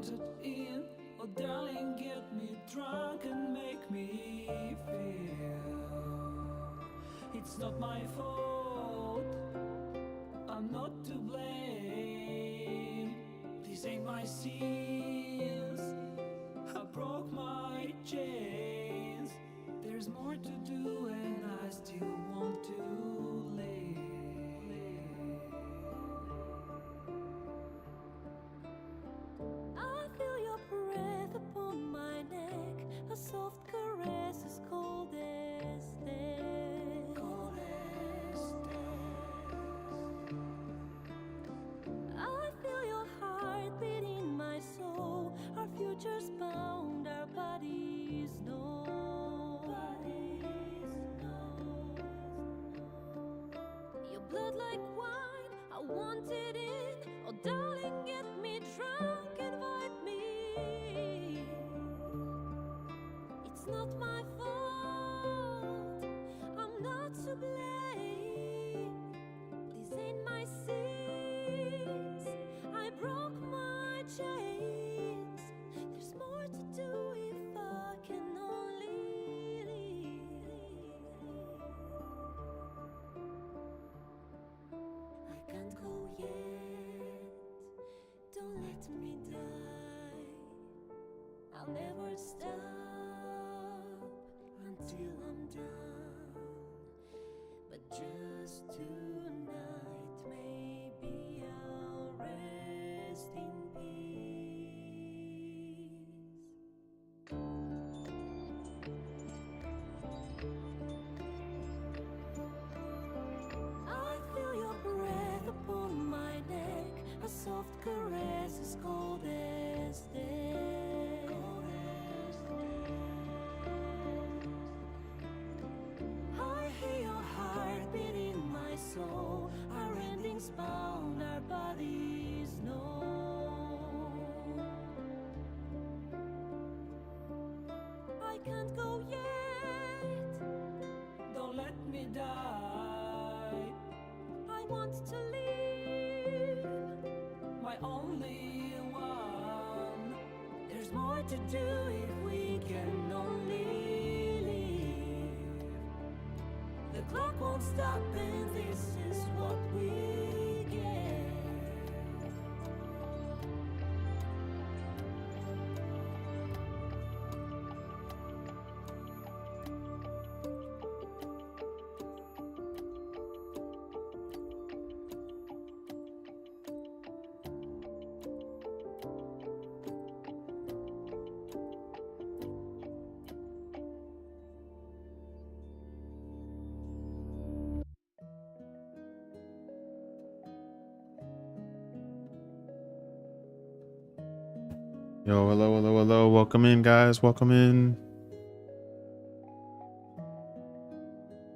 wanted in. Oh darling, get me drunk and make me feel it's not my fault, I'm not to blame. This ain't my sins, I broke my chains. There's more to do and I still want to live. I feel your breath upon my neck, a soft caress as cold as death. Cold as death. I feel your heart beat in my soul, our futures bound, our bodies know. Your blood like wine, I want it in. Oh darling, get me drunk, invite me. It's not my fault, I'm not to blame. These ain't my sins, I broke my chains. There's more to do if I can only leave. I can't go yet, don't let me die. I'll never stop until I'm done. But just tonight, maybe I'll rest in peace. I feel your breath upon my neck, a soft caress as cold as death. I hear your heart beat in my soul, our endings bound, our bodies know. I can't go yet, Don't let me die, I want to live. my only one. There's more to do if we can only live. The clock won't stop and this is what we get. Yo, hello, hello, hello. Welcome in, guys. Welcome in.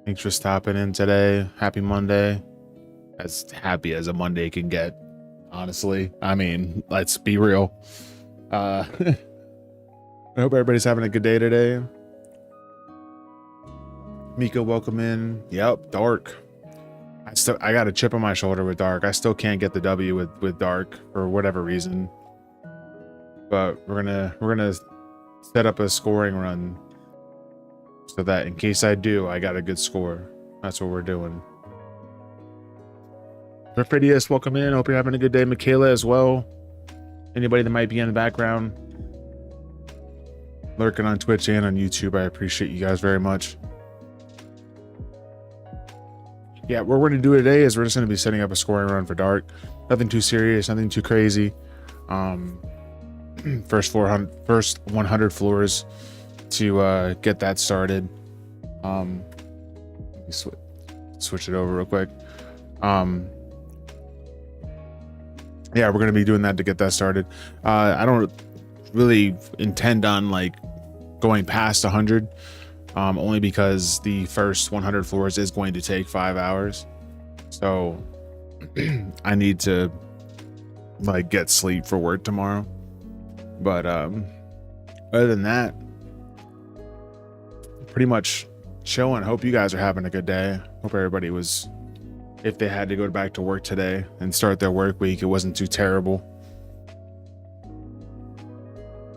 Thanks for stopping in today. Happy Monday. As happy as a Monday can get, honestly. I mean, let's be real. I hope everybody's having a good day today. Mika, welcome in. Yep, Dark. I got a chip on my shoulder with Dark. I still can't get the W with Dark for whatever reason. But we're gonna set up a scoring run so that in case I do, I got a good score. That's what we're doing. Perfidious, welcome in. Hope you're having a good day. Michaela as well. Anybody that might be in the background lurking on Twitch and on YouTube, I appreciate you guys very much. Yeah, what we're gonna do today is we're just gonna be setting up a scoring run for Dark. Nothing too serious, nothing too crazy. First 100 floors to get that started. Let me switch it over real quick. Yeah, we're gonna be doing that to get that started. I don't really intend on like going past 100, only because the first 100 floors is going to take 5 hours. So I need to like get sleep for work tomorrow. But other than that, pretty much chilling. Hope you guys are having a good day. Hope everybody was, if they had to go back to work today and start their work week, it wasn't too terrible.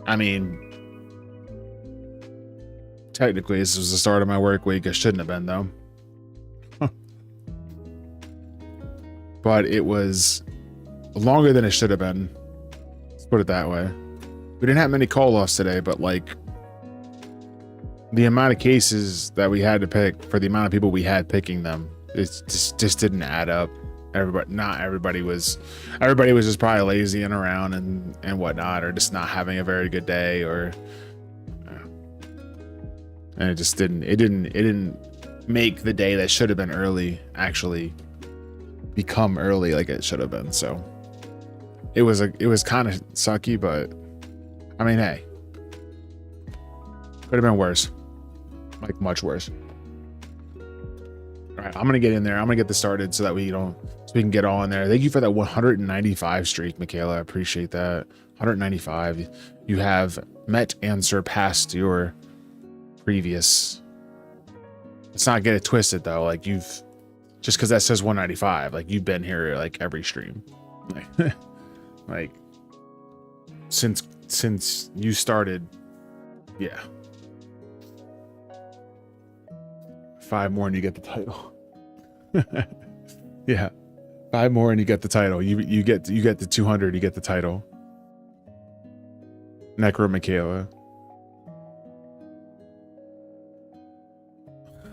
I mean, technically this was the start of my work week. It shouldn't have been though. But it was longer than it should have been. Let's put it that way. We didn't have many call-offs today, but like the amount of cases that we had to pick for the amount of people we had picking them, it just didn't add up. Not everybody was just probably lazy and around and whatnot, or just not having a very good day, or and it didn't make the day that should have been early actually become early like it should have been. So it was kind of sucky, but I mean, hey, could have been worse, like much worse. All right, I'm gonna get in there. I'm gonna get this started so that we can get on there. Thank you for that 195 streak, Michaela. I appreciate that. 195. You have met and surpassed your previous. Let's not get it twisted though. Like just because that says 195, like you've been here like every stream, like since you started. Yeah. 5 more and you get the title. Yeah. 5 more and you get the title. You get the 200, you get the title. Necro Michaela.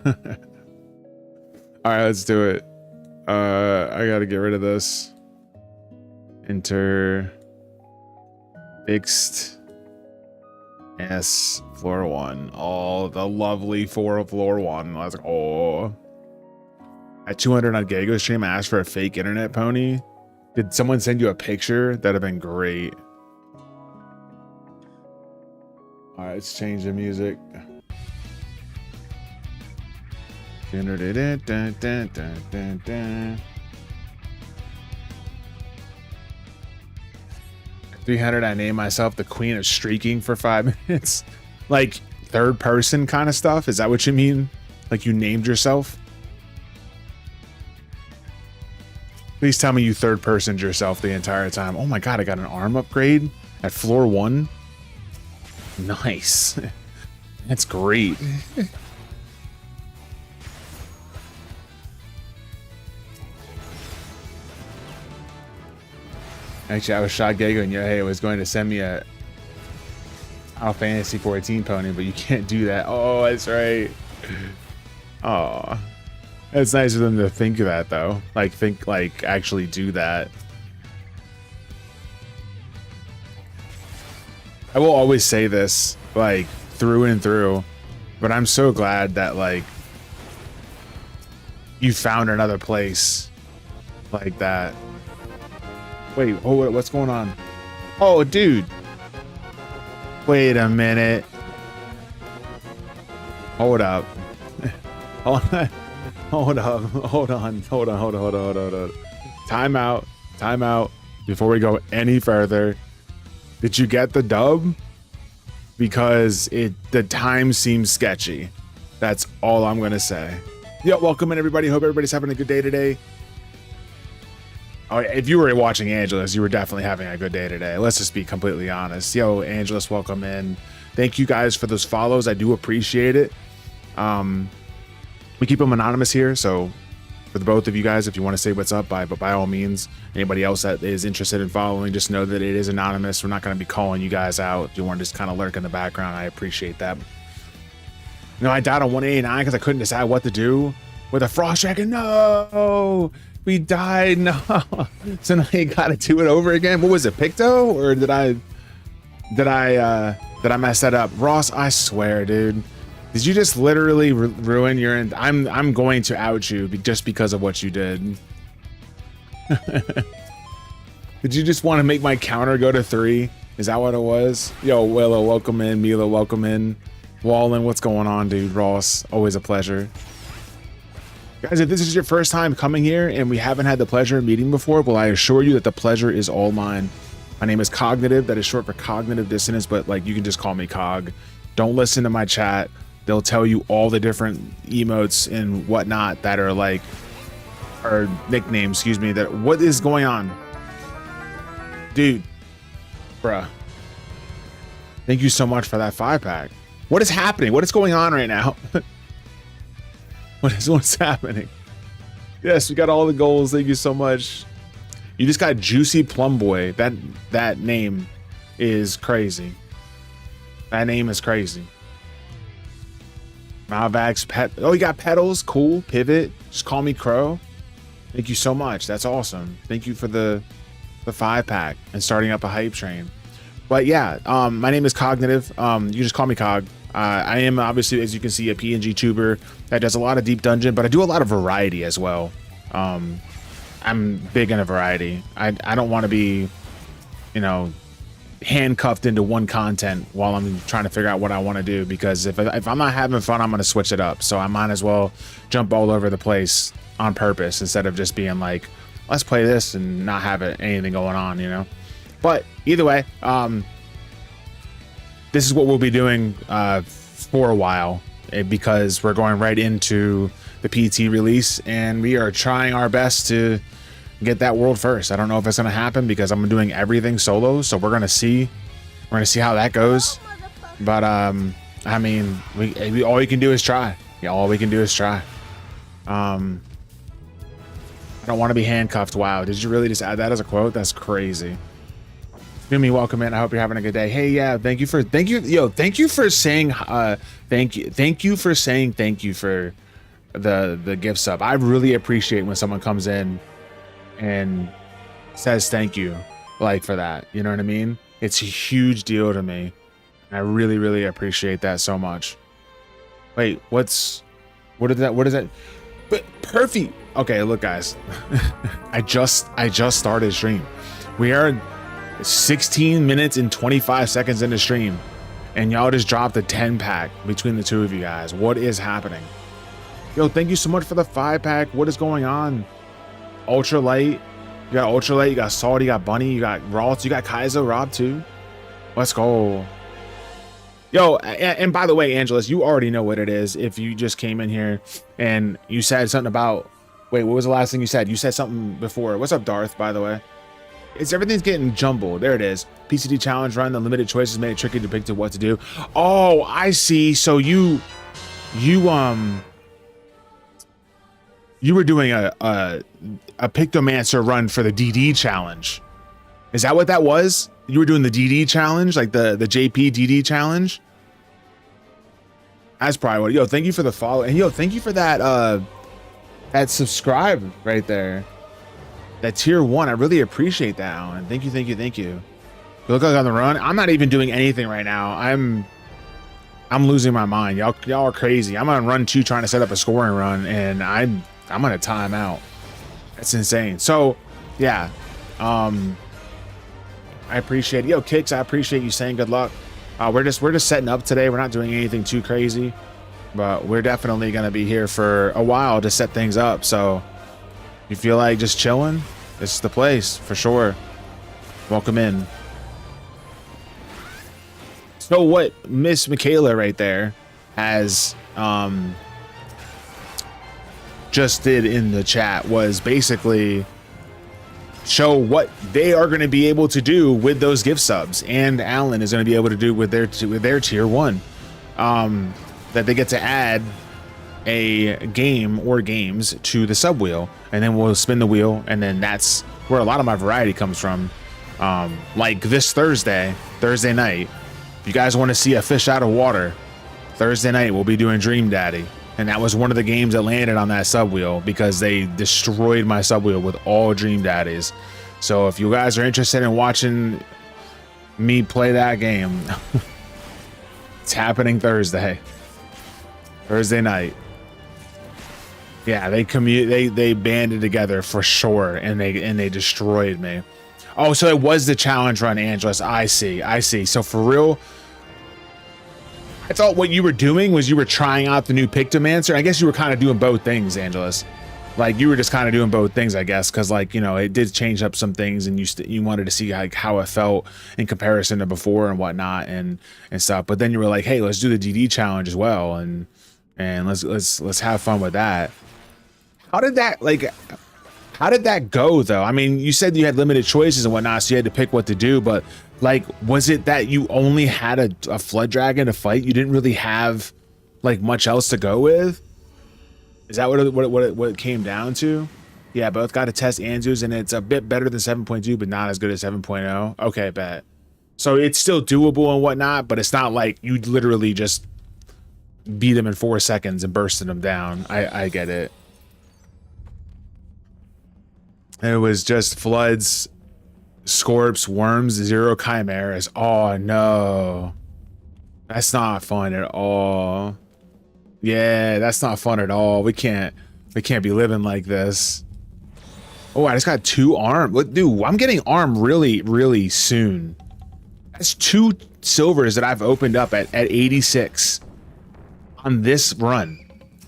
All right, let's do it. I gotta get rid of this. Enter fixed S floor 1. Oh, the lovely floor 1. I was like, oh. At 200 on Gago stream, I asked for a fake internet pony. Did someone send you a picture? That'd have been great. All right, let's change the music. 300, I named myself the queen of streaking for 5 minutes. Like third person kind of stuff. Is that what you mean? Like you named yourself? Please tell me you third personed yourself the entire time. Oh my God, I got an arm upgrade at floor 1. Nice. That's great. Actually, I was shot Gago and hey, I was going to send me a Final Fantasy 14 pony, but you can't do that. Oh, that's right. Oh, it's nice of them to think of that though. Like actually do that. I will always say this, like through and through, but I'm so glad that like you found another place like that. Wait, oh, what's going on? Oh, dude. Wait a minute. Hold up. Hold on. Hold on. Time out. Before we go any further, did you get the dub? Because the time seems sketchy. That's all I'm gonna say. Yo, welcome in everybody. Hope everybody's having a good day today. Oh, if you were watching Angelus, you were definitely having a good day today. Let's just be completely honest. Yo, Angelus, welcome in. Thank you guys for those follows. I do appreciate it. We keep them anonymous here, so for the both of you guys, if you want to say what's up, but by all means, anybody else that is interested in following, just know that it is anonymous. We're not going to be calling you guys out. If you want to just kind of lurk in the background, I appreciate that. No, I died on 189 because I couldn't decide what to do with a Frost Dragon. No! We died. No. So now you gotta do it over again. What was it, Picto? Or did I mess that up? Ross, I swear, dude. Did you just literally ruin your I'm going to out you just because of what you did. Did you just want to make my counter go to 3? Is that what it was? Yo, Willow, welcome in. Mila, welcome in. Wallen, what's going on, dude? Ross, always a pleasure. Guys, if this is your first time coming here and we haven't had the pleasure of meeting before, well, I assure you that the pleasure is all mine. My name is Cognitive. That is short for cognitive dissonance, but like you can just call me Cog. Don't listen to my chat. They'll tell you all the different emotes and whatnot that are like, or nicknames, excuse me, that what is going on? Dude, bruh. Thank you so much for that 5-pack. What is happening? What is going on right now? What's happening? Yes, we got all the goals. Thank you so much. You just got Juicy Plum Boy. That name is crazy. That name is crazy. Malvax pet. Oh, you got Petals. Cool. Pivot. Just call me Crow. Thank you so much. That's awesome. Thank you for the 5-pack and starting up a hype train. But yeah, my name is Cognitive. You just call me Cog. I am obviously, as you can see, a PNG tuber that does a lot of deep dungeon, but I do a lot of variety as well. I'm big into variety. I don't want to be, you know, handcuffed into one content while I'm trying to figure out what I want to do, because if I'm not having fun, I'm going to switch it up. So I might as well jump all over the place on purpose instead of just being like, let's play this and not have anything going on, you know. But either way, this is what we'll be doing for a while, because we're going right into the PT release and we are trying our best to get that world first. I don't know if it's going to happen because I'm doing everything solo, so we're going to see how that goes. But I mean, we all we can do is try. Yeah, all we can do is try. I don't want to be handcuffed. Wow, did you really just add that as a quote? That's crazy. Yumi, welcome in. I hope you're having a good day. Hey, yeah, thank you for saying thank you for the gift sub. I really appreciate when someone comes in and says thank you, like, for that. You know what I mean? It's a huge deal to me. I really, really appreciate that so much. Wait, what is that? But perfect. Okay, look, guys. I just started stream. We are 16 minutes and 25 seconds into stream, and y'all just dropped a 10-pack between the two of you guys. What is happening? Yo, thank you so much for the 5-pack. What is going on? Ultralight. You got Ultralight, you got Salt, you got Bunny, you got Ralts, you got Kaizo, Rob too. Let's go. Yo, and by the way, Angelus, you already know what it is if you just came in here and you said something about, wait, what was the last thing you said? You said something before. What's up, Darth, by the way? Everything's getting jumbled. There it is. PCT challenge run. The limited choices made it tricky to pick what to do. Oh, I see. So you were doing a Pictomancer run for the DD challenge. Is that what that was? You were doing the DD challenge, like the JP DD challenge? That's probably what. Yo, thank you for the follow, and yo, thank you for that subscribe right there. That tier 1, I really appreciate that, Alan. Thank you. You look like on the run. I'm not even doing anything right now. I'm losing my mind. Y'all are crazy. I'm on run 2 trying to set up a scoring run, and I'm gonna time out. That's insane. So yeah, I appreciate it. Yo, Kicks, I appreciate you saying good luck. We're just setting up today. We're not doing anything too crazy, but we're definitely gonna be here for a while to set things up. So you feel like just chilling, this is the place for sure. Welcome in. So what Miss Michaela right there has just did in the chat was basically show what they are going to be able to do with those gift subs, and Alan is going to be able to do with their tier 1, that they get to add a game or games to the sub wheel, and then we'll spin the wheel, and then that's where a lot of my variety comes from. Like this Thursday night, if you guys want to see a fish out of water, Thursday night we'll be doing Dream Daddy, and that was one of the games that landed on that sub wheel because they destroyed my sub wheel with all Dream Daddies. So if you guys are interested in watching me play that game, it's happening Thursday night. Yeah, they banded together for sure, and they destroyed me. Oh, so it was the challenge run, Angelus. I see. So for real, I thought what you were doing was you were trying out the new Pictomancer. I guess you were kind of doing both things, Angelus. Like you were just kind of doing both things, I guess, because like, you know, it did change up some things, and you wanted to see like how it felt in comparison to before and whatnot and stuff. But then you were like, hey, let's do the DD challenge as well, and let's have fun with that. How did How did that go though? I mean, you said you had limited choices and whatnot, so you had to pick what to do, but like, was it that you only had a flood dragon to fight? You didn't really have like much else to go with? Is that what it came down to? Yeah, both got to test Anzu's, and it's a bit better than 7.2, but not as good as 7.0. Okay, bet. So it's still doable and whatnot, but it's not like you literally just beat them in 4 seconds and bursted them down. I get it. And it was just floods, scorps, worms, 0 chimeras. Oh no, that's not fun at all. Yeah, that's not fun at all. We can't be living like this. Oh, I just got 2 arm. Dude, I'm getting arm really soon. That's 2 silvers that I've opened up at 86 on this run.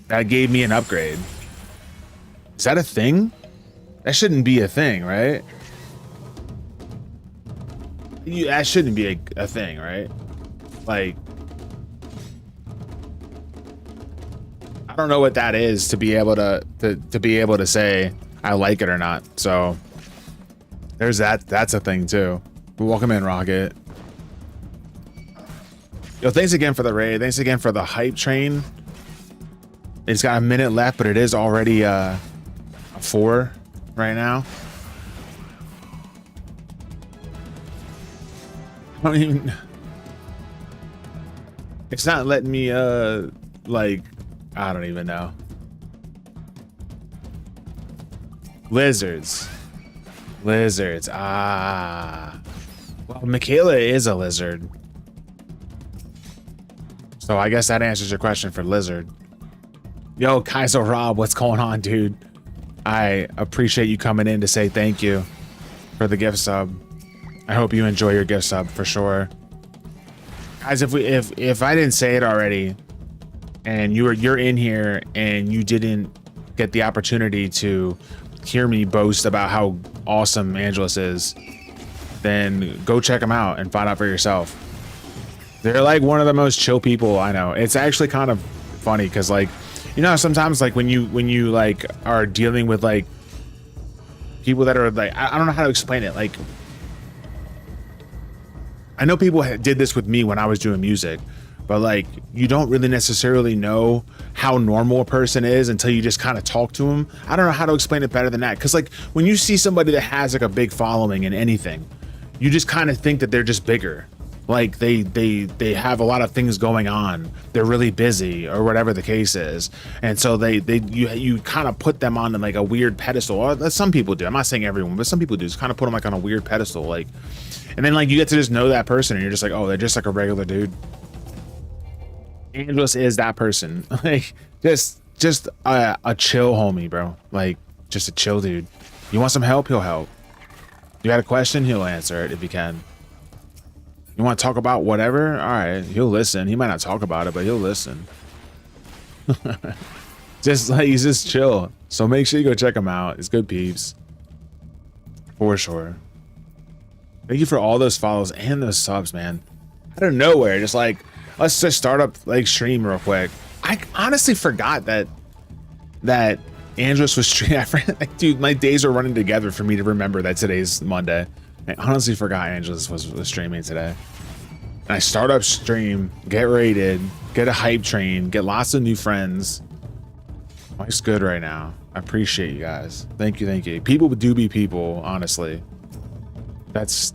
That gave me an upgrade. Is that a thing? That shouldn't be a thing, right? That shouldn't be a thing, right? Like, I don't know what that is to be able to say I like it or not. So there's that. That's a thing too. Welcome in, Rocket. Yo, thanks again for the raid. Thanks again for the hype train. It's got a minute left, but it is already 4 right now. I don't even. It's not letting me like, I don't even know. Lizards. Ah. Well, Michaela is a lizard. So I guess that answers your question for lizard. Yo, Kaiser Rob, what's going on, dude? I appreciate you coming in to say thank you for the gift sub. I hope you enjoy your gift sub for sure. Guys, if I didn't say it already, and you're in here and you didn't get the opportunity to hear me boast about how awesome Angelus is, then go check them out and find out for yourself. They're like one of the most chill people I know. It's actually kind of funny because, like, you know, sometimes like when you like are dealing with like people that are like, I don't know how to explain it. Like, I know people did this with me when I was doing music, but like, you don't really necessarily know how normal a person is until you just kind of talk to them. I don't know how to explain it better than that. Cause like when you see somebody that has like a big following in anything, you just kind of think that they're just bigger. Like they have a lot of things going on. They're really busy or whatever the case is. And so you kind of put them on like a weird pedestal. Or some people do. I'm not saying everyone, but some people do. Just kind of put them like on a weird pedestal. Like, and then like you get to just know that person and you're just like, oh, they're just like a regular dude. Angelus is that person. Like just a chill homie, bro. Like just a chill dude. You want some help? He'll help. You got a question? He'll answer it if he can. You want to talk about whatever? All right, he'll listen. He might not talk about it, but he'll listen. Just like, he's just chill. So make sure you go check him out. It's good peeps. For sure. Thank you for all those follows and those subs, man. Out of nowhere, just like, let's just start up like stream real quick. I honestly forgot that Angelus was streaming. Like, dude, my days are running together for me to remember that today's Monday. I honestly forgot Angelus was streaming today. And I start up stream, get rated, get a hype train, get lots of new friends. Life's good right now. I appreciate you guys. Thank you. People do be people, honestly. That's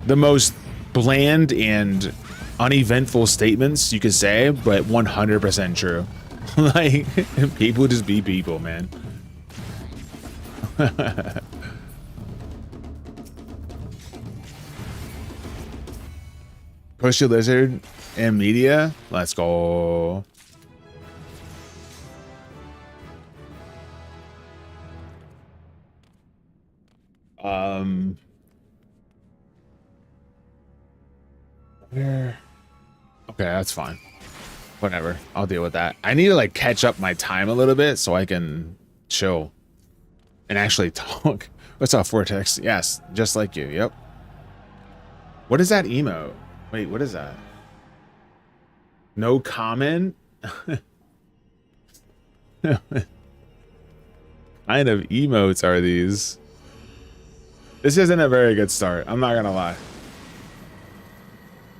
the most bland and uneventful statements you could say, but 100% true. Like, people just be people, man. Push your lizard and media. Let's go. Where? Okay, that's fine. Whatever. I'll deal with that. I need to like catch up my time a little bit so I can chill and actually talk. What's up, Vortex? Yes, just like you. Yep. What is that emote? Wait, what is that? No comment? kind of emotes are these? This isn't a very good start. I'm not gonna lie.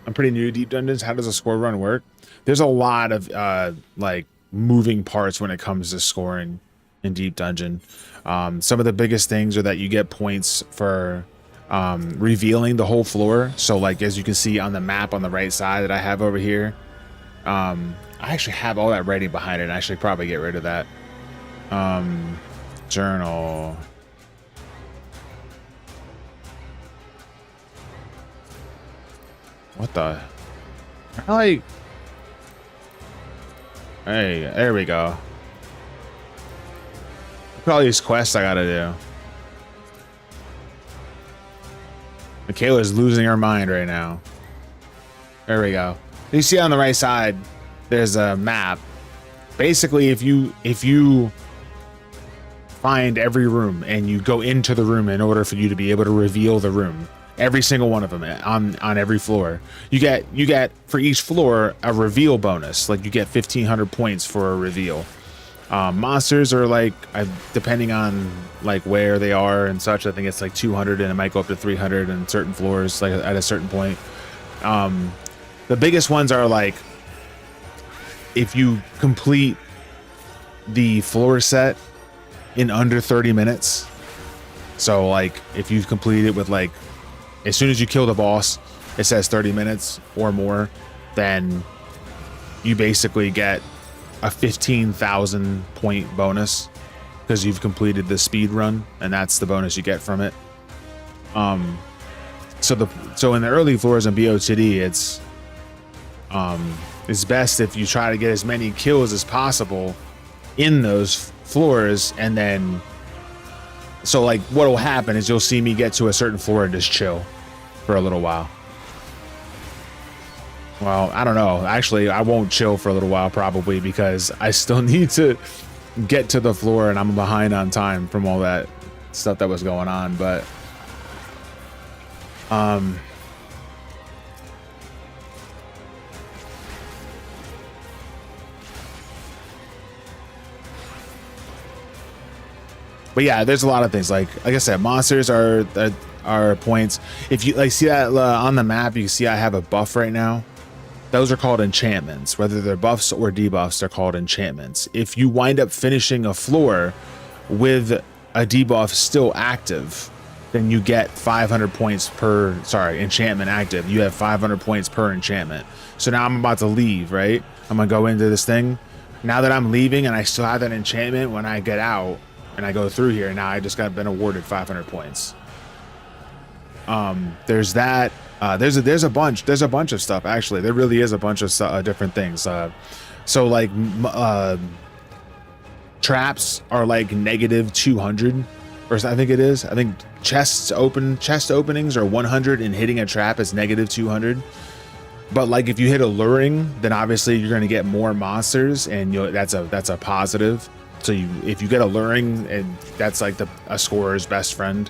I'm pretty new to Deep Dungeons. How does a score run work? There's a lot of like moving parts when it comes to scoring in Deep Dungeon. Some of the biggest things are that you get points for revealing the whole floor. So like as you can see on the map on the right side that I have over here, I actually have all that writing behind it, and I should probably get rid of that. Journal. What the? Like, hey, there we go. Look at all these quests I gotta do. Michaela's losing her mind right now. There we go. You see on the right side, there's a map. Basically, if you find every room and you go into the room in order for you to be able to reveal the room, every single one of them on every floor, you get for each floor a reveal bonus. Like you get 1,500 points for a reveal. Monsters are like, depending on like where they are and such, I think it's like 200, and it might go up to 300 in certain floors, like at a certain point. The biggest ones are like, if you complete the floor set in under 30 minutes. So like if you've completed it with like, as soon as you kill the boss, it says 30 minutes or more, then you basically get a 15,000 point bonus because you've completed the speed run, and that's the bonus you get from it. So in the early floors in BOTD, it's best if you try to get as many kills as possible in those floors, and then so like what will happen is you'll see me get to a certain floor and just chill for a little while. Well, I don't know. Actually, I won't chill for a little while probably, because I still need to get to the floor and I'm behind on time from all that stuff that was going on. But yeah, there's a lot of things. Like I said, monsters are points. If you like see that on the map, you can see I have a buff right now. Those are called enchantments. Whether they're buffs or debuffs, they're called enchantments. If you wind up finishing a floor with a debuff still active, then you get 500 points per, enchantment active. You have 500 points per enchantment. So now I'm about to leave, right? I'm gonna go into this thing. Now that I'm leaving and I still have that enchantment, when I get out and I go through here, now I just been awarded 500 points. There's that. There's a bunch of stuff. Actually, there really is a bunch of different things. So like traps are like -200, or I think it is. I think chest openings are 100, and hitting a trap is -200. But like if you hit a luring, then obviously you're going to get more monsters, and that's a positive. So if you get a luring, and that's like a scorer's best friend.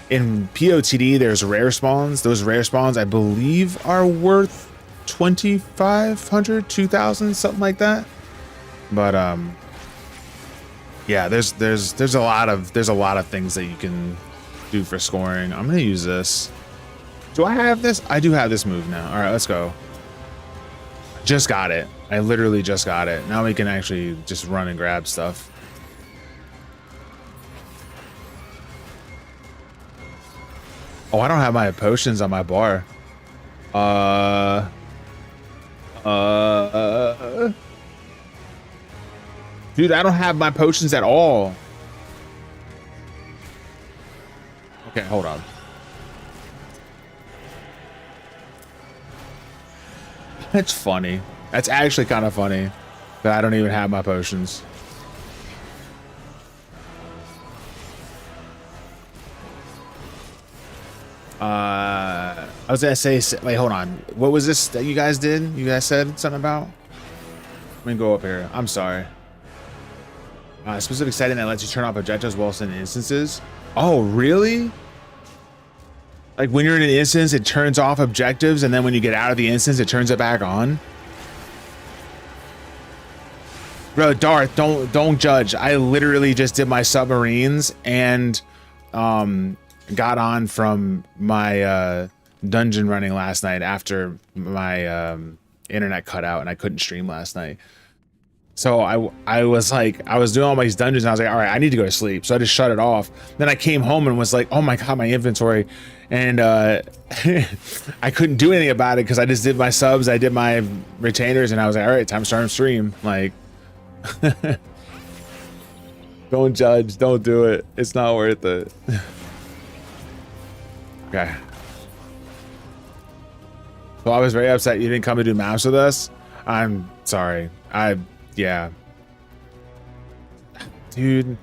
In POTD, there's rare spawns. Those rare spawns, I believe, are worth 2,500, 2,000, something like that. But yeah, there's a lot of things that you can do for scoring. I'm gonna use this. Do I have this? I do have this move now. All right, let's go. Just got it. I literally just got it. Now we can actually just run and grab stuff. Oh, I don't have my potions on my bar. Dude, I don't have my potions at all. Okay, hold on. That's funny. That's actually kind of funny that I don't even have my potions. I was gonna say, wait, hold on. What was this that you guys did? You guys said something about? Let me go up here. I'm sorry. Specific setting that lets you turn off objectives while in instances. Oh, really? Like when you're in an instance, it turns off objectives, and then when you get out of the instance, it turns it back on. Bro, Darth, don't judge. I literally just did my submarines and got on from my dungeon running last night after my internet cut out and I couldn't stream last night. So I was like, I was doing all my dungeons and I was like, all right, I need to go to sleep. So I just shut it off. Then I came home and was like, oh my God, my inventory. And I couldn't do anything about it because I just did my subs, I did my retainers, and I was like, all right, time to start stream. Like, don't judge, don't do it. It's not worth it. Okay. So I was very upset you didn't come and do maps with us. I'm sorry. Yeah. Dude.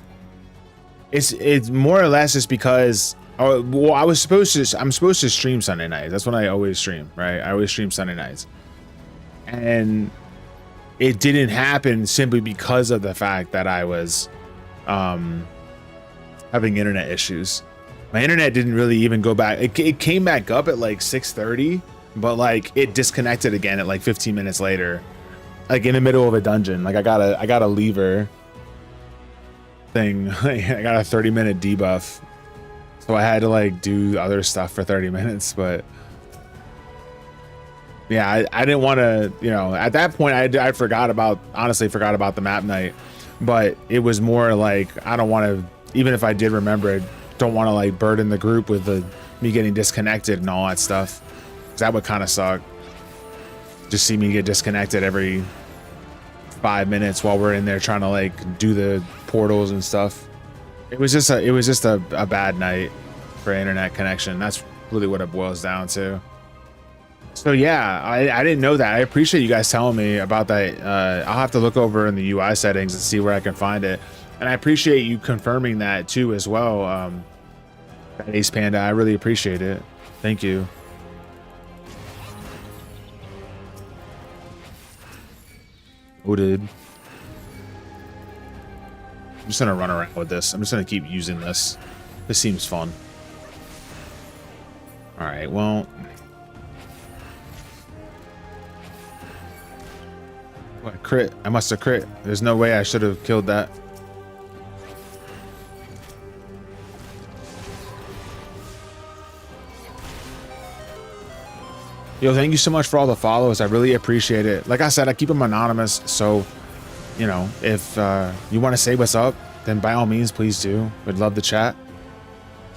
It's more or less just because well, I'm supposed to stream Sunday nights. That's when I always stream, right? I always stream Sunday nights. And it didn't happen simply because of the fact that I was having internet issues. My internet didn't really even go back. It came back up at like 6:30, but like it disconnected again at like 15 minutes later, like in the middle of a dungeon. Like I got a lever thing. I got a 30-minute debuff, so I had to like do other stuff for 30 minutes. But yeah, I didn't want to, you know, at that point I honestly forgot about the map night. But it was more like, I don't want to, even if I did remember it, don't want to like burden the group with me getting disconnected and all that stuff. That would kind of suck. Just see me get disconnected every 5 minutes while we're in there trying to like do the portals and stuff. It was just a bad night for internet connection. That's really what it boils down to. So yeah, I didn't know that. I appreciate you guys telling me about that. I'll have to look over in the UI settings and see where I can find it. And I appreciate you confirming that too as well, Ace Panda. I really appreciate it. Thank you. Oh, dude. I'm just gonna run around with this. I'm just gonna keep using this. This seems fun. All right, well. What, crit? I must have crit. There's no way I should have killed that. Yo, thank you so much for all the follows. I really appreciate it. Like I said, I keep them anonymous. So, you know, if you want to say what's up, then by all means, please do. Would love to chat.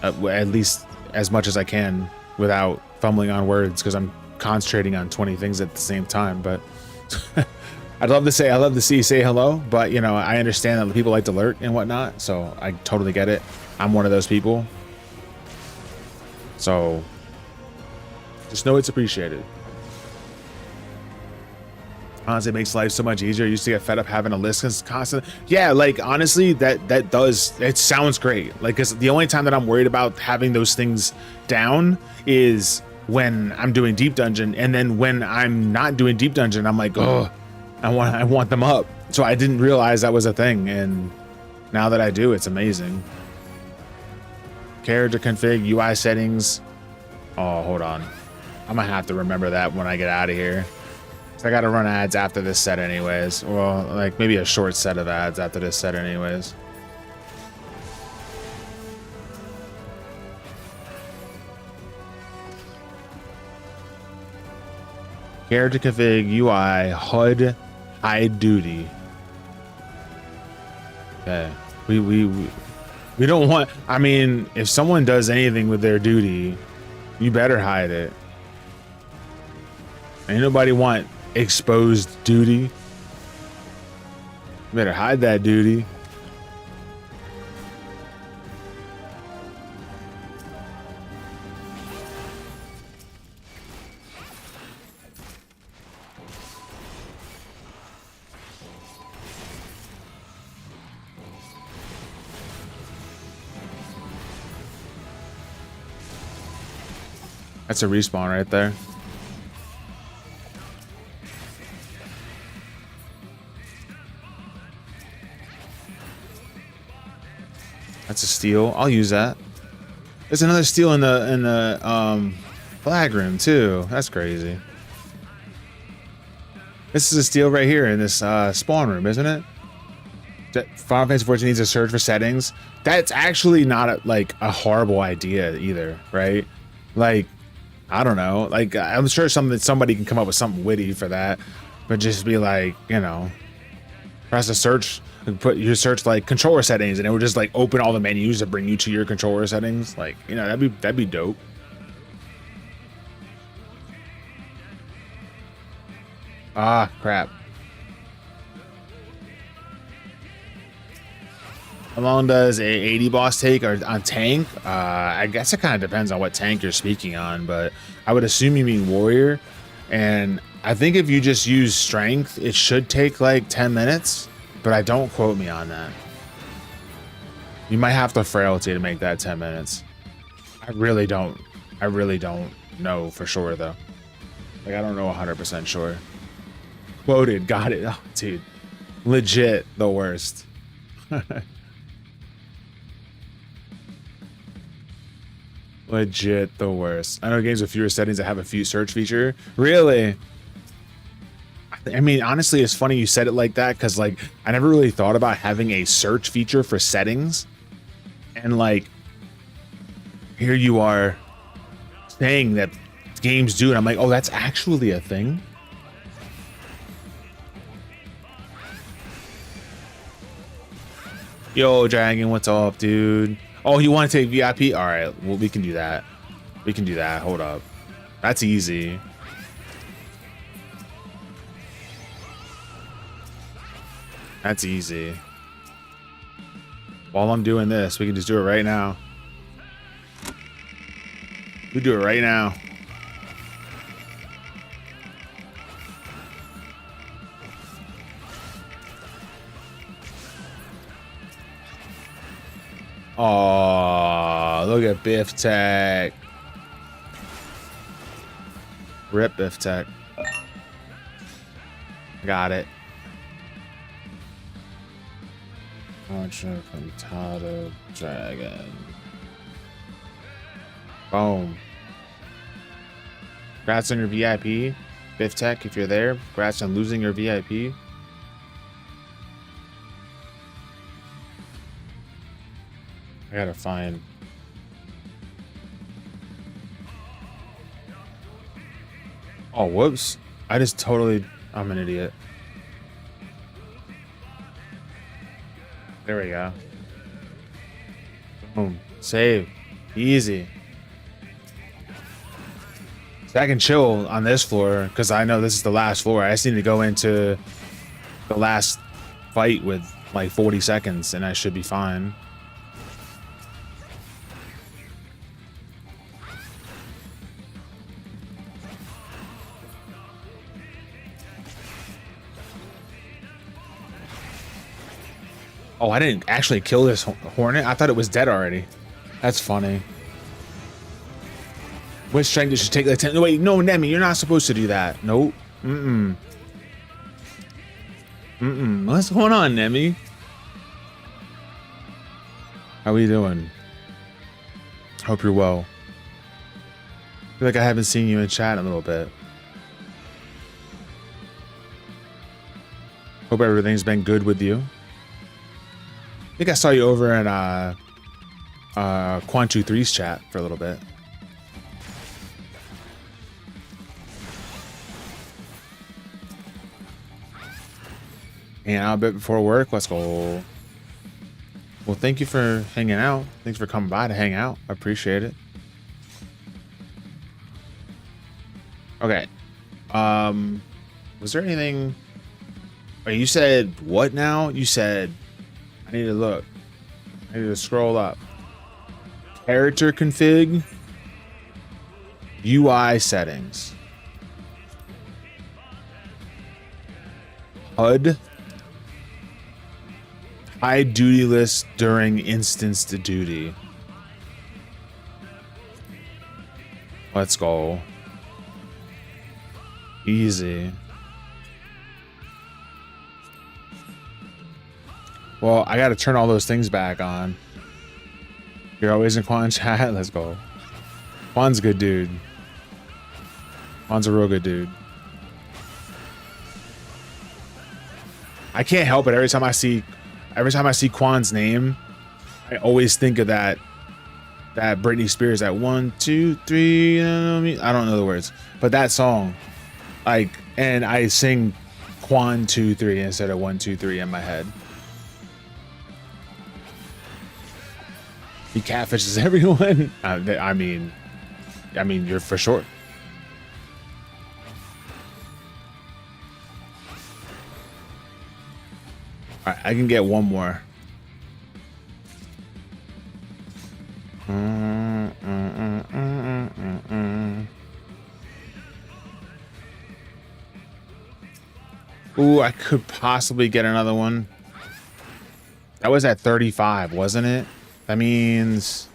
At least as much as I can without fumbling on words, because I'm concentrating on 20 things at the same time. But I'd love to say hello. But, you know, I understand that people like to lurk and whatnot. So I totally get it. I'm one of those people. So just know it's appreciated. Honestly, it makes life so much easier. I used to get fed up having a list constant. Yeah, like honestly, it sounds great. Like, cause the only time that I'm worried about having those things down is when I'm doing deep dungeon, and then when I'm not doing deep dungeon, I'm like, oh, I want them up. So I didn't realize that was a thing, and now that I do, it's amazing. Character config, UI settings. Oh, hold on. I'm gonna have to remember that when I get out of here. So I gotta run ads after this set anyways. Well, like maybe a short set of ads after this set anyways. Character config, UI, HUD, hide duty. Okay. We don't want, I mean, if someone does anything with their duty, you better hide it. Ain't nobody want exposed duty. You better hide that duty. That's a respawn right there. That's a steal. I'll use that. There's another steal in the flag room too. That's crazy. This is a steal right here in this spawn room, isn't it? Final Fantasy 14 needs a search for settings. That's actually not like a horrible idea either, right? Like, I don't know. Like, I'm sure somebody can come up with something witty for that, but just be like, you know, press a search, put your search like controller settings, and it would just like open all the menus to bring you to your controller settings. Like, you know, that'd be dope. Ah, crap. How long does a 80 boss take on tank? I guess it kind of depends on what tank you're speaking on, but I would assume you mean warrior. And I think if you just use strength, it should take like 10 minutes, but I don't quote me on that. You might have to frailty to make that 10 minutes. I really don't know for sure though. Like, I don't know 100% sure. Quoted, got it. Oh, dude, legit the worst. Legit the worst. I know games with fewer settings that have a few search feature. Really? I mean, honestly, it's funny you said it like that, because like I never really thought about having a search feature for settings, and like here you are saying that games do, and I'm like, oh, that's actually a thing. Yo, Dragon, what's up, dude? Oh, you want to take VIP? All right, well, we can do that. We can do that. Hold up. That's easy. That's easy. While I'm doing this, we can just do it right now. We do it right now. Oh, look at Biff Tech. Rip Biff Tech. Got it. Launcher from Tata Dragon. Boom. Congrats on your VIP. Biff Tech, if you're there. Congrats on losing your VIP. I gotta find. Oh, whoops. I'm an idiot. There we go. Boom. Save. Easy. So I can chill on this floor, because I know this is the last floor. I just need to go into the last fight with like 40 seconds, and I should be fine. Oh, I didn't actually kill this hornet. I thought it was dead already. That's funny. Which strength should take like 10? Wait, no, Nemi, you're not supposed to do that. Nope. What's going on, Nemi? How are you doing? Hope you're well. I feel like I haven't seen you in chat in a little bit. Hope everything's been good with you. I think I saw you over in Quantu 3's chat for a little bit. Hanging out a bit before work. Let's go. Well, thank you for hanging out. Thanks for coming by to hang out. I appreciate it. Okay. Was there anything? Oh, you said what now? You said I need to look. I need to scroll up. Character config. UI settings. HUD. Hide duty list during instance to duty. Let's go. Easy. Well, I gotta turn all those things back on. You're always in Quan chat? Let's go. Quan's a good dude. Quan's a real good dude. I can't help it. Every time I see every time I see Quan's name, I always think of that Britney Spears, that 1, 2, 3. I don't know the words, but that song, like, and I sing Quan 2, 3 instead of 1, 2, 3 in my head. He catfishes everyone. I mean, you're for sure. All right, I can get one more. Ooh, I could possibly get another one. That was at 35, wasn't it? That means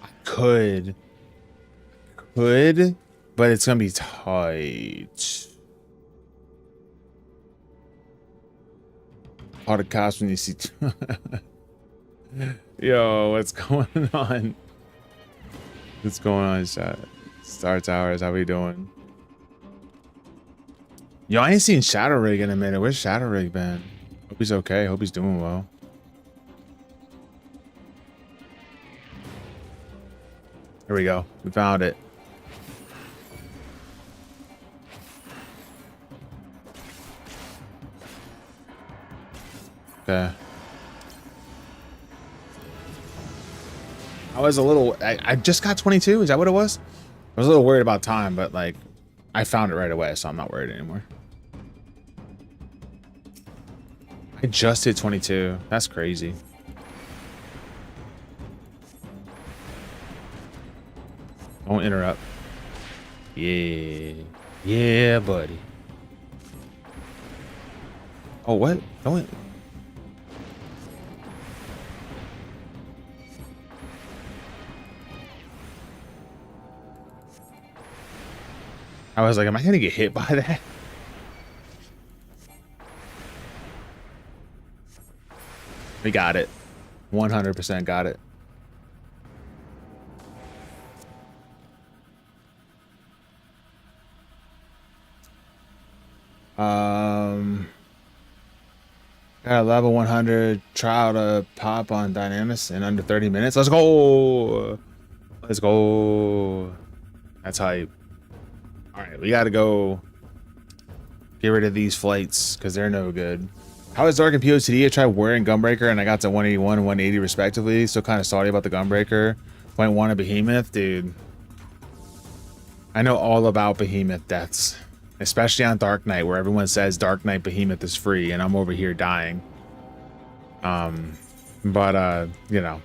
I could, but it's gonna be tight. All the cops when you see. Yo, what's going on? What's going on, chat? Star Towers, how we doing? Yo, I ain't seen Shadow Rig in a minute. Where's Shadow Rig been? Hope he's okay. Hope he's doing well. Here we go. We found it. Okay. I was a little... I just got 22. Is that what it was? I was a little worried about time, but like, I found it right away, so I'm not worried anymore. I just hit 22. That's crazy. Don't interrupt. Yeah. Yeah, buddy. Oh, what? Don't... I was like, am I gonna get hit by that? We got it. 100% got it. Got a level 100 trial to pop on Dynamis in under 30 minutes. Let's go. Let's go. That's hype. All right, we gotta go get rid of these flights because they're no good. How is Dark and POCD? I tried Warrior and Gunbreaker and I got to 181 and 180 respectively. Still kind of salty about the Gunbreaker. 0.1 of Behemoth, dude. I know all about Behemoth deaths, especially on Dark Knight, where everyone says Dark Knight Behemoth is free, and I'm over here dying. You know,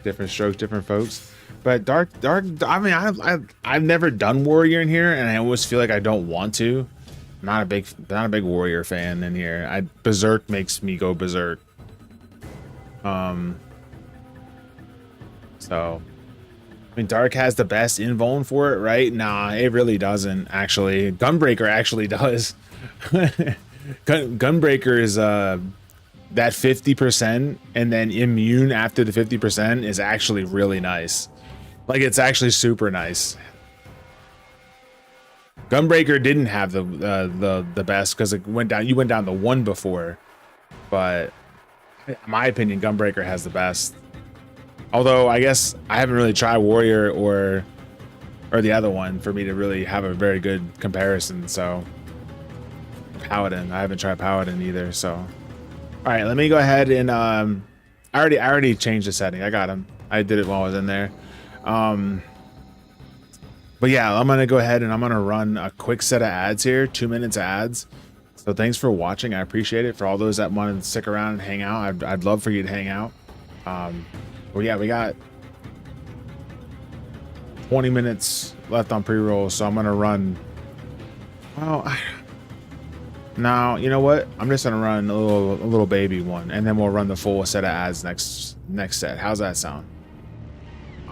different strokes, different folks. But Dark. I mean, I've never done Warrior in here, and I always feel like I don't want to. Not a big Warrior fan in here. Berserk makes me go berserk. So, I mean, Dark has the best invuln for it, right? Nah, it really doesn't, actually. Gunbreaker actually does. Gunbreaker is that 50% and then immune after the 50% is actually really nice. Like, it's actually super nice. Gunbreaker didn't have the best because it went down. You went down the 1 before, but in my opinion, Gunbreaker has the best. Although I guess I haven't really tried Warrior or the other one for me to really have a very good comparison. So Paladin, I haven't tried Paladin either. So all right, let me go ahead and I already changed the setting. I got him. I did it while I was in there. But yeah, I'm gonna go ahead and I'm gonna run a quick set of ads here, 2 minutes of ads. So thanks for watching. I appreciate it. For all those that want to stick around and hang out, I'd love for you to hang out. Well, yeah, we got 20 minutes left on pre-roll, so I'm gonna run. Well, now you know what? I'm just gonna run a little baby one, and then we'll run the full set of ads next set. How's that sound?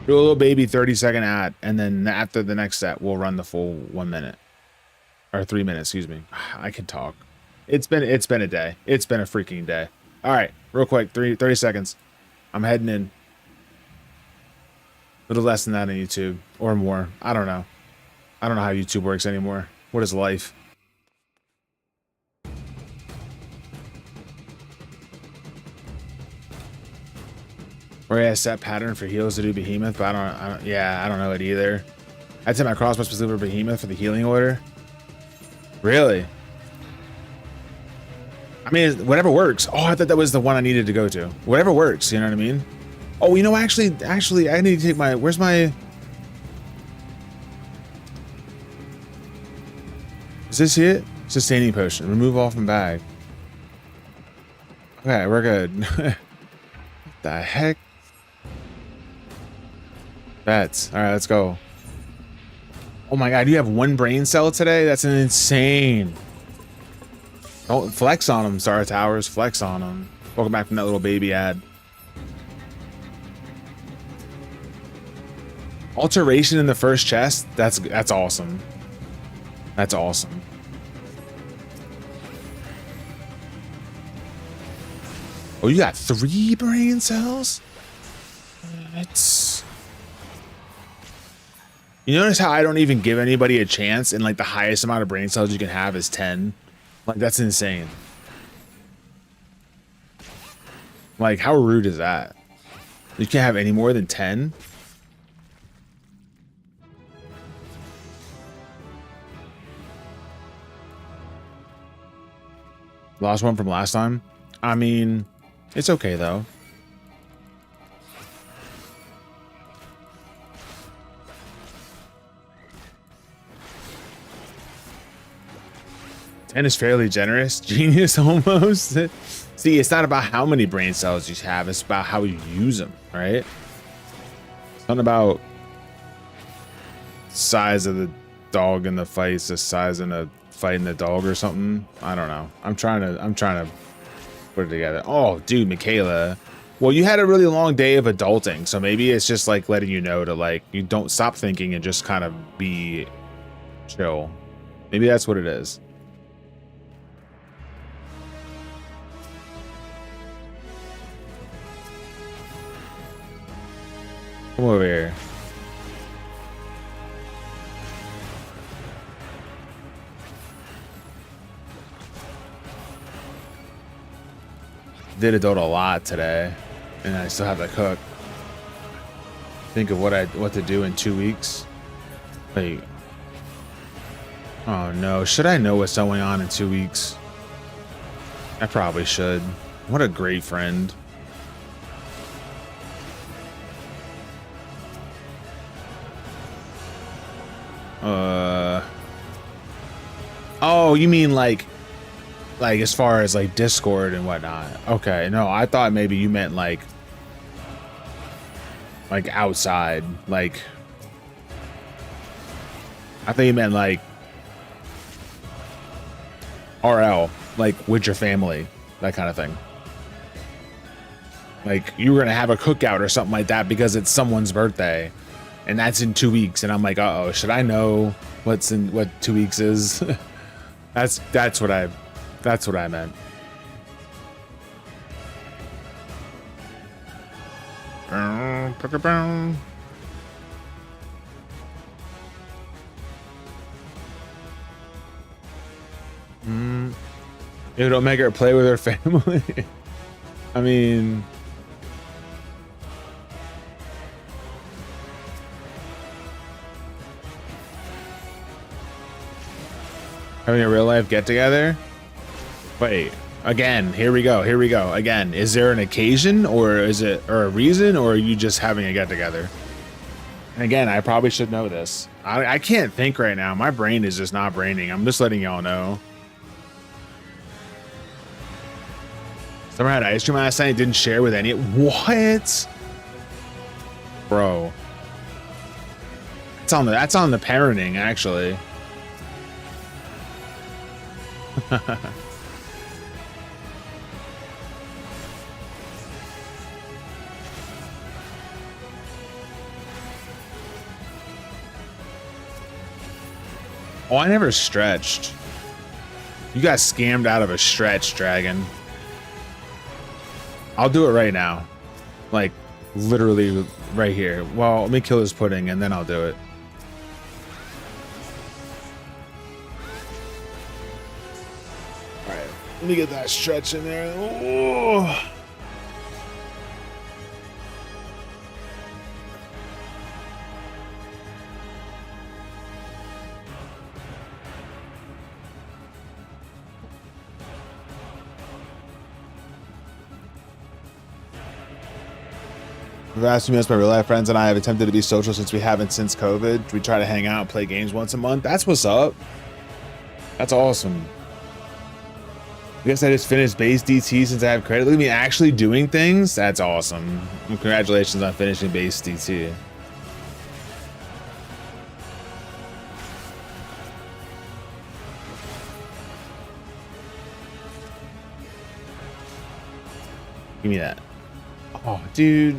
Do a little baby 30-second ad, and then after the next set, we'll run the full 1 minute or 3 minutes. Excuse me. I can talk. It's been a day. It's been a freaking day. All right, real quick, 30 seconds. I'm heading in. A little less than that on YouTube or more. I don't know. I don't know how YouTube works anymore. What is life? Or yeah, set pattern for heals to do Behemoth, but I don't know it either. I'd say my crossbow specifically for Behemoth for the healing order. Really? I mean, whatever works. Oh, I thought that was the one I needed to go to. Whatever works, you know what I mean? Oh, you know, actually, I need to take my, where's my, is this it? Sustaining potion. Remove all from bag. Okay, we're good. What the heck? Bets. All right, let's go. Oh my god, you have one brain cell today? That's insane. Don't flex on them, Star Towers. Flex on them. Welcome back from that little baby ad. Alteration in the first chest. That's awesome. That's awesome. Oh, you got 3 brain cells? It's... You notice how I don't even give anybody a chance, and like the highest amount of brain cells you can have is 10? Like, that's insane. Like, how rude is that? You can't have any more than 10? Lost one from last time? I mean, it's okay though. And is fairly generous. Genius almost. See, it's not about how many brain cells you have, it's about how you use them, right? It's not about size of the dog in the fight, it's the size in the fighting the dog or something. I don't know. I'm trying to put it together. Oh, dude, Michaela. Well, you had a really long day of adulting, so maybe it's just like letting you know to like, you don't stop thinking and just kind of be chill. Maybe that's what it is. Come over here. Did adult a lot today, and I still have to cook. Think of what to do in 2 weeks. Wait. Oh no, should I know what's going on in 2 weeks? I probably should. What a great friend. Oh, you mean like as far as like Discord and whatnot? Okay, no, I thought maybe you meant like outside, like I think you meant like RL, like with your family, that kind of thing. Like you were gonna have a cookout or something like that because it's someone's birthday, and that's in 2 weeks, and I'm like, uh-oh, should I know what 2 weeks is? that's what I meant. You don't make her play with her family. I mean, having a real life get together? Wait, again, here we go. Again, is there an occasion or a reason, or are you just having a get together? And again, I probably should know this. I can't think right now. My brain is just not braining. I'm just letting y'all know. Summer had ice cream last night, didn't share with any. What? Bro. That's on the parenting, actually. Oh, I never stretched. You got scammed out of a stretch, Dragon. I'll do it right now. Like, literally right here. Well, let me kill this pudding and then I'll do it. Alright, let me get that stretch in there. Oh. For the last few minutes, my real life friends and I have attempted to be social since we haven't since COVID. We try to hang out and play games once a month. That's what's up. That's awesome. I guess I just finished base DT since I have credit. Look at me actually doing things. That's awesome. And congratulations on finishing base DT. Give me that. Oh, dude.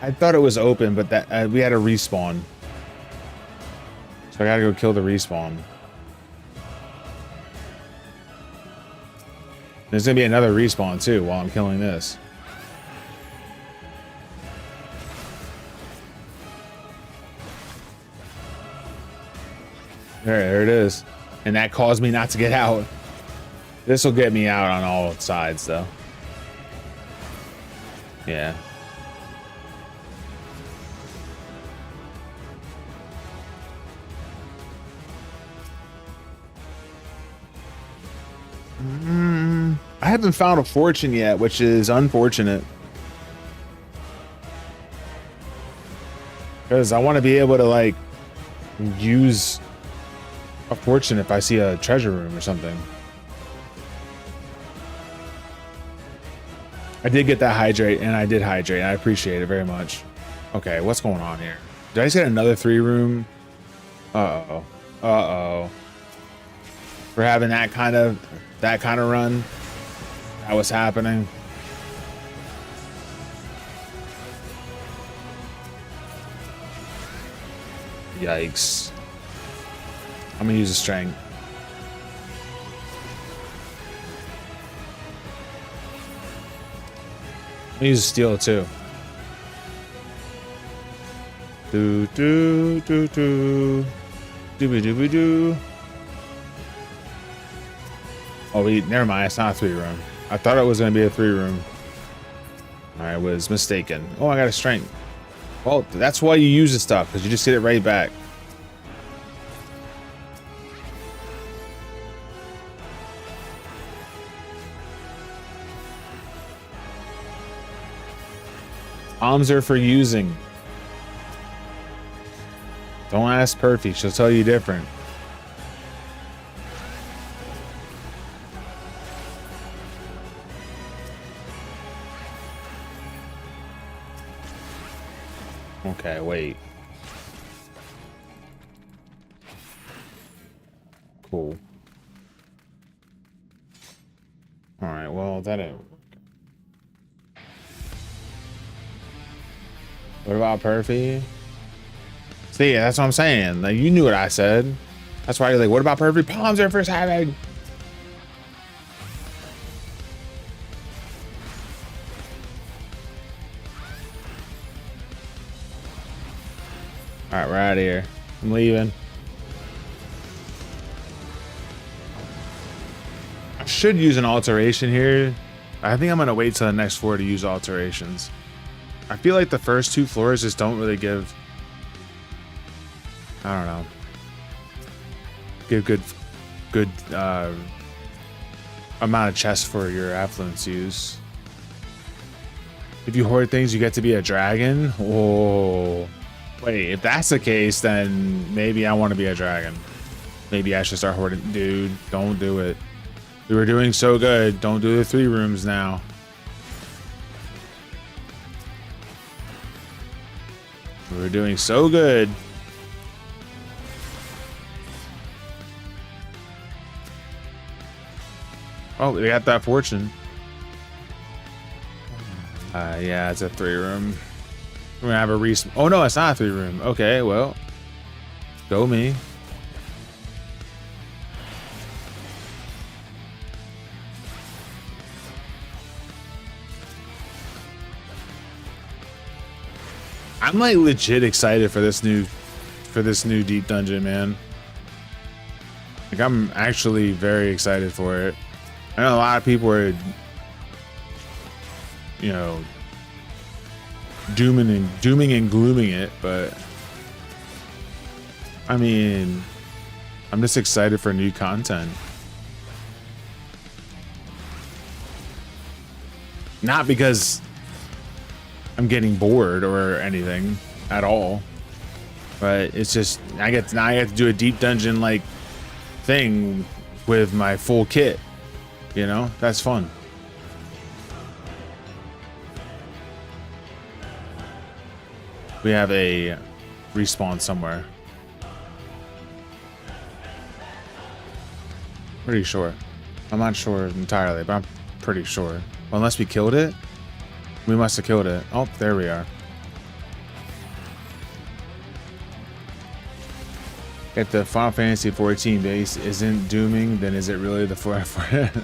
I thought it was open, but that we had a respawn. So I gotta go kill the respawn. There's gonna be another respawn too while I'm killing this. There it is. And that caused me not to get out. This will get me out on all sides though. Yeah. I haven't found a fortune yet, which is unfortunate. Because I want to be able to like use a fortune if I see a treasure room or something. I did get that hydrate, and I did hydrate. I appreciate it very much. Okay, what's going on here? Did I just get another 3-room? Uh-oh. Uh-oh. We're having that kind of run. That was happening. Yikes. I'm gonna use a strength. I'm gonna use a steel too. Do do do do. Dooby dooby doo. Oh, never mind. It's not a 3-room. I thought it was going to be a 3-room. I was mistaken. Oh, I got a strength. Well, that's why you use this stuff, because you just get it right back. Bombs are for using. Don't ask Perfy. She'll tell you different. Okay, wait. Cool. All right, well, that ain't. What about Perfy? See, that's what I'm saying. Like, you knew what I said. That's why you're like, what about Perfy? Palms are for having. All right, we're out of here. I'm leaving. I should use an alteration here. I think I'm gonna wait till the next floor to use alterations. I feel like the first 2 floors just don't really give. I don't know. Give good amount of chests for your affluence use. If you hoard things, you get to be a dragon. Oh. Wait, if that's the case, then maybe I want to be a dragon. Maybe I should start hoarding. Dude, don't do it. We were doing so good. Don't do the 3 rooms now. We were doing so good. Oh, we got that fortune. Yeah, it's a 3-room. We're gonna have a respawn. Oh no, it's not a 3-room. Okay, well, go me. I'm like legit excited for this new deep dungeon, man. Like, I'm actually very excited for it. I know a lot of people are, you know, dooming and glooming it, but I mean, I'm just excited for new content. Not because I'm getting bored or anything at all. But it's just I get to do a deep dungeon like thing with my full kit. You know, that's fun. We have a respawn somewhere. Pretty sure. I'm not sure entirely, but I'm pretty sure. Well, unless we killed it. We must have killed it. Oh, there we are. If the Final Fantasy 14 base isn't dooming, then is it really the 4?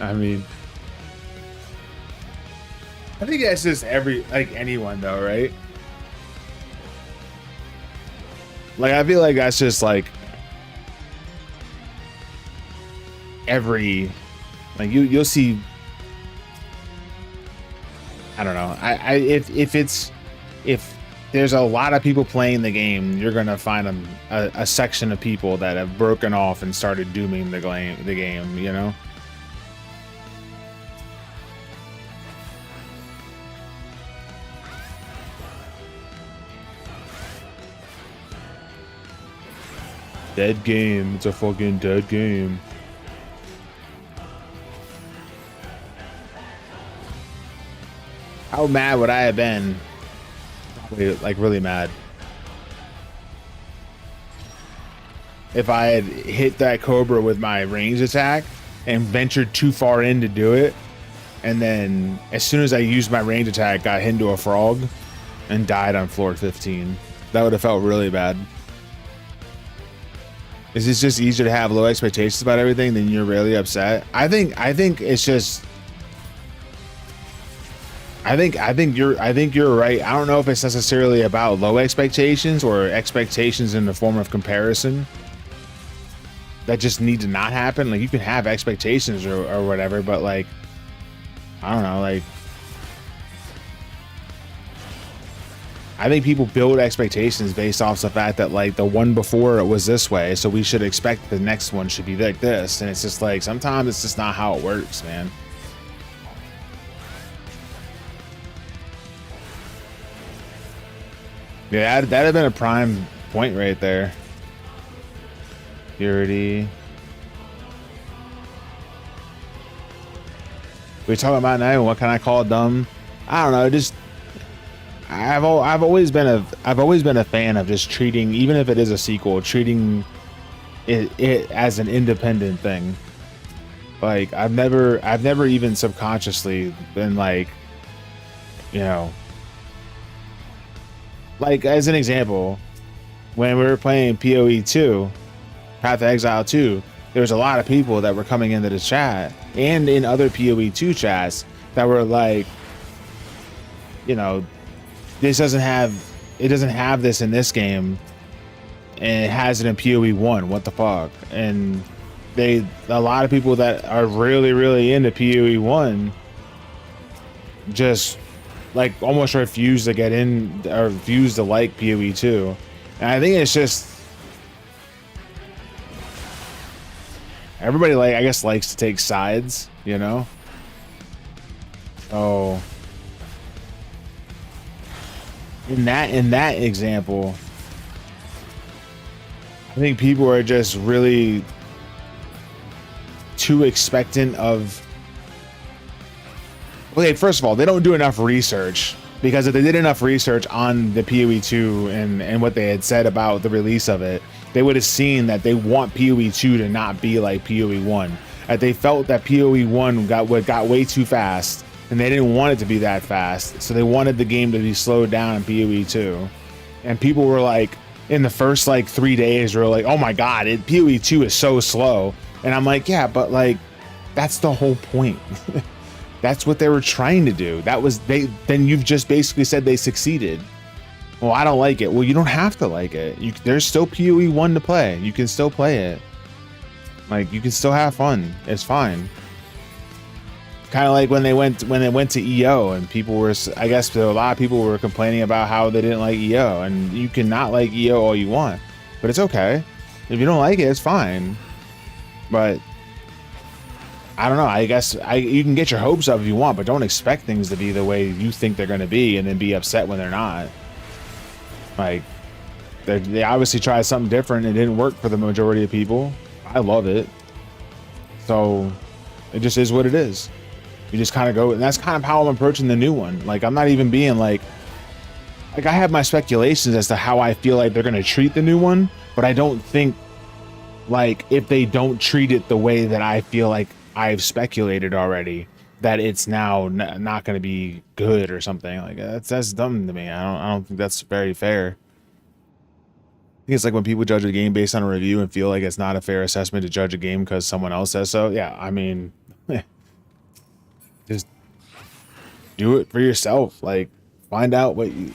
I mean, I think that's just anyone though, right? Like, I feel like that's just like every, like you'll see. I don't know. If there's a lot of people playing the game, you're gonna find a section of people that have broken off and started dooming the game. You know. Dead game. It's a fucking dead game. How mad would I have been? Probably, like, really mad. If I had hit that Cobra with my range attack and ventured too far in to do it, and then as soon as I used my range attack, got hit into a frog and died on floor 15. That would have felt really bad. Is it just easier to have low expectations about everything than you're really upset? I think it's just. I think you're right. I don't know if it's necessarily about low expectations or expectations in the form of comparison that just need to not happen. Like, you can have expectations or whatever, but like, I don't know, like, I think people build expectations based off the fact that, like, the one before it was this way, so we should expect the next one should be like this. And it's just like, sometimes it's just not how it works, man. Yeah, that'd have been a prime point right there. Purity. We talking about now. What can I call dumb? I don't know. Just I've always been a fan of just treating, even if it is a sequel, treating it as an independent thing. Like, I've never even subconsciously been like, you know. Like, as an example, when we were playing PoE 2, Path of Exile 2, there was a lot of people that were coming into the chat and in other PoE 2 chats that were like, you know, it doesn't have this in this game, and it has it in PoE 1. What the fuck? And a lot of people that are really, really into PoE 1 just like almost refuse to get in or refuse to like PoE 2. And I think it's just everybody, like, I guess, likes to take sides, you know? Oh, in that example, I think people are just really too expectant of. Okay, first of all, they don't do enough research, because if they did enough research on the PoE 2 and what they had said about the release of it, they would have seen that they want PoE 2 to not be like PoE 1. That they felt that PoE 1 got way too fast, and they didn't want it to be that fast, so they wanted the game to be slowed down in PoE 2. And people were like, in the first like 3 days, were like, "Oh my god, PoE 2 is so slow." And I'm like, yeah, but like, that's the whole point. That's what they were trying to do. Then you've just basically said they succeeded. Well, I don't like it. Well, you don't have to like it. There's still PoE 1 to play. You can still play it. Like, you can still have fun. It's fine. Kind of like when they went to EO, and people were, I guess, a lot of people were complaining about how they didn't like EO, and you can not like EO all you want, but it's okay. If you don't like it, it's fine. But I don't know. I guess you can get your hopes up if you want, but don't expect things to be the way you think they're going to be and then be upset when they're not. Like, they obviously tried something different and it didn't work for the majority of people. I love it. So it just is what it is. You just kind of go, and that's kind of how I'm approaching the new one. Like, I'm not even being like I have my speculations as to how I feel like they're going to treat the new one, but I don't think, like, if they don't treat it the way that I feel like I've speculated already, that it's now not going to be good or something. Like, that's dumb to me. I don't think that's very fair. I think it's like when people judge a game based on a review and feel like it's not a fair assessment to judge a game because someone else says so. Yeah, I mean, just do it for yourself. Like, find out what you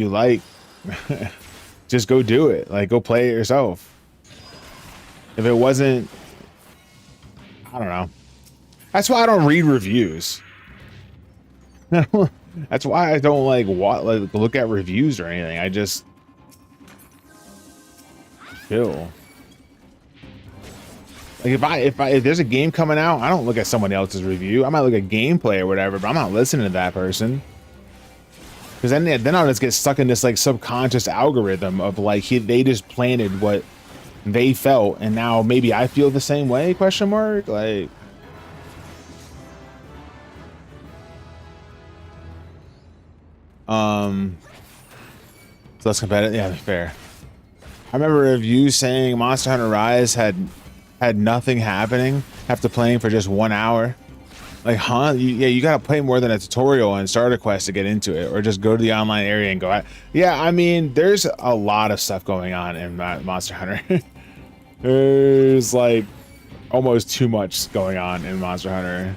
like. Just go do it. Like, go play it yourself. If it wasn't, I don't know. That's why I don't read reviews. That's why I don't like look at reviews or anything. I just chill. Like, if there's a game coming out, I don't look at someone else's review. I might look at gameplay or whatever, but I'm not listening to that person. Because then I'll just get stuck in this like subconscious algorithm of like they just planted what they felt, and now maybe I feel the same way? Question mark. Like, so less competitive. Yeah, fair. I remember reviews saying Monster Hunter Rise had nothing happening after playing for just 1 hour. Like, huh? You gotta play more than a tutorial and starter quest to get into it, or just go to the online area and go. Yeah, I mean, there's a lot of stuff going on in Monster Hunter. There's like almost too much going on in Monster Hunter.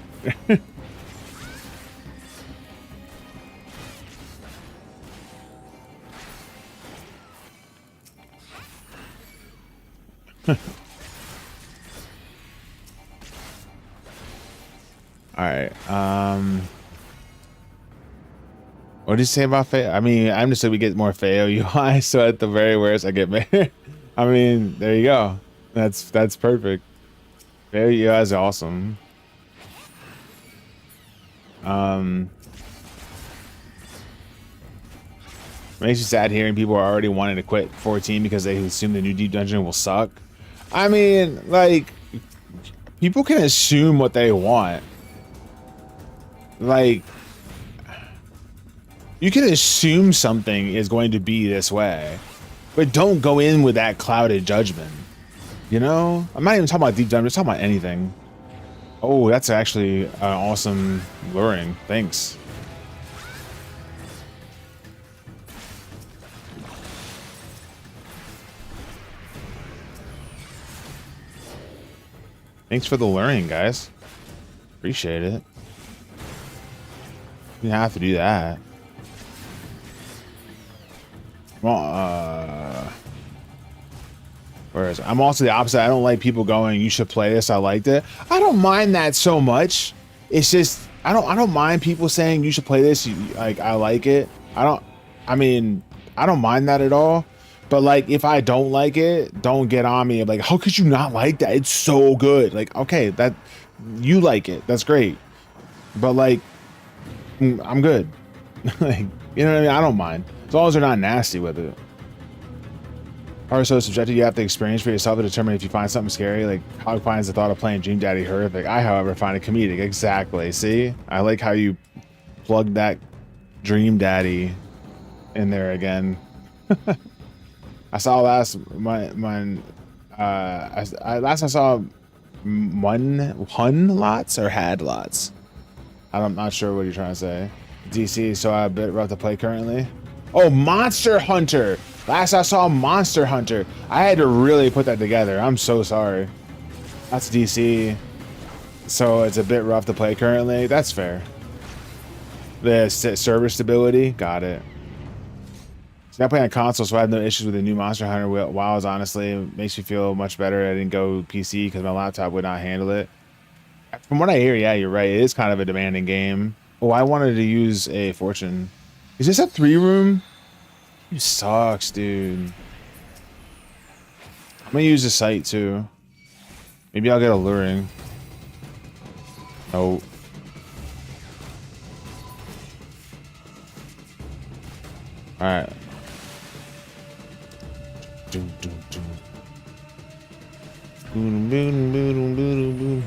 All right. What did you say about Feo? I mean, I'm just saying we get more Feo UI, so at the very worst, I get better. I mean, there you go. That's perfect. Feo UI is awesome. Makes you sad hearing people are already wanting to quit 14 because they assume the new Deep Dungeon will suck. I mean, like, people can assume what they want. Like, you can assume something is going to be this way, but don't go in with that clouded judgment. You know? I'm not even talking about Deep Dungeon, I'm just talking about anything. Oh, that's actually an awesome luring. Thanks. Thanks for the luring, guys. Appreciate it. You have to do that. Well, whereas I'm also the opposite. I don't like people going, you should play this, I liked it. I don't mind that so much. It's just I don't mind people saying you should play this, like, I like it. I don't mind that at all. But like, if I don't like it, don't get on me. Like, how could you not like that? It's so good. Like, okay, that you like it, that's great. But like, I'm good. Like, you know what I mean? I don't mind as long as they're not nasty with it. Are so subjective. You have to experience for yourself to determine if you find something scary. Like, Hog finds the thought of playing Dream Daddy horrific. I, however, find it comedic. Exactly. See, I like how you plugged that Dream Daddy in there again. I saw last I saw Hun lots or had lots. I'm not sure what you're trying to say. DC, so a bit rough to play currently. Oh, Monster Hunter. Last I saw Monster Hunter. I had to really put that together. I'm so sorry. That's DC. So it's a bit rough to play currently. That's fair. The server stability. Got it. So now playing on console, so I have no issues with the new Monster Hunter WoWs, honestly. It makes me feel much better. I didn't go PC because my laptop would not handle it. From what I hear, yeah, you're right. It is kind of a demanding game. Oh, I wanted to use a fortune. Is this a 3-room? It sucks, dude. I'm gonna use the site too. Maybe I'll get a luring. Oh. All right. Boom, boom, boom, boom, boom, boom.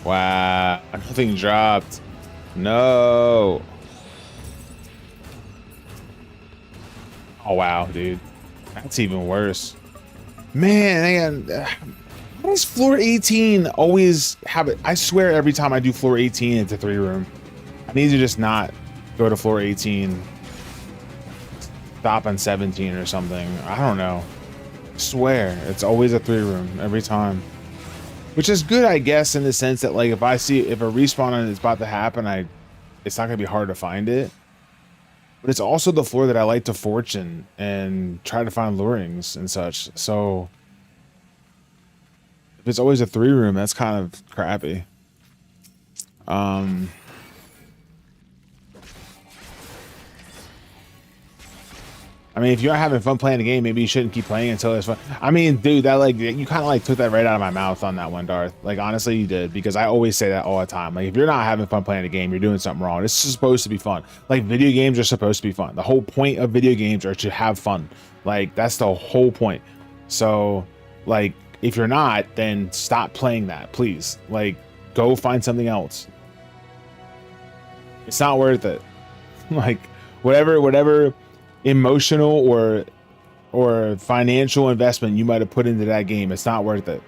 Wow, nothing dropped. No. Oh wow, dude, that's even worse. Man, why does floor 18 always have it? I swear every time I do floor 18, it's a 3-room. I need to just not go to floor 18. Stop on 17 or something. I don't know. I swear, it's always a 3-room every time. Which is good, I guess, in the sense that, like, if a respawn is about to happen, it's not gonna be hard to find it. But it's also the floor that I like to fortune and try to find lurings and such. So if it's always a 3-room, that's kind of crappy. I mean, if you're not having fun playing the game, maybe you shouldn't keep playing until it's fun. I mean, dude, that, like, you kind of like took that right out of my mouth on that one, Darth. Like, honestly, you did, because I always say that all the time. Like, if you're not having fun playing the game, you're doing something wrong. It's supposed to be fun. Like, video games are supposed to be fun. The whole point of video games are to have fun. Like, that's the whole point. So, like, if you're not, then stop playing that, please. Like, go find something else. It's not worth it. Like, whatever emotional or financial investment you might have put into that game, it's not worth it.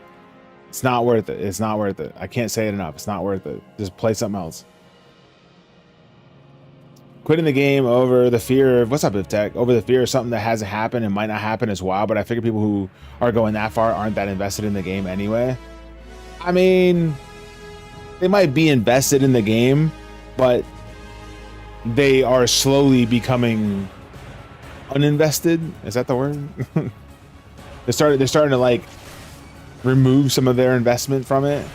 It's not worth it. It's not worth it. I can't say it enough. It's not worth it. Just play something else. Quitting the game over the fear of, what's up, Ivtech? Over the fear of something that hasn't happened and might not happen as well. But I figure people who are going that far aren't that invested in the game anyway. I mean, they might be invested in the game, but they are slowly becoming uninvested. Is that the word? they're starting to, like, remove some of their investment from it.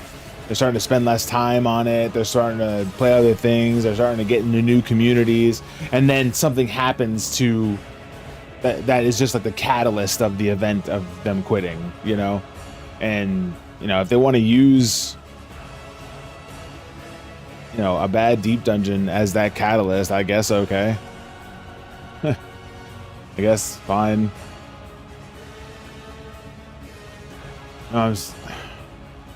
They're starting to spend less time on it. They're starting to play other things. They're starting to get into new communities, and then something happens to that is just like the catalyst of the event of them quitting, you know. And, you know, if they want to use, you know, a bad deep dungeon as that catalyst, I guess okay. I guess fine. Will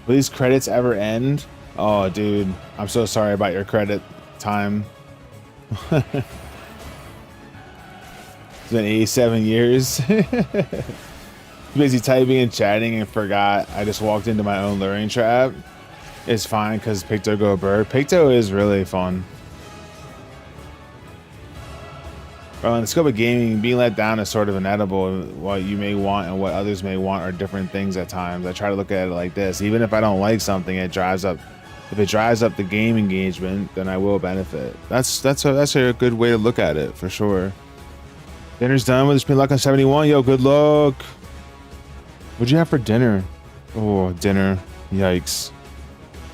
these credits ever end? Oh, dude, I'm so sorry about your credit time. It's been 87 years. Busy typing and chatting and forgot I just walked into my own luring trap. It's fine because Picto go bird. Picto is really fun. Well, in the scope of gaming, being let down is sort of inedible. What you may want and what others may want are different things at times. I try to look at it like this: even if I don't like something, it drives up. If it drives up the game engagement, then I will benefit. That's a good way to look at it for sure. Dinner's done with Spin Luck on 71. Yo, good luck. What'd you have for dinner? Oh, dinner. Yikes.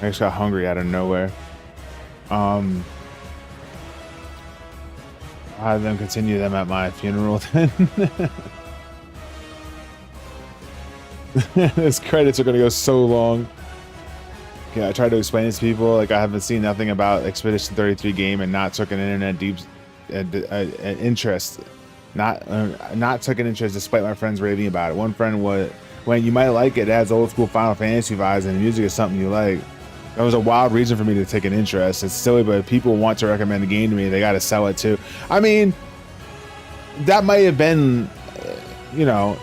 I just got hungry out of nowhere. I'll have them continue them at my funeral then. These credits are gonna go so long. Yeah, I tried to explain this to people, like I haven't seen nothing about Expedition 33 game and not took an internet deep interest. Not took an interest despite my friends raving about it. One friend when you might like it, it has old school Final Fantasy vibes and the music is something you like. That was a wild reason for me to take an interest. It's silly, but if people want to recommend a game to me, they got to sell it too. I mean, that might have been, you know,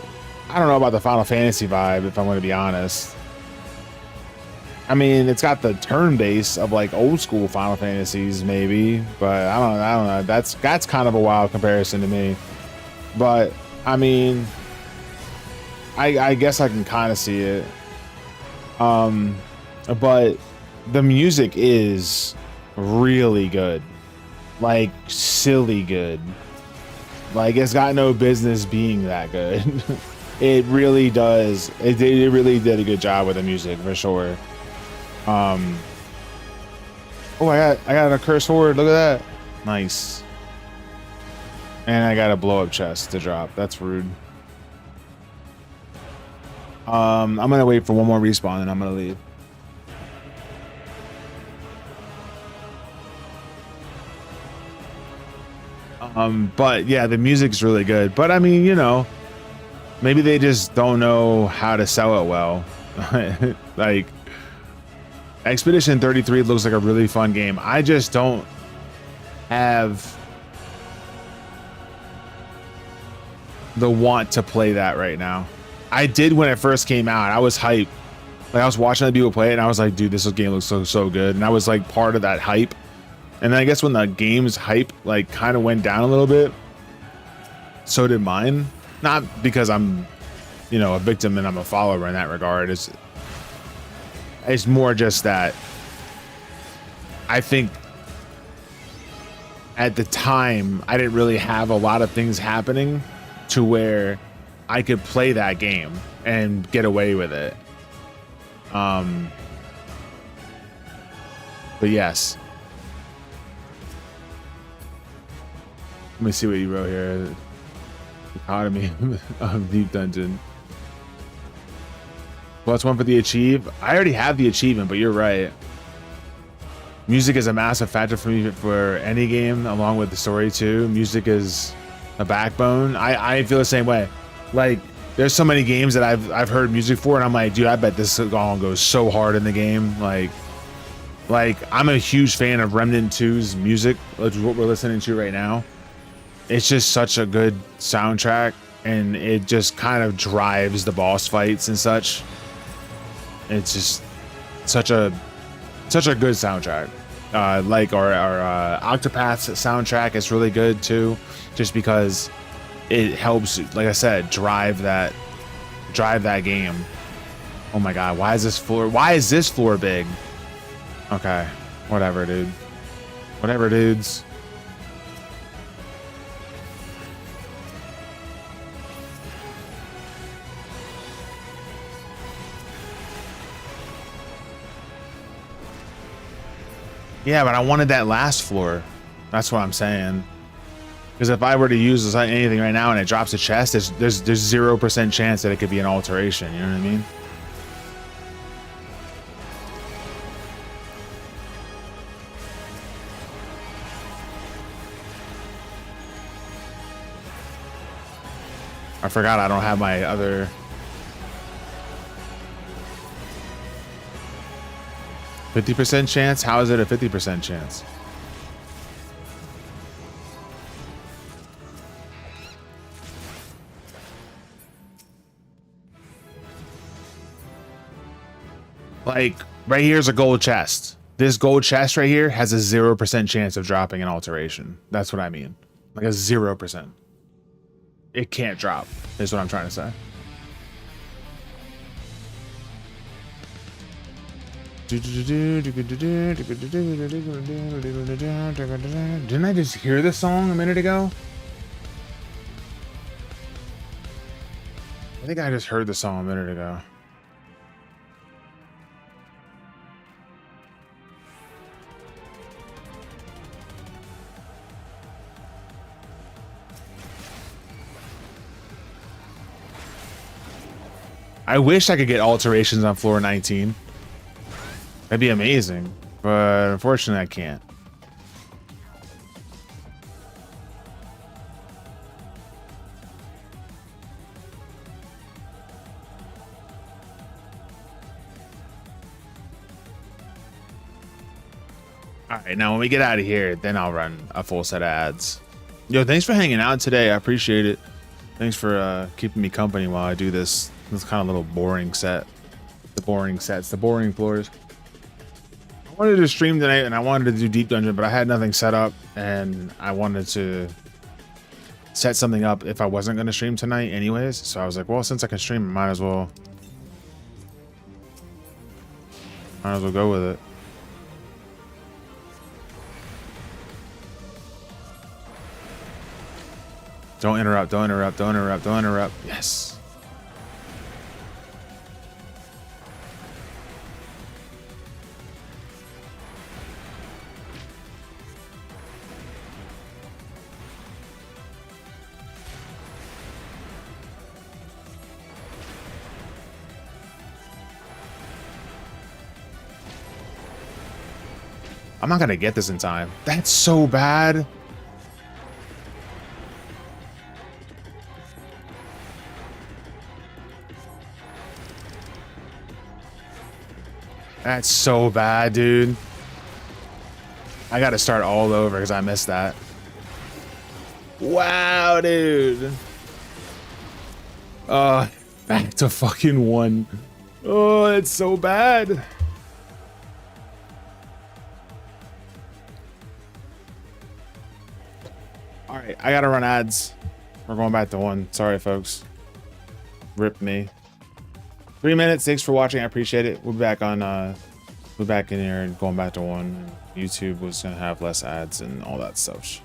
I don't know about the Final Fantasy vibe, if I'm going to be honest. I mean, it's got the turn base of like old school Final Fantasies maybe, but I don't know. That's kind of a wild comparison to me. But I mean, I guess I can kind of see it. But the music is really good, like silly good. Like it's got no business being that good. It really does. It really did a good job with the music for sure. Oh, I got a cursed horde. Look at that. Nice. And I got a blow up chest to drop. That's rude. I'm gonna wait for one more respawn and I'm gonna leave. But yeah, the music's really good. But I mean, you know, maybe they just don't know how to sell it well. Like, Expedition 33 looks like a really fun game. I just don't have the want to play that right now. I did when it first came out. I was hyped. Like, I was watching other people play it and I was like, dude, this game looks so good. And I was like part of that hype. And then I guess when the game's hype like kind of went down a little bit, so did mine. Not because I'm, you know, a victim and I'm a follower in that regard. It's more just that I think at the time I didn't really have a lot of things happening to where I could play that game and get away with it. But yes. Let me see what you wrote here. Economy of Deep Dungeon. +1 for the achieve. I already have the achievement, but you're right. Music is a massive factor for me for any game, along with the story too. Music is a backbone. I feel the same way. Like, there's so many games that I've heard music for, and I'm like, dude, I bet this song goes so hard in the game. Like I'm a huge fan of Remnant 2's music, which is what we're listening to right now. It's just such a good soundtrack, and it just kind of drives the boss fights and such. It's just such a good soundtrack. Like our Octopath soundtrack is really good too, just because it helps, like I said, drive that game. Oh my god, why is this floor big? Okay, whatever, dude. Whatever, dudes. Yeah, but I wanted that last floor. That's what I'm saying. Because if I were to use anything right now and it drops a chest, there's 0% chance that it could be an alteration. You know what I mean? I forgot I don't have my other... %50 chance? How is it a 50% chance? Like, right here's a gold chest. This gold chest right here has a 0% chance of dropping an alteration. That's what I mean. Like a 0%. It can't drop, is what I'm trying to say. Didn't I just hear this song a minute ago? I think I just heard the song a minute ago. I wish I could get alterations on floor 19. That'd be amazing, but unfortunately I can't. All right, now when we get out of here, then I'll run a full set of ads. Yo, thanks for hanging out today. I appreciate it. Thanks for keeping me company while I do this kind of little boring set. The boring sets, the boring floors. I wanted to stream tonight and I wanted to do Deep Dungeon, but I had nothing set up and I wanted to set something up if I wasn't going to stream tonight anyways. So I was like, well, since I can stream, might as well go with it. Don't interrupt, don't interrupt, don't interrupt, don't interrupt. Yes. I'm not gonna get this in time. That's so bad. That's so bad, dude. I gotta start all over because I missed that. Wow, dude. Back to fucking 1. Oh, it's so bad. All right, I gotta run ads. We're going back to 1. Sorry, folks. Rip me. 3 minutes. Thanks for watching. I appreciate it. We'll be back on. We're back in here and going back to 1. YouTube was gonna have less ads and all that stuff.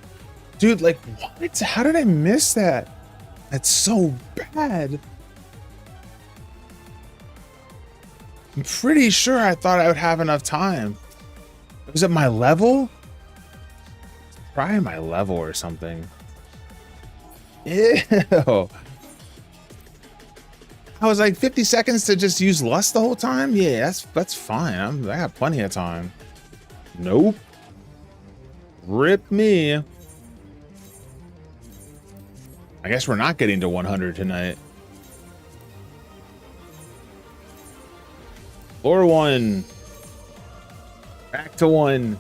Dude, like, what? How did I miss that? That's so bad. I'm pretty sure I thought I would have enough time. Was it my level? Probably my level or something. Ew. I was like 50 seconds to just use lust the whole time? Yeah, that's fine. I got plenty of time. Nope. Rip me. I guess we're not getting to 100 tonight. Floor 1. Back to 1.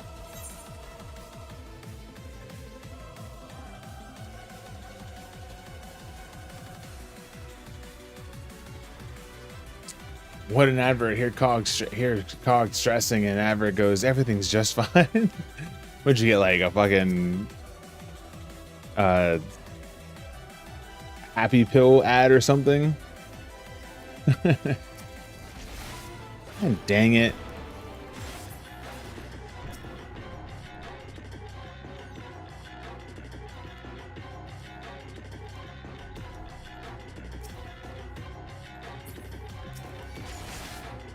What an advert. Here Cog stressing, and advert goes, everything's just fine. Would you get like a fucking happy pill ad or something? Oh, dang it.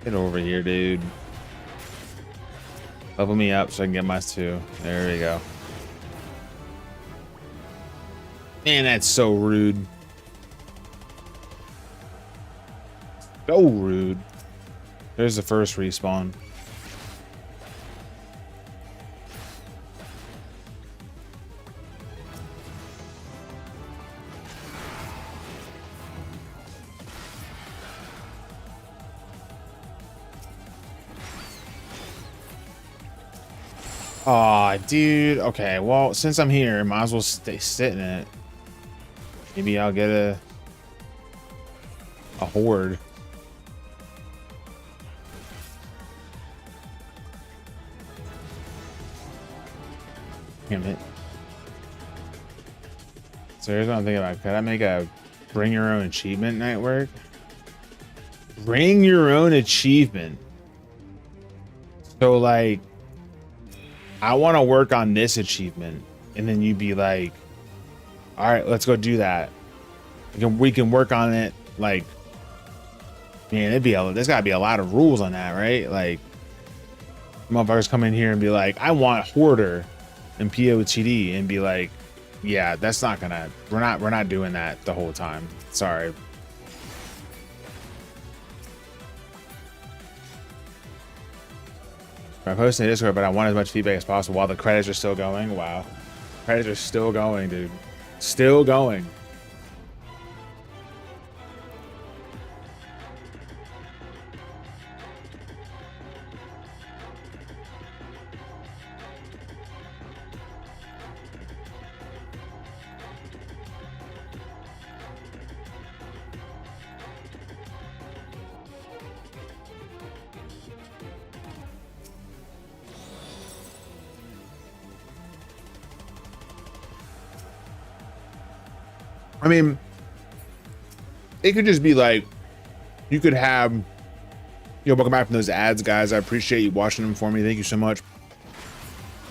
Get over here, dude. Level me up so I can get my 2. There we go. Man, that's so rude. So rude. There's the first respawn. Aw, dude. Okay, well, since I'm here, might as well sit in it. Maybe I'll get a horde. Damn it. So here's what I'm thinking about. Could I make a bring your own achievement network? Bring your own achievement. So like, I want to work on this achievement, and then you'd be like, all right, let's go do that. We can work on it. Like, man, there's gotta be a lot of rules on that, right? Like, motherfuckers come in here and be like, I want Hoarder and POTD, and be like, yeah, that's not gonna, we're not doing that the whole time. Sorry. I posted in Discord, but I want as much feedback as possible while the credits are still going. Wow. Credits are still going, dude. Still going. I mean, it could just be like, you could have, welcome back from those ads, guys. I appreciate you watching them for me. Thank you so much.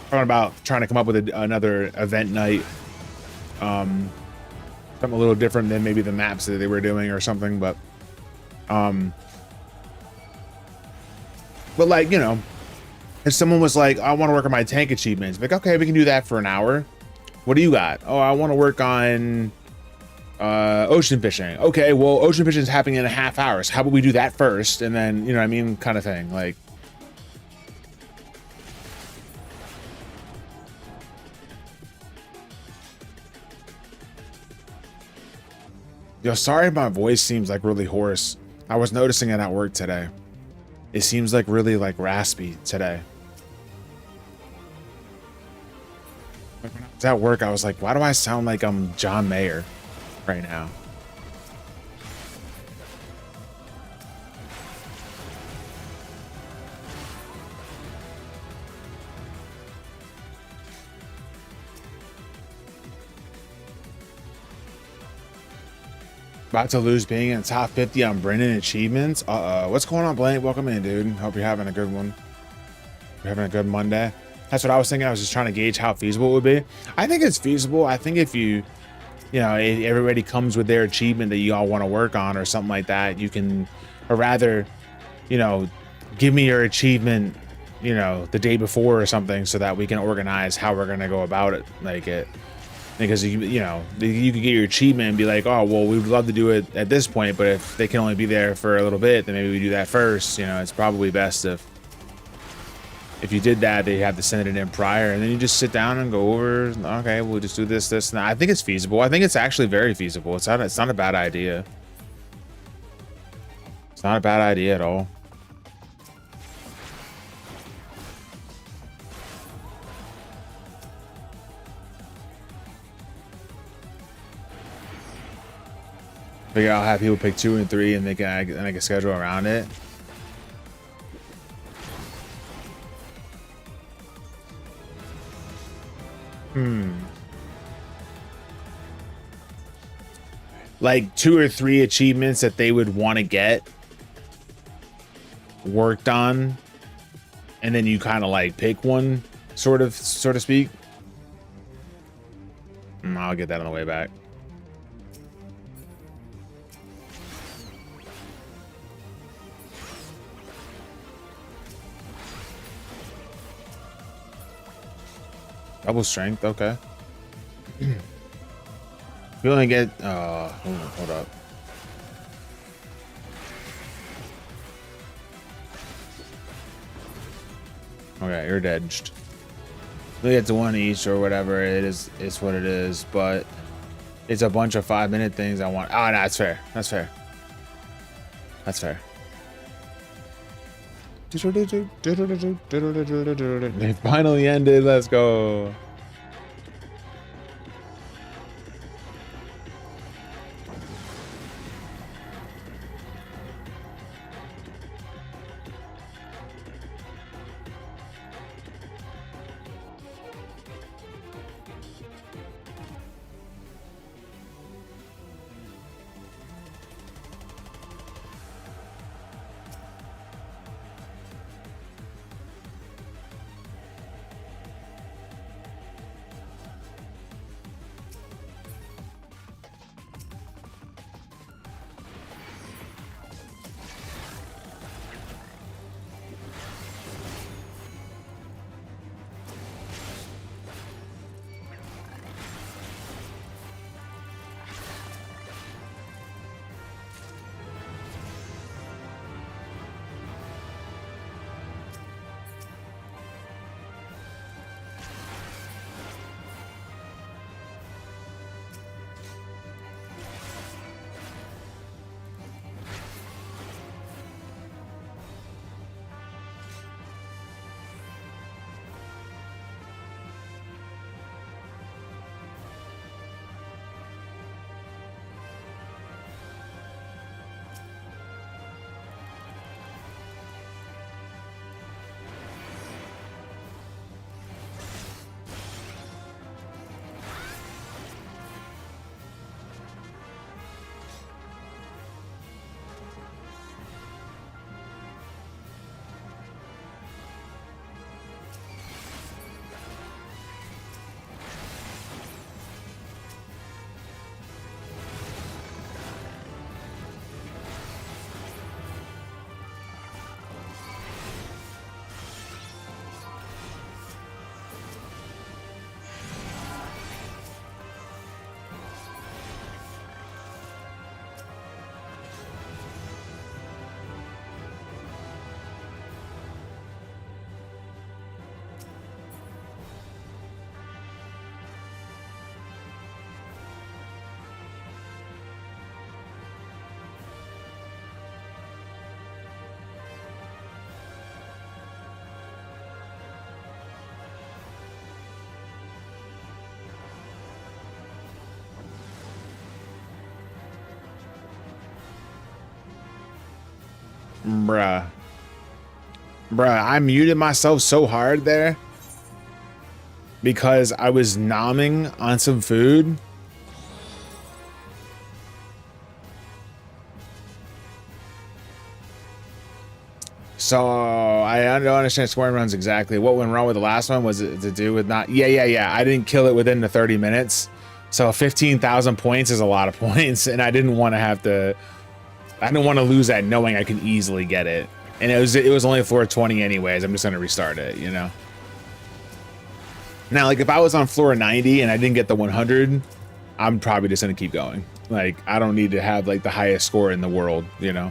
Talking about trying to come up with another event night. Something a little different than maybe the maps that they were doing or something, but like, if someone was like, I want to work on my tank achievements, like, okay, we can do that for an hour. What do you got? Oh, I want to work on ocean fishing. Okay, well, ocean fishing is happening in a half hour. So how about we do that first, and then, you know what I mean, kind of thing. Like, Yo, sorry my voice seems like really hoarse. I was noticing it at work today. It seems like really like raspy today. Like when I was at work, I was like, why do I sound like I'm John Mayer right now? About to lose being in top 50 on Brennan achievements. What's going on, Blank? Welcome in, dude. Hope you're having a good one. You're having a good Monday. That's what I was thinking. I was just trying to gauge how feasible it would be. I think it's feasible. I think if you know, everybody comes with their achievement that you all want to work on or something like that, you can, or rather, you know, give me your achievement, you know, the day before or something so that we can organize how we're going to go about it. Like it. Because you know you could get your achievement and be like, oh well, we would love to do it at this point, but if they can only be there for a little bit, then maybe we do that first. You know, it's probably best if you did that, they have to send it in prior, and then you just sit down and go over. Okay, we'll just do this, and that. I think it's feasible. I think it's actually very feasible. It's not a bad idea. It's not a bad idea at all. Figure out how people pick 2 and 3 and they can make a schedule around it. Like 2 or 3 achievements that they would want to get worked on, and then you kind of like pick one, so to speak. I'll get that on the way back. Double strength, okay. We only get hold up. Okay, you're edged. We get to 1 each or whatever it is. It's what it is, but it's a bunch of 5-minute things I want. Oh no, that's fair. That's fair. That's fair. They finally ended. Let's go. Bruh. I muted myself so hard there because I was nomming on some food. So I don't understand scoring runs exactly. What went wrong with the last one? Was it to do with not? Yeah. I didn't kill it within the 30 minutes. So 15,000 points is a lot of points, and I didn't want to have to. I didn't want to lose that knowing I could easily get it, and it was only floor 20 anyways. I'm just gonna restart it, you know. Now, like if I was on floor 90 and I didn't get the 100, I'm probably just gonna keep going. Like I don't need to have like the highest score in the world, you know.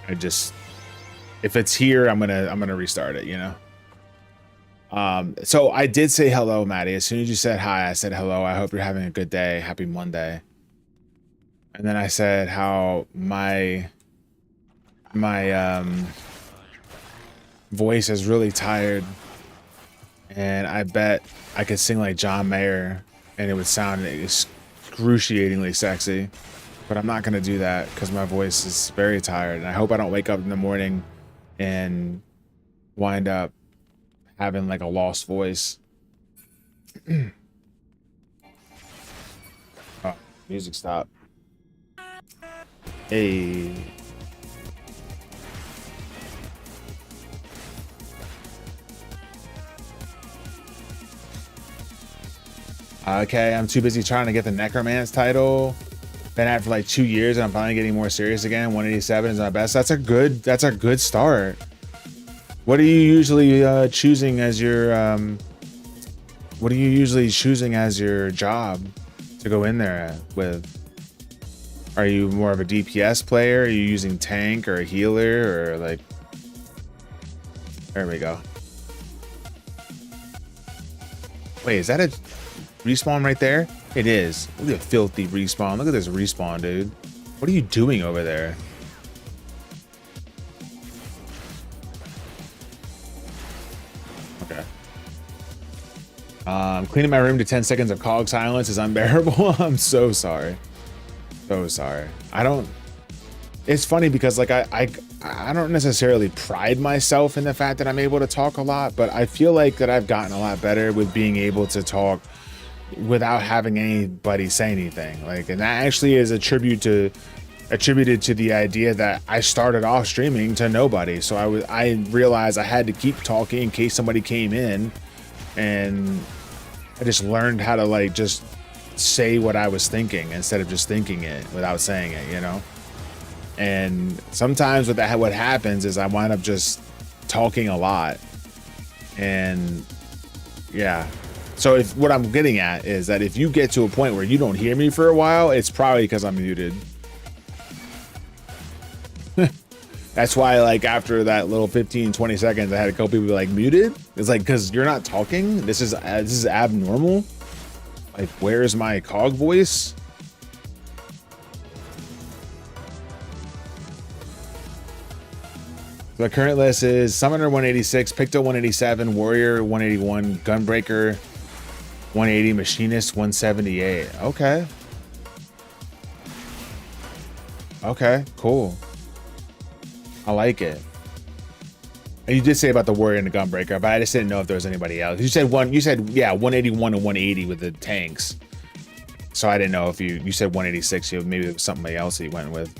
I just. If it's here, I'm gonna restart it, you know. So I did say hello, Maddie. As soon as you said hi, I said hello. I hope you're having a good day. Happy Monday. And then I said how my voice is really tired, and I bet I could sing like John Mayer, and it would sound excruciatingly sexy. But I'm not gonna do that because my voice is very tired, and I hope I don't wake up in the morning and wind up having like a lost voice. Oh, music stop. Hey. Okay, I'm too busy trying to get the Necromance title. Been at it for like 2 years, and I'm finally getting more serious again. 187 is my best. That's a good start. What are you usually choosing as your job to go in there with? Are you more of a DPS player? Are you using tank or a healer, or like? There we go. Wait, is that a respawn right there? It is. Look at the filthy respawn. Look at this respawn, dude. What are you doing over there? Okay. Cleaning my room to 10 seconds of cog silence is unbearable. I'm so sorry. So sorry. It's funny because like I don't necessarily pride myself in the fact that I'm able to talk a lot, but I feel like that I've gotten a lot better with being able to talk without having anybody say anything. Like, and that actually is attributed to the idea that I started off streaming to nobody. So I realized I had to keep talking in case somebody came in, and I just learned how to like just say what I was thinking instead of just thinking it without saying it, you know? And sometimes what happens is I wind up just talking a lot. And yeah. So if what I'm getting at is that if you get to a point where you don't hear me for a while, it's probably because I'm muted. That's why, like, after that little 15-20 seconds, I had a couple people be like, muted? It's like, because you're not talking? This is abnormal? Like, where's my cog voice? The current list is Summoner 186, Picto 187, Warrior 181, Gunbreaker 180, Machinist 178. Okay. Okay, cool. I like it. And you did say about the Warrior and the Gunbreaker, but I just didn't know if there was anybody else. You said yeah, 181 and 180 with the tanks. So I didn't know if you said 186, maybe it was somebody else that you went with.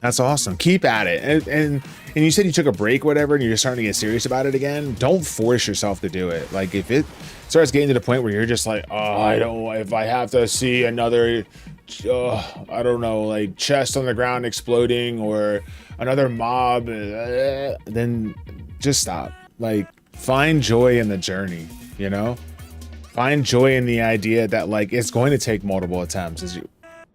That's awesome. Keep at it. And you said you took a break, whatever, and you're starting to get serious about it again. Don't force yourself to do it. Like if it starts getting to the point where you're just like, oh, I don't, if I have to see another, I don't know, like chest on the ground exploding or another mob, then just stop. Like find joy in the journey, you know? Find joy in the idea that like it's going to take multiple attempts,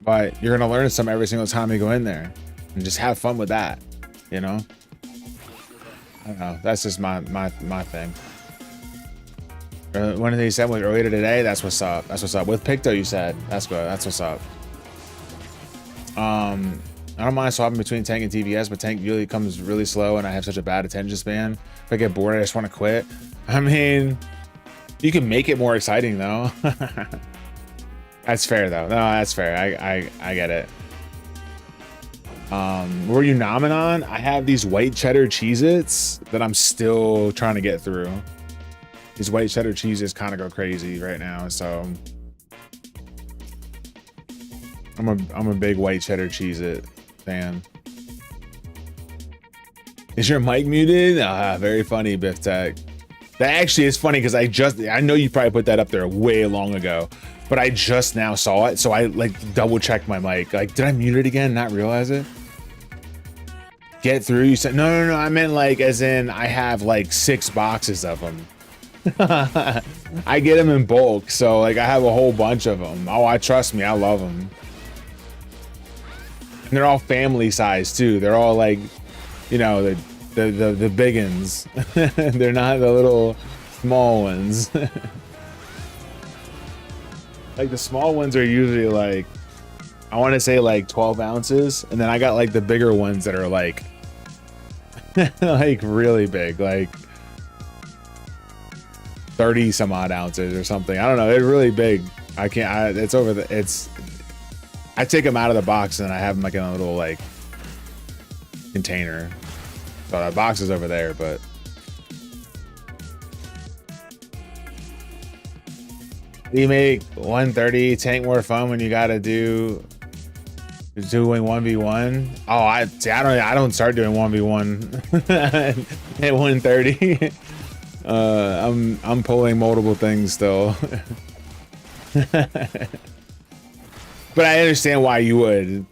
but you're going to learn something every single time you go in there. And just have fun with that, you know? I don't know. That's just my thing. One of these said was earlier today. That's what's up. That's what's up. With Picto, you said. That's good. That's what's up. I don't mind swapping between tank and TVS, but tank really comes really slow, and I have such a bad attention span. If I get bored, I just want to quit. I mean, you can make it more exciting, though. That's fair, though. No, that's fair. I get it. Were you Nomenon? I have these white cheddar Cheez-Its that I'm still trying to get through. These white cheddar Cheez-Its kind of go crazy right now, so I'm a big white cheddar Cheez-It fan. Is your mic muted? Very funny, Biff Tech. That actually is funny because I know you probably put that up there way long ago, but I just now saw it, so I like double checked my mic. Like, did I mute it again? Not realize it? Get through? You said no. I meant like as in I have like 6 boxes of them. I get them in bulk, so like I have a whole bunch of them. Oh, trust me, I love them. And they're all family size too. They're all like, you know, the big uns. They're not the little small ones. Like the small ones are usually like, I want to say like 12 ounces, and then I got like the bigger ones that are like like really big, like 30 some odd ounces or something. I don't know, they're really big. I take them out of the box and I have them like in a little like container. So that box is over there, but you make 130 tank more fun when you gotta doing 1v1. Oh, I don't start doing 1v1 at 130. I'm pulling multiple things still. But I understand why you would.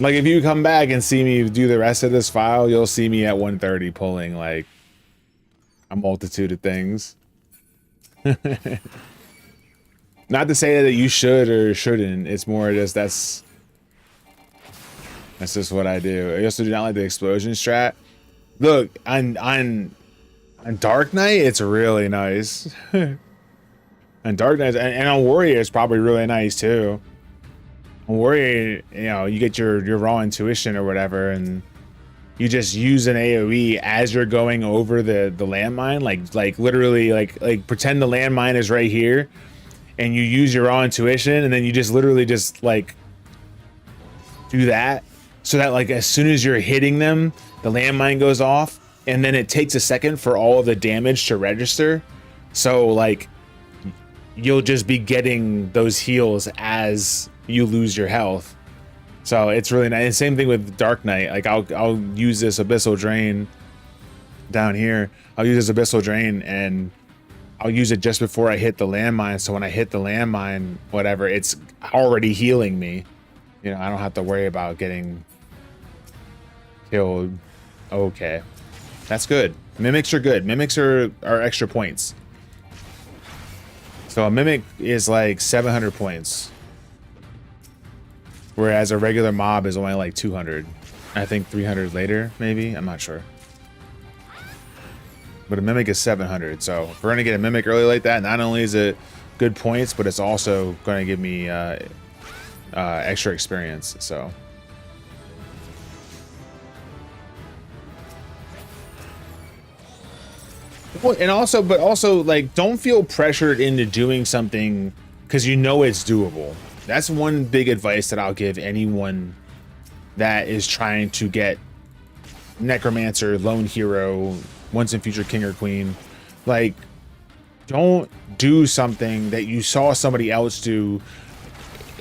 Like if you come back and see me do the rest of this file, you'll see me at 130 pulling like a multitude of things. Not to say that you should or shouldn't. It's more just that's just what I do. I also do not like the explosion strat. Look, on Dark Knight, it's really nice. On Dark Knight and on Warrior, it's probably really nice too. On Warrior, you know, you get your raw intuition or whatever, and you just use an AoE as you're going over the landmine, like literally like pretend the landmine is right here, and you use your raw intuition, and then you just literally just like do that, so that like as soon as you're hitting them, the landmine goes off, and then it takes a second for all of the damage to register. So like you'll just be getting those heals as you lose your health. So it's really nice. Same thing with Dark Knight. Like I'll use this Abyssal Drain down here. I'll use this Abyssal Drain and I'll use it just before I hit the landmine. So when I hit the landmine, whatever, it's already healing me. You know, I don't have to worry about getting killed. Okay, that's good. Mimics are good. Mimics are extra points. So a mimic is like 700 points. Whereas a regular mob is only like 200. I think 300 later, maybe. I'm not sure. But a mimic is 700. So if we're going to get a mimic early like that, not only is it good points, but it's also going to give me extra experience. So. And also, but also, like, don't feel pressured into doing something because you know it's doable. That's one big advice that I'll give anyone that is trying to get Necromancer, Lone Hero, Once and Future King or Queen. Like, don't do something that you saw somebody else do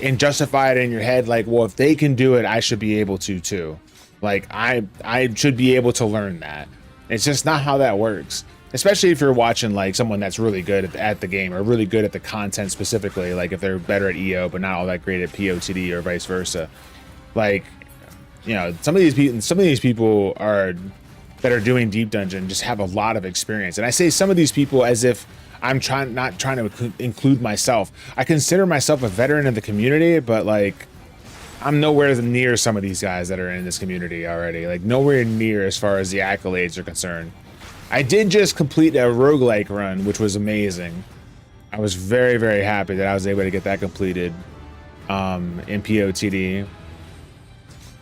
and justify it in your head like, well, if they can do it, I should be able to too. Like, I should be able to learn that. It's just not how that works. Especially if you're watching like someone that's really good at the game or really good at the content specifically, like if they're better at EO but not all that great at POTD or vice versa. Like, you know, some of these people that are doing Deep Dungeon just have a lot of experience. And I say some of these people as if I'm not trying to include myself. I consider myself a veteran of the community, but like I'm nowhere near some of these guys that are in this community already. Like nowhere near as far as the accolades are concerned. I did just complete a roguelike run, which was amazing. I was very, very happy that I was able to get that completed in POTD.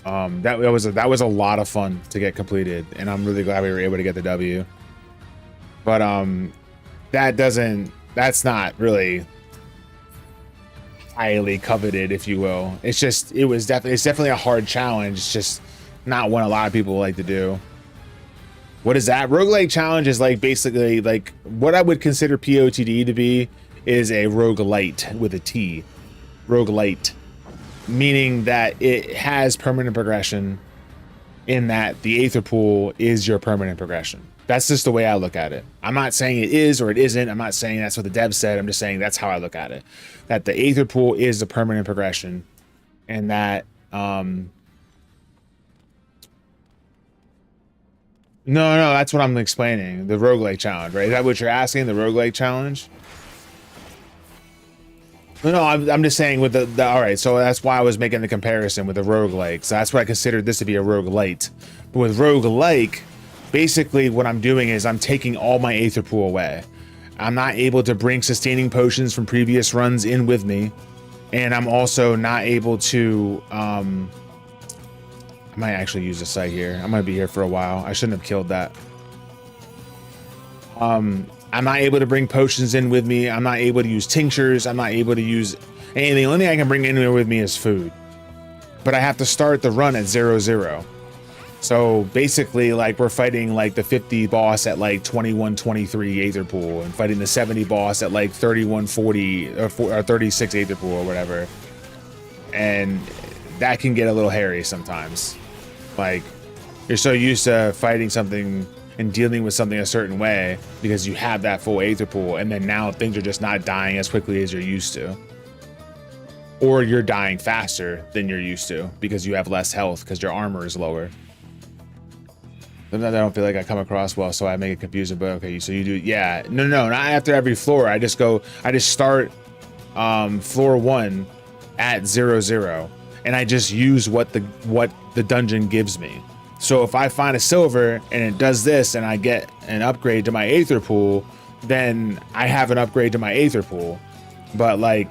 That was a lot of fun to get completed, and I'm really glad we were able to get the W. But that's not really highly coveted, if you will. It's definitely a hard challenge. It's just not one a lot of people like to do. What is that? Roguelike challenge is like basically like what I would consider POTD to be is a roguelite with a T. Roguelite, meaning that it has permanent progression, in that the Aether Pool is your permanent progression. That's just the way I look at it. I'm not saying it is or it isn't. I'm not saying that's what the dev said. I'm just saying that's how I look at it. That the Aether Pool is the permanent progression, and that no, that's what I'm explaining. The roguelike challenge, right? Is that what you're asking? The roguelike challenge? No, I'm just saying with the all right, so that's why I was making the comparison with the roguelike. So that's why I considered this to be a roguelite. But with roguelike, basically what I'm doing is I'm taking all my Aether Pool away. I'm not able to bring sustaining potions from previous runs in with me. And I'm also not able to I might actually use the site here. I'm gonna be here for a while. I shouldn't have killed that. I'm not able to bring potions in with me. I'm not able to use tinctures. I'm not able to use anything. The only thing I can bring in with me is food. But I have to start the run at 0-0. So basically, like, we're fighting like the 50 boss at like 21-23 Aether Pool, and fighting the 70 boss at like 31-40 or 36 Aether Pool or whatever. And that can get a little hairy sometimes. Like, you're so used to fighting something and dealing with something a certain way because you have that full Aether Pool, and then now things are just not dying as quickly as you're used to. Or you're dying faster than you're used to because you have less health because your armor is lower. Sometimes I don't feel like I come across well, so I make it confusing, but okay, so you do, yeah. No, not after every floor. I just start floor 1 at 0-0. And I just use what the dungeon gives me. So if I find a silver and it does this and I get an upgrade to my Aether Pool, then I have an upgrade to my Aether Pool. But like,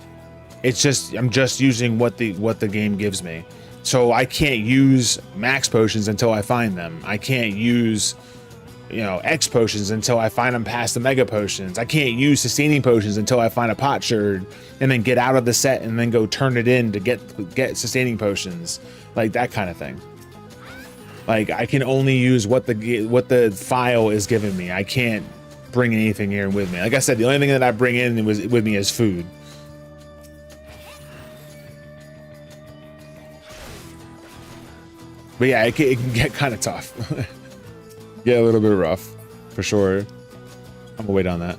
it's just, I'm just using what the game gives me. So I can't use max potions until I find them. I can't use, X potions until I find them past the mega potions. I can't use sustaining potions until I find a potsherd and then get out of the set and then go turn it in to get sustaining potions, like that kind of thing. Like, I can only use what the file is giving me. I can't bring anything here with me. Like I said, the only thing that I bring in with me is food. But yeah, it can get kind of tough. Get a little bit rough, for sure. I'm gonna wait on that.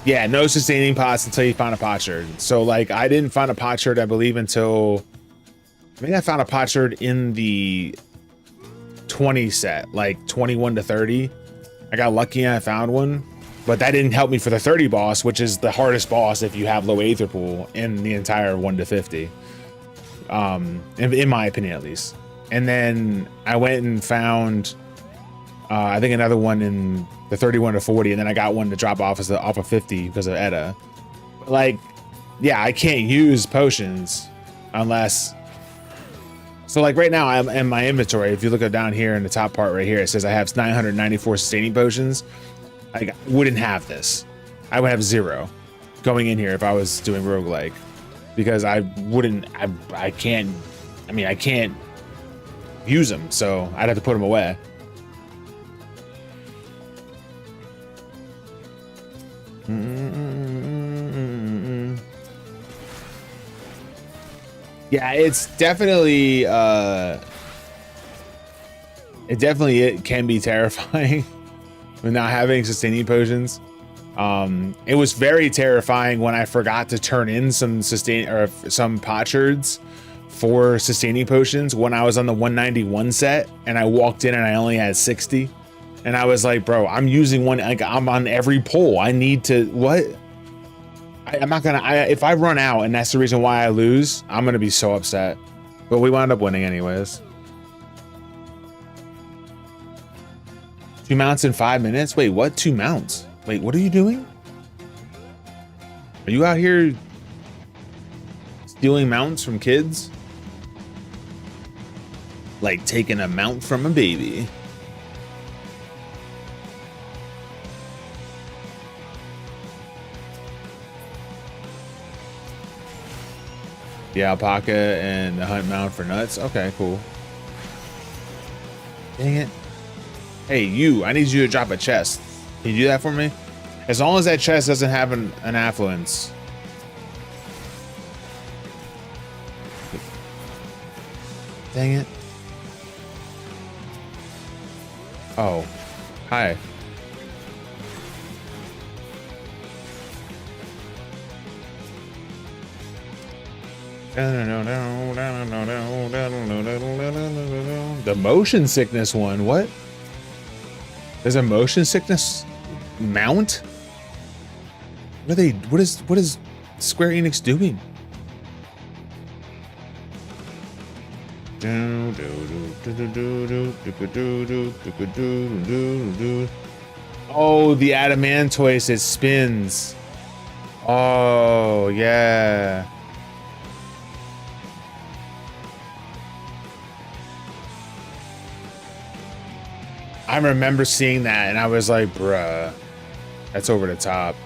Yeah, no sustaining pots until you find a potsherd. So like, I didn't find a potsherd, I believe, until I think I found a potsherd in the 20 set, like 21-30. I got lucky and I found one, but that didn't help me for the 30 boss, which is the hardest boss if you have low Aether Pool in the entire 1-50. In my opinion, at least. And then I went and found, I think another one in the 31-40, and then I got one to drop off off of 50 because of Edda. Like, yeah, I can't use potions unless. So like right now, I'm in my inventory. If you look down here in the top part right here, it says I have 994 sustaining potions. I wouldn't have this. I would have 0 going in here if I was doing roguelike, because I can't use them, so I'd have to put them away. Yeah, it's definitely it can be terrifying with not having sustaining potions. It was very terrifying when I forgot to turn in some potsherds for sustaining potions when I was on the 191 set, and I walked in and I only had 60, and I was like, bro, I'm using one, like, I'm on every pull. I need to, what? I'm not gonna, if I run out and that's the reason why I lose, I'm gonna be so upset. But we wound up winning anyways. 2 mounts in 5 minutes? Wait, what? 2 mounts? Wait, what are you doing? Are you out here stealing mounts from kids? Like taking a mount from a baby. The alpaca and the hunt mount for nuts. Okay, cool. Dang it. Hey, you, I need you to drop a chest. Can you do that for me? As long as that chest doesn't have an affluence. Dang it. Oh, hi. The motion sickness one. What? There's a motion sickness mount? What are they? What is Square Enix doing? Oh, the Adamantoise, it spins. Oh, yeah. I remember seeing that and I was like, bruh, that's over the top.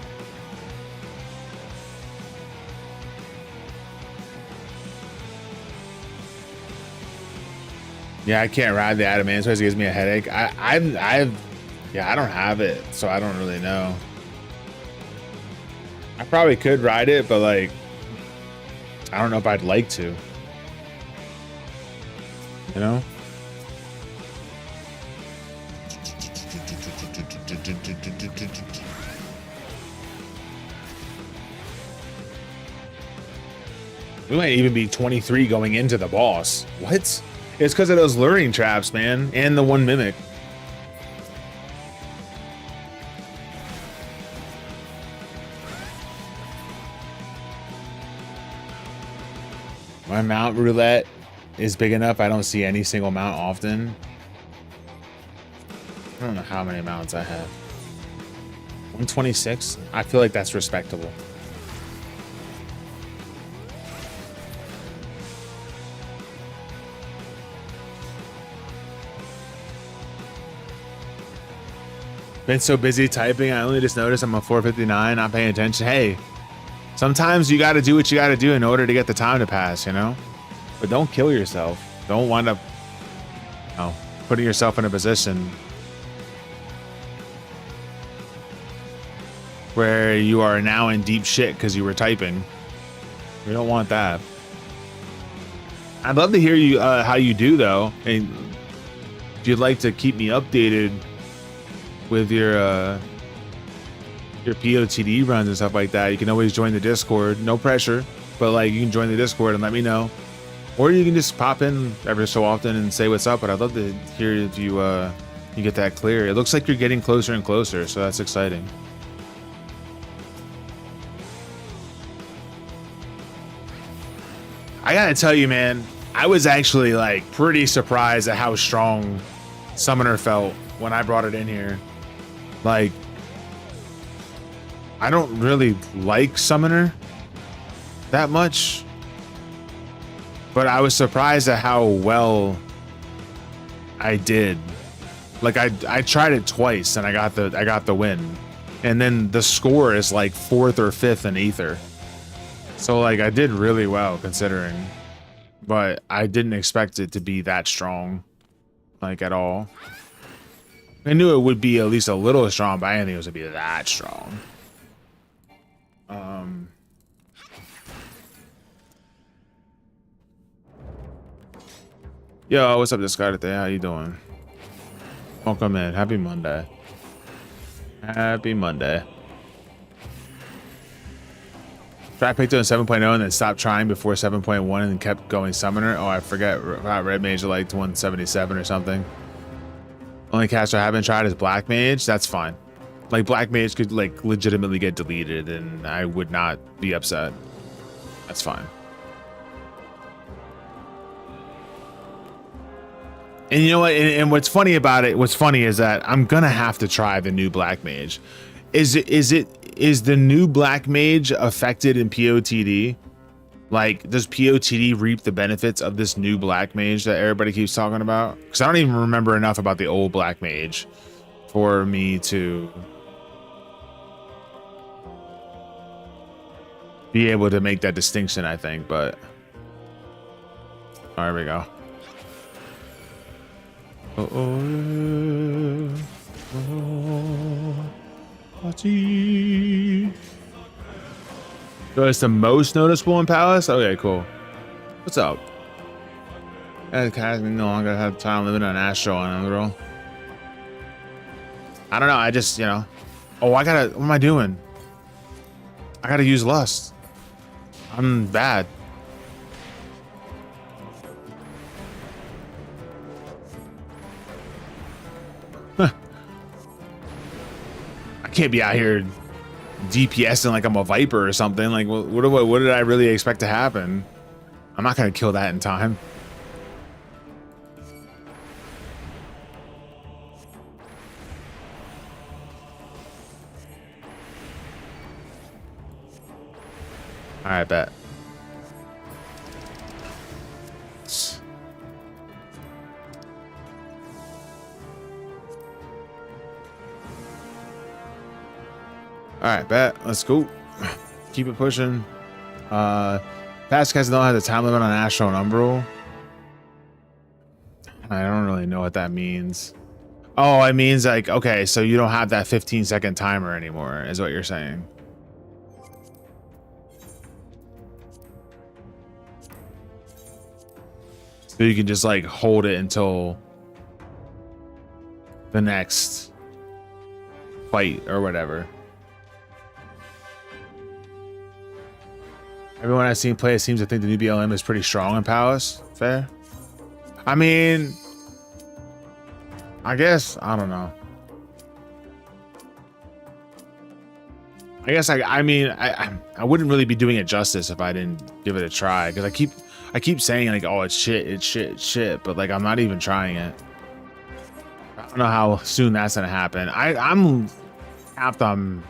Yeah, I can't ride the Adamantoise. It gives me a headache. Yeah, I don't have it, so I don't really know. I probably could ride it, but like, I don't know if I'd like to. You know? We might even be 23 going into the boss. What? It's because of those luring traps, man, and the one mimic. My mount roulette is big enough. I don't see any single mount often. I don't know how many mounts I have. 126? I feel like that's respectable. Been so busy typing, I only just noticed I'm a 459, not paying attention. Hey, sometimes you got to do what you got to do in order to get the time to pass, you know? But don't kill yourself. Don't wind up, you know, putting yourself in a position where you are now in deep shit because you were typing. We don't want that. I'd love to hear you how you do though, and if you'd like to keep me updated with your POTD runs and stuff like that, you can always join the Discord. No pressure, but like you can join the Discord and let me know, or you can just pop in every so often and say what's up. But I'd love to hear if you you get that clear. It looks like you're getting closer and closer, so that's exciting. I gotta tell you, man, I was actually like pretty surprised at how strong Summoner felt when I brought it in here. Like, I don't really like Summoner that much, but I was surprised at how well I did. Like I tried it twice and I got the win, and then the score is like 4th or 5th in Aether. So like I did really well considering, but I didn't expect it to be that strong, like at all. I knew it would be at least a little strong, but I didn't think it was gonna be that strong. Yo, what's up, Discarded Day? How you doing? Welcome in. Happy Monday. Happy Monday. I picked it on 7.0 and then stopped trying before 7.1 and then kept going Summoner. Oh, I forget about Red Mage liked 177 or something. Only caster I haven't tried is Black Mage. That's fine. Like Black Mage could like legitimately get deleted and I would not be upset. That's fine. And you know what? And what's funny about it? What's funny is that I'm gonna have to try the new Black Mage. Is the new Black Mage affected in POTD? Like, does POTD reap the benefits of this new black mage that everybody keeps talking about? Because I don't even remember enough about the old black mage for me to be able to make that distinction, I think. But there we go. So it's the most noticeable in Palace? Okay, cool. What's up? Academy no longer have time living on Astro on Emerald. I don't know, I just, you know. Oh, I gotta, what am I doing? I gotta use Lust. I'm bad. Huh. I can't be out here DPSing like I'm a Viper or something. Like, what did I really expect to happen? I'm not gonna kill that in time. All right, bet. All right, bet. Let's go. Keep it pushing. Past guys don't have the time limit on Astro and Umbral. I don't really know what that means. Oh, it means like, okay, so you don't have that 15-second timer anymore, is what you're saying. So you can just like hold it until the next fight or whatever. Everyone I've seen play, it seems to think the new BLM is pretty strong in Palace. Fair. I mean, I guess, I don't know. I guess I mean, I wouldn't really be doing it justice if I didn't give it a try, because I keep saying like, oh, it's shit, but like I'm not even trying it. I don't know how soon that's gonna happen. I'm capped on.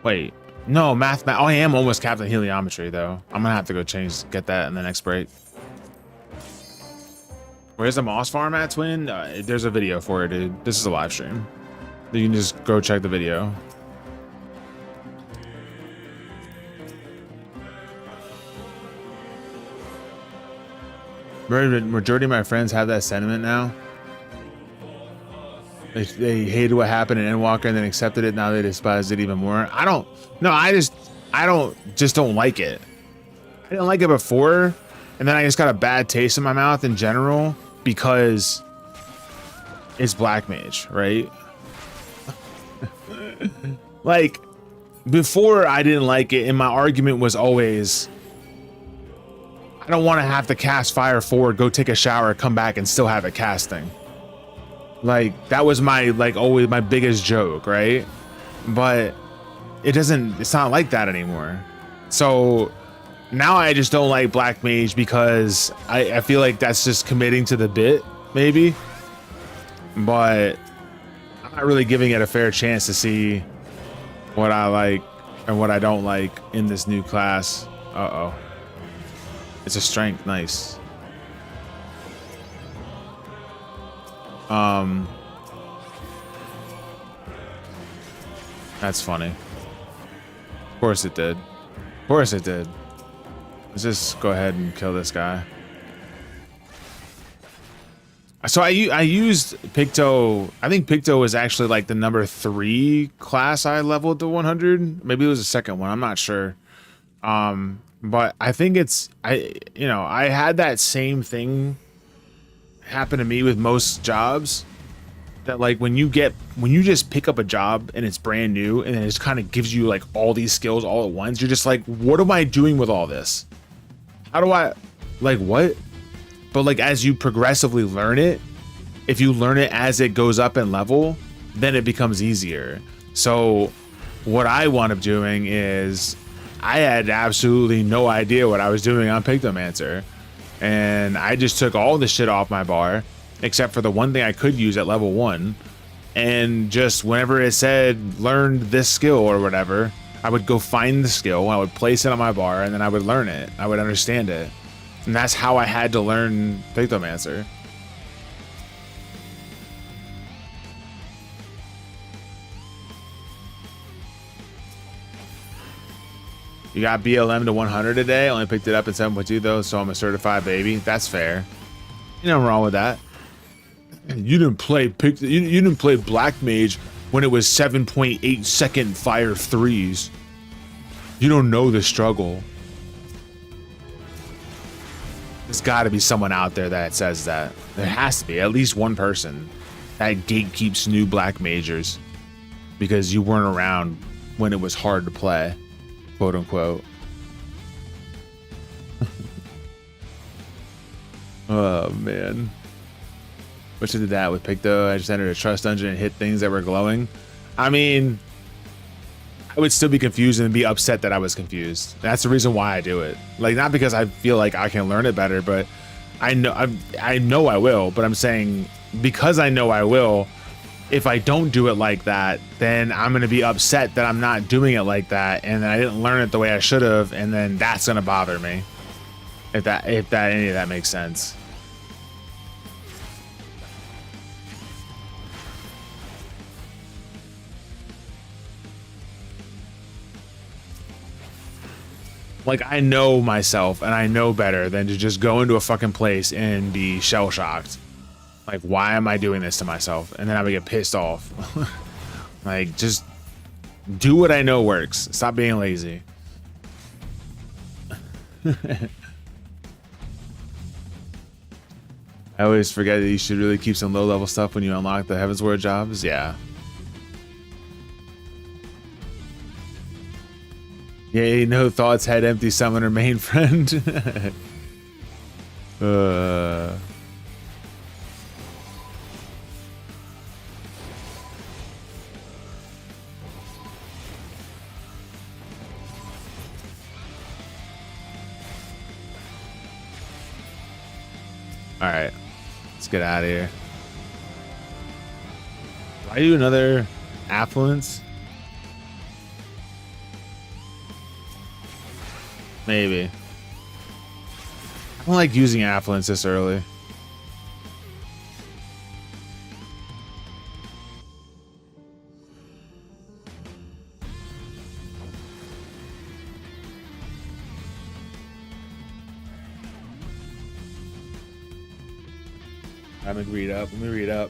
Wait, no, math. Oh, I am almost capped on heliometry though. I'm gonna have to go get that in the next break. Where's the Moss Farm at, Twin? There's a video for it, dude. This is a live stream. You can just go check the video. Majority of my friends have that sentiment now. They hated what happened in Endwalker and then accepted it. Now they despise it even more. I don't like it. I didn't like it before, and then I just got a bad taste in my mouth in general because it's Black Mage, right? Like, before I didn't like it, and my argument was always, I don't want to have to cast Fire Forward, go take a shower, come back, and still have it casting. Like, that was my, like, always my biggest joke, right? But it's not like that anymore. So now I just don't like Black Mage because I feel like that's just committing to the bit, maybe. But I'm not really giving it a fair chance to see what I like and what I don't like in this new class. Uh-oh. It's a strength, nice. That's funny. Of course it did. Of course it did. Let's just go ahead and kill this guy. So I used Picto. I think Picto was actually like the number 3 class I leveled to 100. Maybe it was the second one. I'm not sure. But I think I had that same thing happen to me with most jobs, that like when you just pick up a job and it's brand new and then it just kind of gives you like all these skills all at once, you're just like, what am I doing with all this? How do I, like, what? But like as you progressively learn it, if you learn it as it goes up in level, then it becomes easier. So what I wound up doing is I had absolutely no idea what I was doing on Pictomancer, and I just took all the shit off my bar except for the one thing I could use at level 1, and just whenever it said learned this skill or whatever, I would go find the skill, I would place it on my bar, and then I would learn it. I would understand it. And that's how I had to learn Pictomancer. You got BLM to 100 a day. Only picked it up in 7.2 though, so I'm a certified baby. That's fair. You nothing wrong with that. You didn't play you didn't play Black Mage when it was 7.8 second fire threes. You don't know the struggle. There's got to be someone out there that says that. There has to be at least one person that gatekeeps new Black Majors because you weren't around when it was hard to play. Quote unquote. Oh man. Wish I did that with Picto. I just entered a trust dungeon and hit things that were glowing. I mean, I would still be confused and be upset that I was confused. That's the reason why I do it. Like, not because I feel like I can learn it better, but I know I will. But I'm saying because I know I will, if I don't do it like that, then I'm going to be upset that I'm not doing it like that, and then I didn't learn it the way I should have, and then that's going to bother me. If any of that makes sense. Like, I know myself, and I know better than to just go into a fucking place and be shell-shocked. Like, why am I doing this to myself? And then I would get pissed off. Like, just do what I know works. Stop being lazy. I always forget that you should really keep some low-level stuff when you unlock the Heavensward jobs. Yeah. Yay, no thoughts, head empty, summoner, main friend. Alright, let's get out of here. Do I do another affluence? Maybe. I don't like using affluence this early. Let me read up.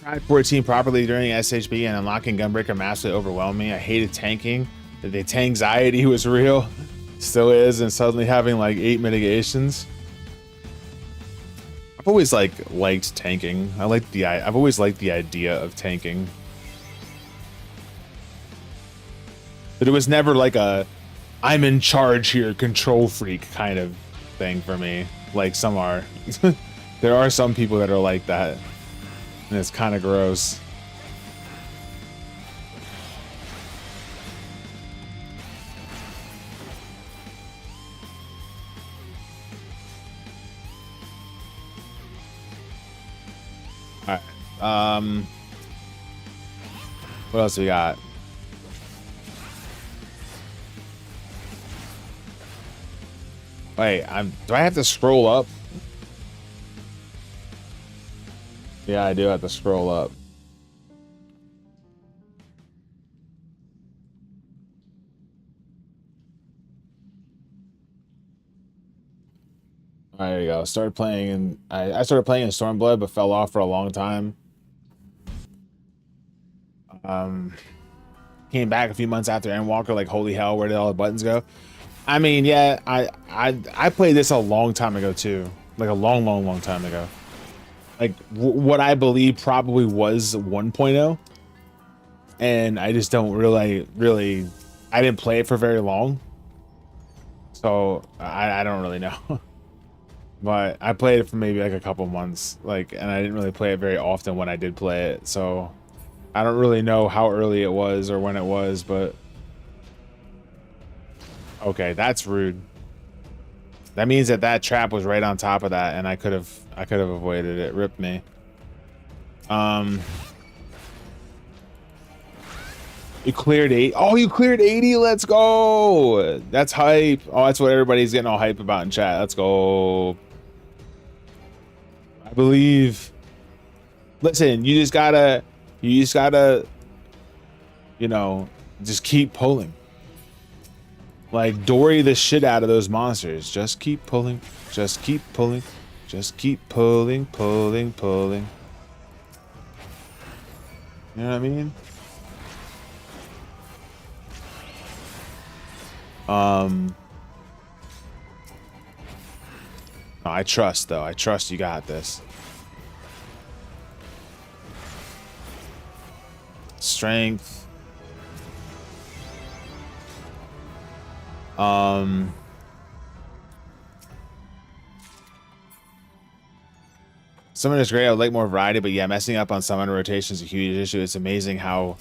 Tried 14 properly during SHB and unlocking Gunbreaker massively overwhelmed me. I hated tanking. The anxiety was real. Still is, and suddenly having like 8 mitigations. I've always liked tanking. I've always liked the idea of tanking. But it was never like a I'm in charge here, control freak kind of thing for me. Like some are. There are some people that are like that. And it's kind of gross. Alright. What else we got? Wait, do I have to scroll up? Yeah, I do have to scroll up. All right, there you go. Started playing, and I started playing in Stormblood, but fell off for a long time. Came back a few months after Endwalker. Like, holy hell, where did all the buttons go? I mean, yeah, I played this a long time ago too, like a long time ago. Like what I believe probably was 1.0, and I just don't really I didn't play it for very long, so I don't really know. But I played it for maybe like a couple months, like, and I didn't really play it very often when I did play it, so I don't really know how early it was or when it was. But okay, that's rude. That means that trap was right on top of that, and I could have avoided it. Ripped me. You cleared 8. Oh, you cleared 80. Let's go. That's hype. Oh, that's what everybody's getting all hype about in chat. Let's go. I believe. Listen, you just gotta, you know, just keep pulling. Like, dory the shit out of those monsters. Just keep pulling. Just keep pulling. Just keep pulling, pulling, pulling. You know what I mean? No, I trust, though. I trust you got this. Strength. Summon is great. I would like more variety, but yeah, messing up on summon rotation is a huge issue. It's amazing how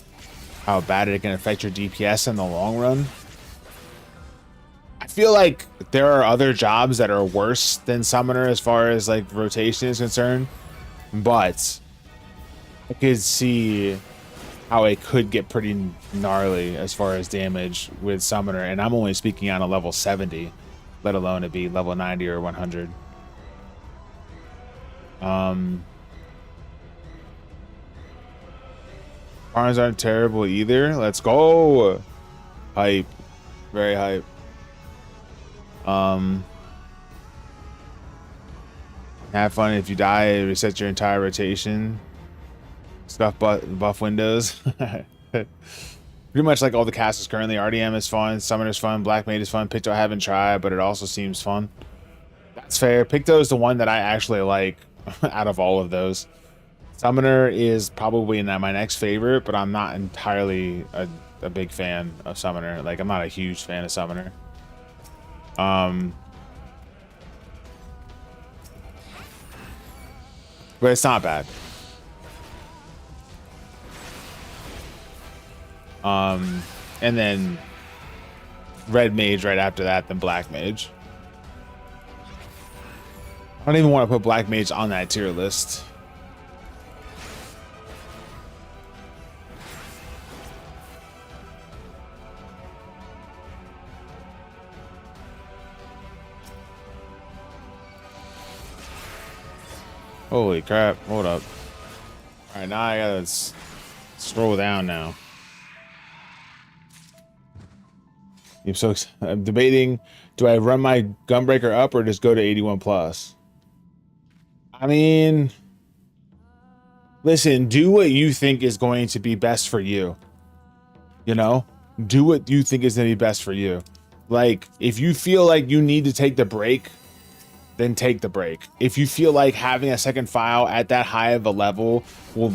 bad it can affect your DPS in the long run. I feel like there are other jobs that are worse than summoner as far as like rotation is concerned, but I could see how it could get pretty gnarly as far as damage with summoner, and I'm only speaking on a level 70, let alone it be level 90 or 100. Farms aren't terrible either. Let's go. Hype. Very hype. Have fun. If you die, reset your entire rotation. Stuff buff windows. Pretty much like all the castles currently. RDM is fun. Summoner's fun. Black Mage is fun. Picto I haven't tried, but it also seems fun. That's fair. Picto is the one that I actually like out of all of those. Summoner is probably my next favorite, but I'm not entirely a big fan of Summoner. Like, I'm not a huge fan of Summoner. But it's not bad. And then Red Mage right after that, then Black Mage. I don't even want to put Black Mage on that tier list. Holy crap, hold up. All right, now I gotta scroll down now. I'm debating, do I run my Gunbreaker up or just go to 81 plus? I mean, listen, do what you think is going to be best for you. You know, do what you think is going to be best for you. Like, if you feel like you need to take the break, then take the break. If you feel like having a second file at that high of a level will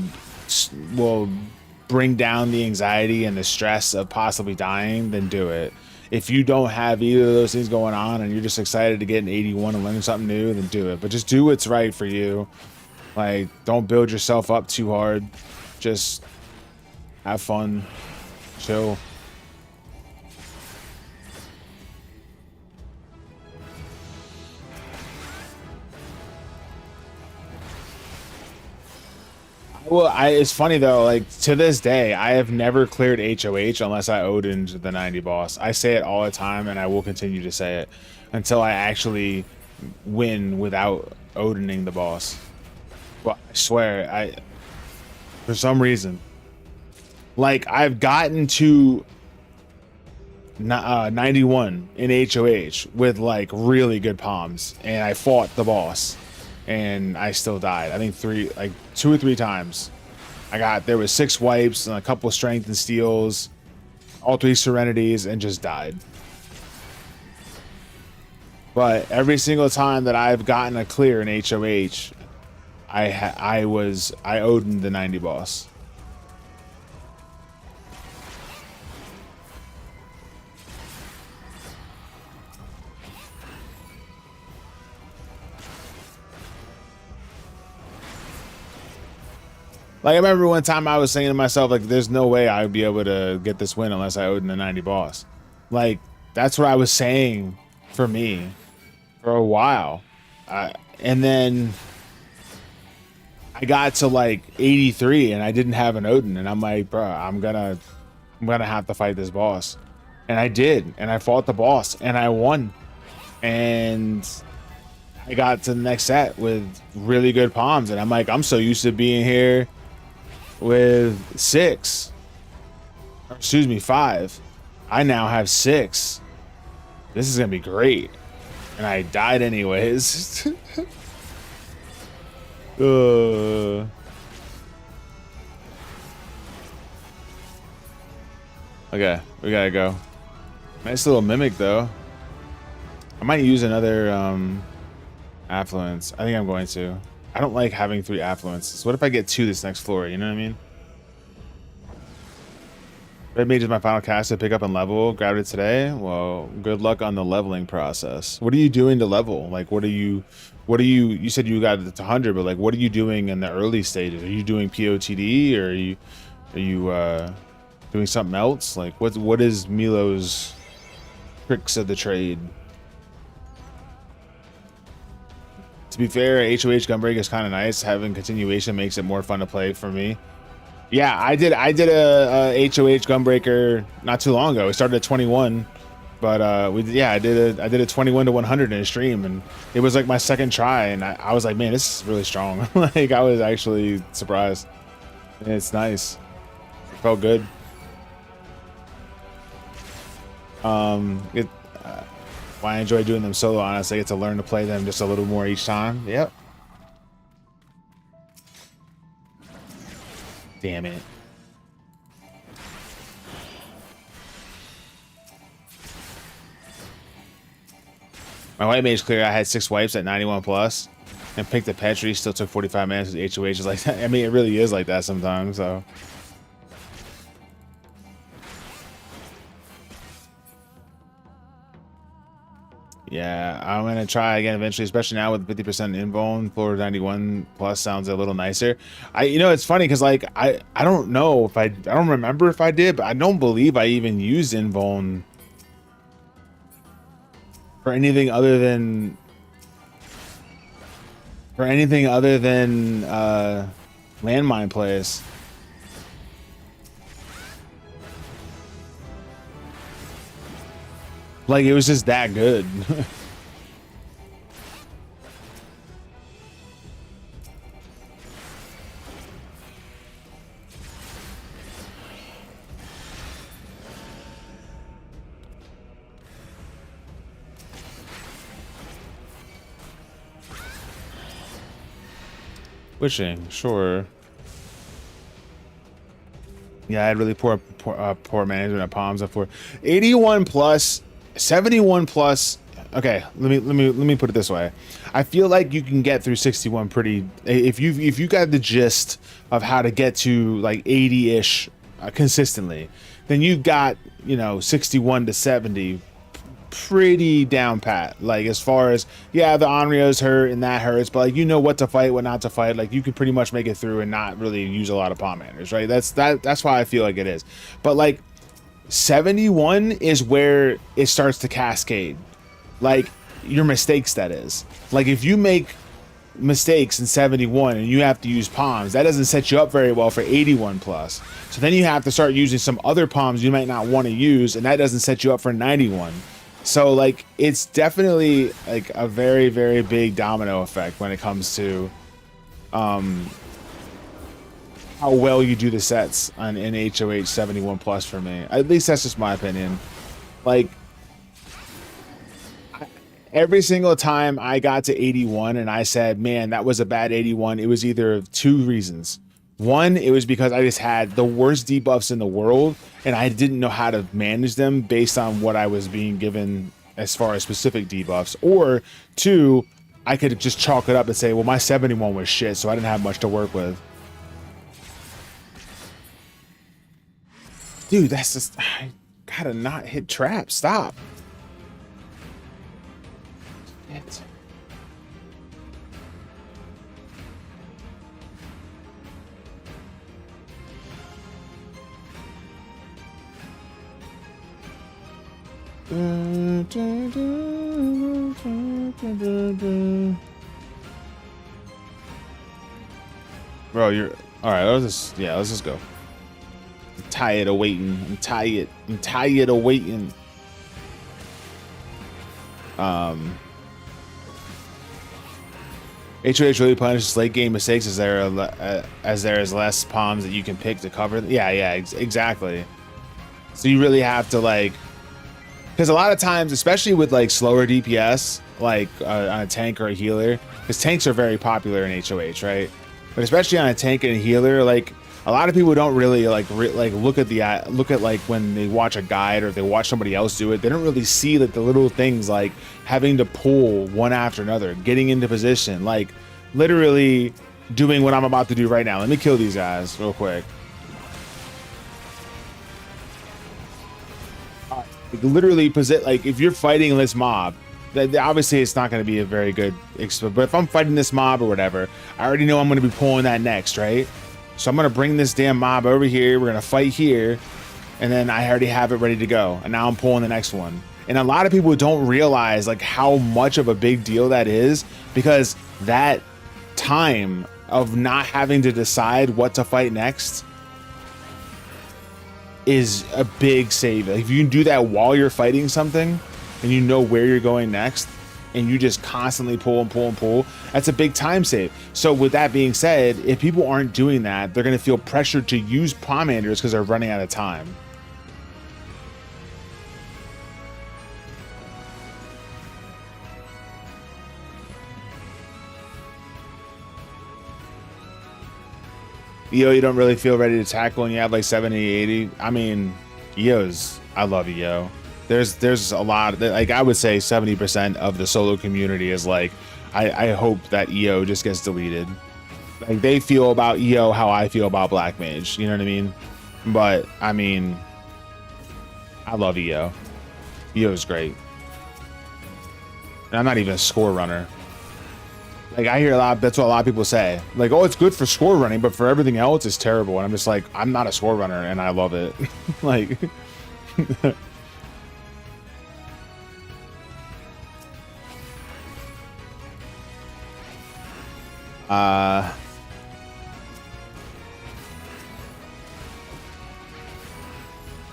bring down the anxiety and the stress of possibly dying, then do it. If you don't have either of those things going on and you're just excited to get an 81 and learn something new, then do it. But just do what's right for you. Like, don't build yourself up too hard. Just have fun. Chill. Well, it's funny though, like to this day, I have never cleared HOH unless I Odin'd the 90 boss. I say it all the time and I will continue to say it until I actually win without Odining the boss. Well, I swear, for some reason, like I've gotten to 91 in HOH with like really good palms and I fought the boss. And I still died. I think 2 or 3 times. There was 6 wipes and a couple strength and steals, all 3 serenities, and just died. But every single time that I've gotten a clear in HOH, I Odin the 90 boss. Like, I remember one time I was saying to myself, like, there's no way I would be able to get this win unless I Odin the 90 boss. Like, that's what I was saying for me for a while. And then I got to, like, 83 and I didn't have an Odin. And I'm like, bro, I'm I'm gonna have to fight this boss. And I did, and I fought the boss, and I won. And I got to the next set with really good palms, and I'm like, I'm so used to being here with 6. Or excuse me, 5. I now have 6. This is gonna be great. And I died anyways. Okay, we gotta go. Nice little mimic though. I might use another affluence. I think I'm going to. I don't like having 3 affluences. What if I get 2 this next floor? You know what I mean? Red Mage is my final cast to pick up and level. Grabbed it today. Well, good luck on the leveling process. What are you doing to level? Like, what are you, you said you got it to 100, but like, what are you doing in the early stages? Are you doing POTD, or are you doing something else? Like, what is Milo's tricks of the trade? To be fair, HOH Gunbreak is kind of nice. Having continuation makes it more fun to play for me. Yeah, I did a HOH Gunbreaker not too long ago. We started at 21, but I did a 21 to 100 in a stream, and it was like my second try, and I was like, man, this is really strong. Like, I was actually surprised. And it's nice. It felt good. Why I enjoy doing them solo, honestly. I get to learn to play them just a little more each time. Yep. Damn it. My white mage clear. I had 6 wipes at 91 plus, and picked the Petri. Still took 45 minutes with HOH. Is like that. I mean, it really is like that sometimes. So. Yeah, I'm gonna try again eventually, especially now with 50% invuln. Floor 91 plus sounds a little nicer. You know, it's funny because like I don't know if I don't remember if I did, but I don't believe I even used invuln for anything other than landmine plays. Like, it was just that good. Wishing, sure. Yeah, I had really poor management of palms up for 81 plus. 71 plus. Okay, let me put it this way. I feel like you can get through 61 pretty if you got the gist of how to get to like 80-ish consistently, then you got, you know, 61 to 70 pretty down pat. Like, as far as, yeah, the Onryo's hurt and that hurts, but like, you know what to fight, what not to fight. Like, you can pretty much make it through and not really use a lot of palm manners, right? That's why I feel like it is. But like 71 is where it starts to cascade, like your mistakes, that is. Like, if you make mistakes in 71 and you have to use palms, that doesn't set you up very well for 81 plus. So then you have to start using some other palms you might not want to use, and that doesn't set you up for 91. So like, it's definitely like a very, very big domino effect when it comes to how well you do the sets on in HOH 71 plus for me. At least that's just my opinion. Like, every single time I got to 81 and I said, man, that was a bad 81, it was either 2 reasons. One, it was because I just had the worst debuffs in the world and I didn't know how to manage them based on what I was being given as far as specific debuffs. Or 2, I could just chalk it up and say, well, my 71 was shit, so I didn't have much to work with. Dude, that's just, I gotta not hit traps. Stop. Shit. Bro, you're all right. Let's just go. tired of waiting. I'm tired. I'm tired of waiting. HOH really punishes late game mistakes as there is less palms that you can pick to cover. Yeah, exactly. So you really have to like, because a lot of times, especially with like slower DPS, like on a tank or a healer, because tanks are very popular in HOH, right? But especially on a tank and a healer, like a lot of people don't really like look at like when they watch a guide or if they watch somebody else do it, they don't really see like the little things like having to pull one after another, getting into position, like literally doing what I'm about to do right now. Let me kill these guys real quick. Like, literally like if you're fighting this mob, obviously it's not going to be a very good but if I'm fighting this mob or whatever, I already know I'm going to be pulling that next, right? So I'm going to bring this damn mob over here. We're going to fight here. And then I already have it ready to go. And now I'm pulling the next one. And a lot of people don't realize like how much of a big deal that is, because that time of not having to decide what to fight next is a big save. Like if you can do that while you're fighting something and you know where you're going next, and you just constantly pull and pull and pull, that's a big time save. So with that being said, if people aren't doing that, they're going to feel pressured to use Pomanders because they're running out of time. EO, you don't really feel ready to tackle and you have like 70, 80. I mean, EO's, I love EO. There's a lot, like I would say 70% of the solo community is like, I hope that EO just gets deleted. Like they feel about EO how I feel about Black Mage, you know what I mean? But I mean, I love EO. EO is great. And I'm not even a score runner. Like I hear a lot, that's what a lot of people say. Like, oh, it's good for score running, but for everything else it's terrible. And I'm just like, I'm not a score runner and I love it. Like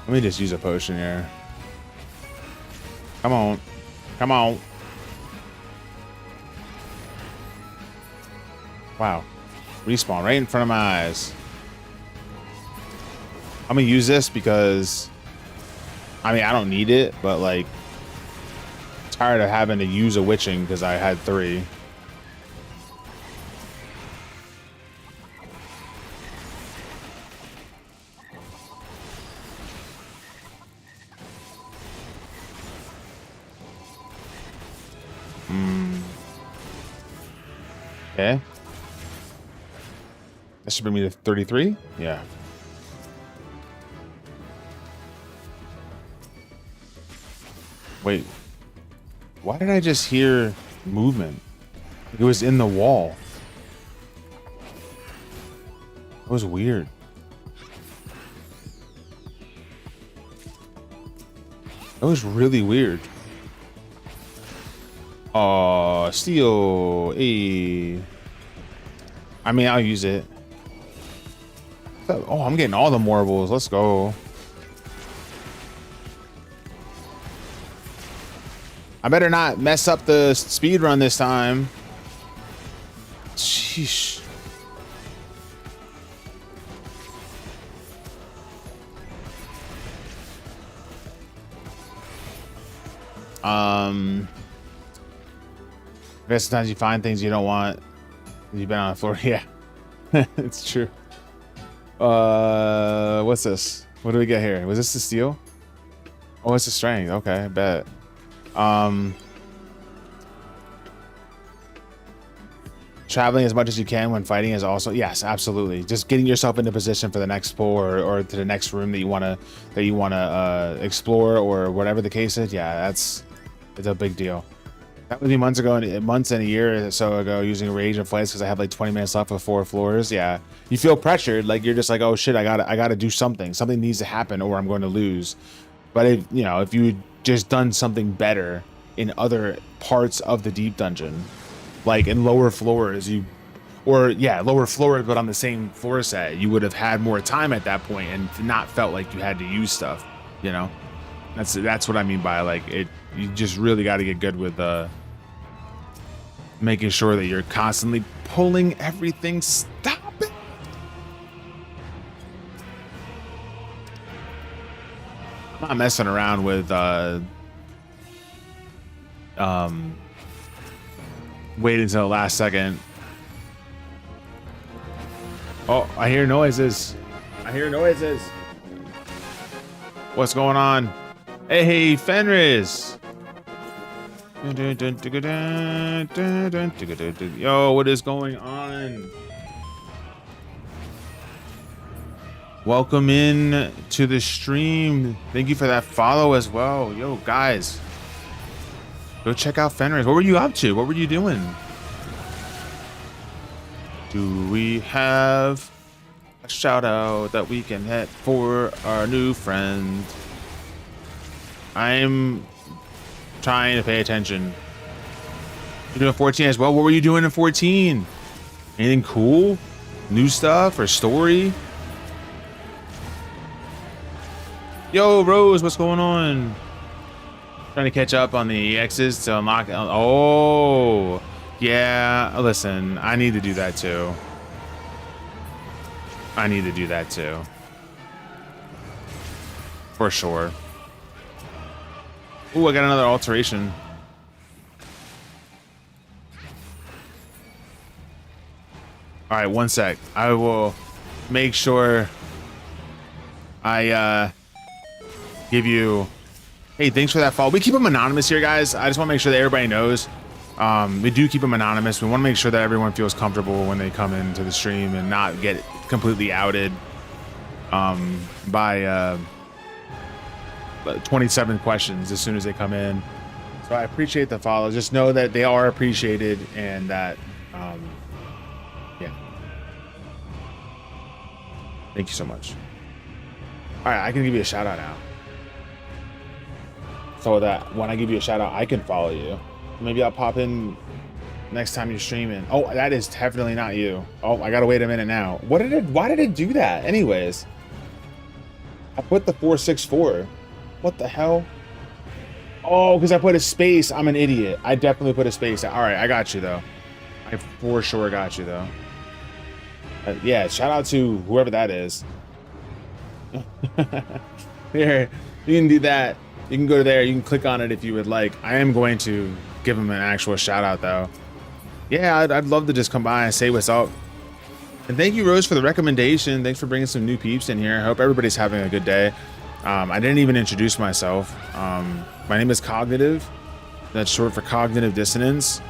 let me just use a potion here. Come on. Come on. Wow. Respawn right in front of my eyes. I'm gonna use this because I mean I don't need it, but like I'm tired of having to use a witching because I had 3. Okay. That should bring me to 33? Yeah. Wait. Why did I just hear movement? It was in the wall. That was weird. That was really weird. Steel. Hey. I mean, I'll use it. Oh, I'm getting all the marbles. Let's go. I better not mess up the speed run this time. Sheesh. I guess sometimes you find things you don't want. You've been on the floor. Yeah, it's true. What's this? What do we get here? Was this the steel? Oh, it's the strength. Okay, I bet. Traveling as much as you can when fighting is also, yes, absolutely. Just getting yourself into position for the next pull or to the next room that you wanna explore or whatever the case is. Yeah, it's a big deal. That was me months and a year or so ago using Rage and Flights because I have like 20 minutes left with 4 floors. Yeah, you feel pressured, like you're just like, oh shit, I gotta do something. Something needs to happen or I'm going to lose. But if you just done something better in other parts of the deep dungeon, like in lower floors, you or yeah, lower floors, but on the same floor set, you would have had more time at that point and not felt like you had to use stuff, you know. That's what I mean by like it. You just really got to get good with making sure that you're constantly pulling everything. Stop it. I'm not messing around with waiting until the last second. Oh, I hear noises. I hear noises. What's going on? Hey, Fenris. Yo, what is going on? Welcome in to the stream. Thank you for that follow as well. Yo, guys, go check out Fenris. What were you up to? What were you doing? Do we have a shout out that we can hit for our new friend? I'm trying to pay attention. You're doing 14 as well. What were you doing in 14? Anything cool? New stuff or story? Yo, Rose, what's going on? Trying to catch up on the EXs to unlock. Oh, yeah. Listen, I need to do that too. I need to do that too. For sure. Ooh, I got another alteration. All right, one sec. I will make sure I give you. Hey, thanks for that follow. We keep them anonymous here, guys. I just want to make sure that everybody knows. We do keep them anonymous. We want to make sure that everyone feels comfortable when they come into the stream and not get completely outed by 27 questions as soon as they come in. So I appreciate the follow. Just know that they are appreciated and that, yeah. Thank you so much. All right, I can give you a shout out now. So that when I give you a shout out, I can follow you. Maybe I'll pop in next time you're streaming. Oh, that is definitely not you. Oh, I gotta wait a minute now. Why did it do that? Anyways, I put the 464. What the hell? Oh, because I put a space. I'm an idiot. I definitely put a space. All right, I got you though. I for sure got you though. Yeah, shout out to whoever that is. Here, you can do that. You can go to there. You can click on it if you would like. I am going to give him an actual shout out though. Yeah, I'd love to just come by and say what's up. And thank you, Rose, for the recommendation. Thanks for bringing some new peeps in here. I hope everybody's having a good day. I didn't even introduce myself. My name is Cognitive. That's short for cognitive dissonance.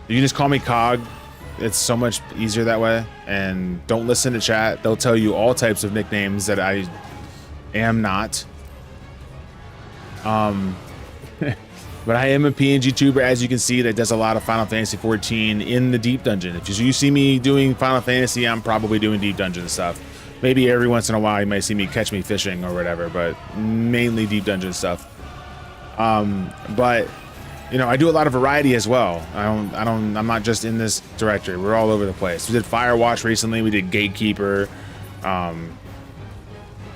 You can just call me Cog. It's so much easier that way. And don't listen to chat. They'll tell you all types of nicknames that I am not. But I am a PNG tuber, as you can see, that does a lot of Final Fantasy 14 in the Deep Dungeon. If you see me doing Final Fantasy, I'm probably doing Deep Dungeon stuff. Maybe every once in a while you might see me catch me fishing or whatever, but mainly Deep Dungeon stuff. But you know, I do a lot of variety as well. I'm not just in this directory. We're all over the place. We did Firewatch recently. We did Gatekeeper.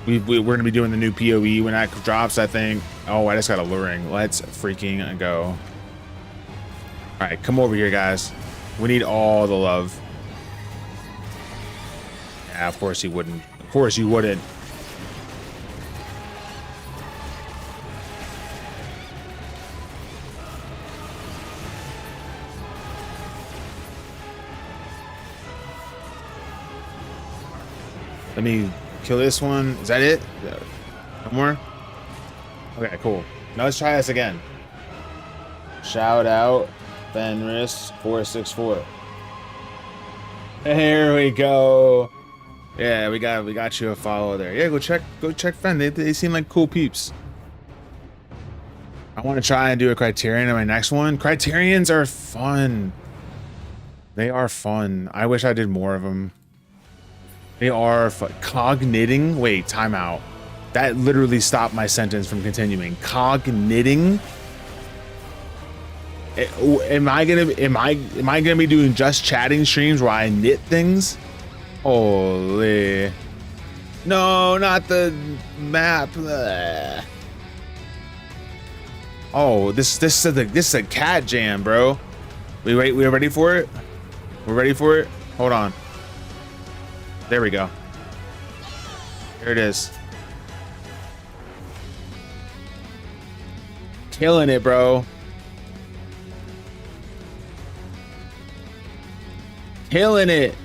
We're going to be doing the new PoE when that drops, I think. Oh, I just got alluring. Let's freaking go. All right, come over here, guys. We need all the love. Yeah, of course you wouldn't. Of course you wouldn't. Let me kill this one. Is that it? No more? Okay, cool. Now let's try this again. Shout out Fenris 464. Here we go. Yeah, we got you a follow there. Yeah, go check Fen. They seem like cool peeps. I want to try and do a Criterion in my next one. Criterions are fun. They are fun. I wish I did more of them. They are cogniting. Wait, timeout. That literally stopped my sentence from continuing. Cogniting. Am I gonna be doing just chatting streams where I knit things? Holy. No, not the map. Ugh. Oh, this is a cat jam, bro. We're ready for it? We're ready for it? Hold on. There we go. Here it is. Killing it, bro. Killing it.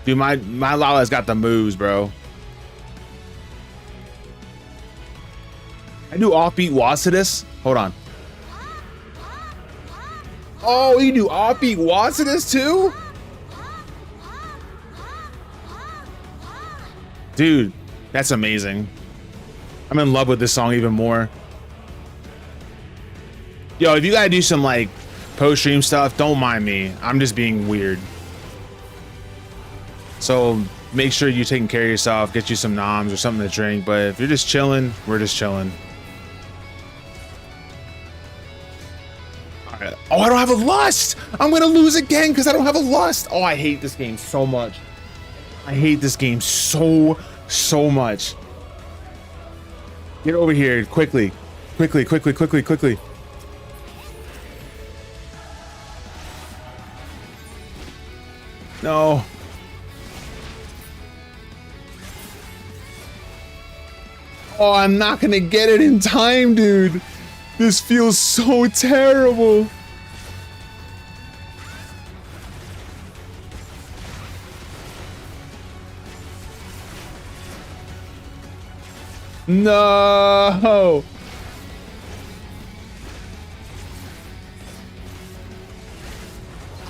Dude, my Lala's got the moves, bro. I do offbeat was to this. Hold on. Oh, you do offbeat was to this too? Dude, that's amazing. I'm in love with this song even more. Yo, if you gotta do some like post-stream stuff, don't mind me. I'm just being weird. So make sure you're taking care of yourself, get you some noms or something to drink. But if you're just chilling, we're just chilling. All right. Oh, I don't have a lust. I'm gonna lose again because I don't have a lust. Oh, I hate this game so much. I hate this game so much. Get over here quickly. Quickly. No. Oh, I'm not gonna get it in time, dude. This feels so terrible. No.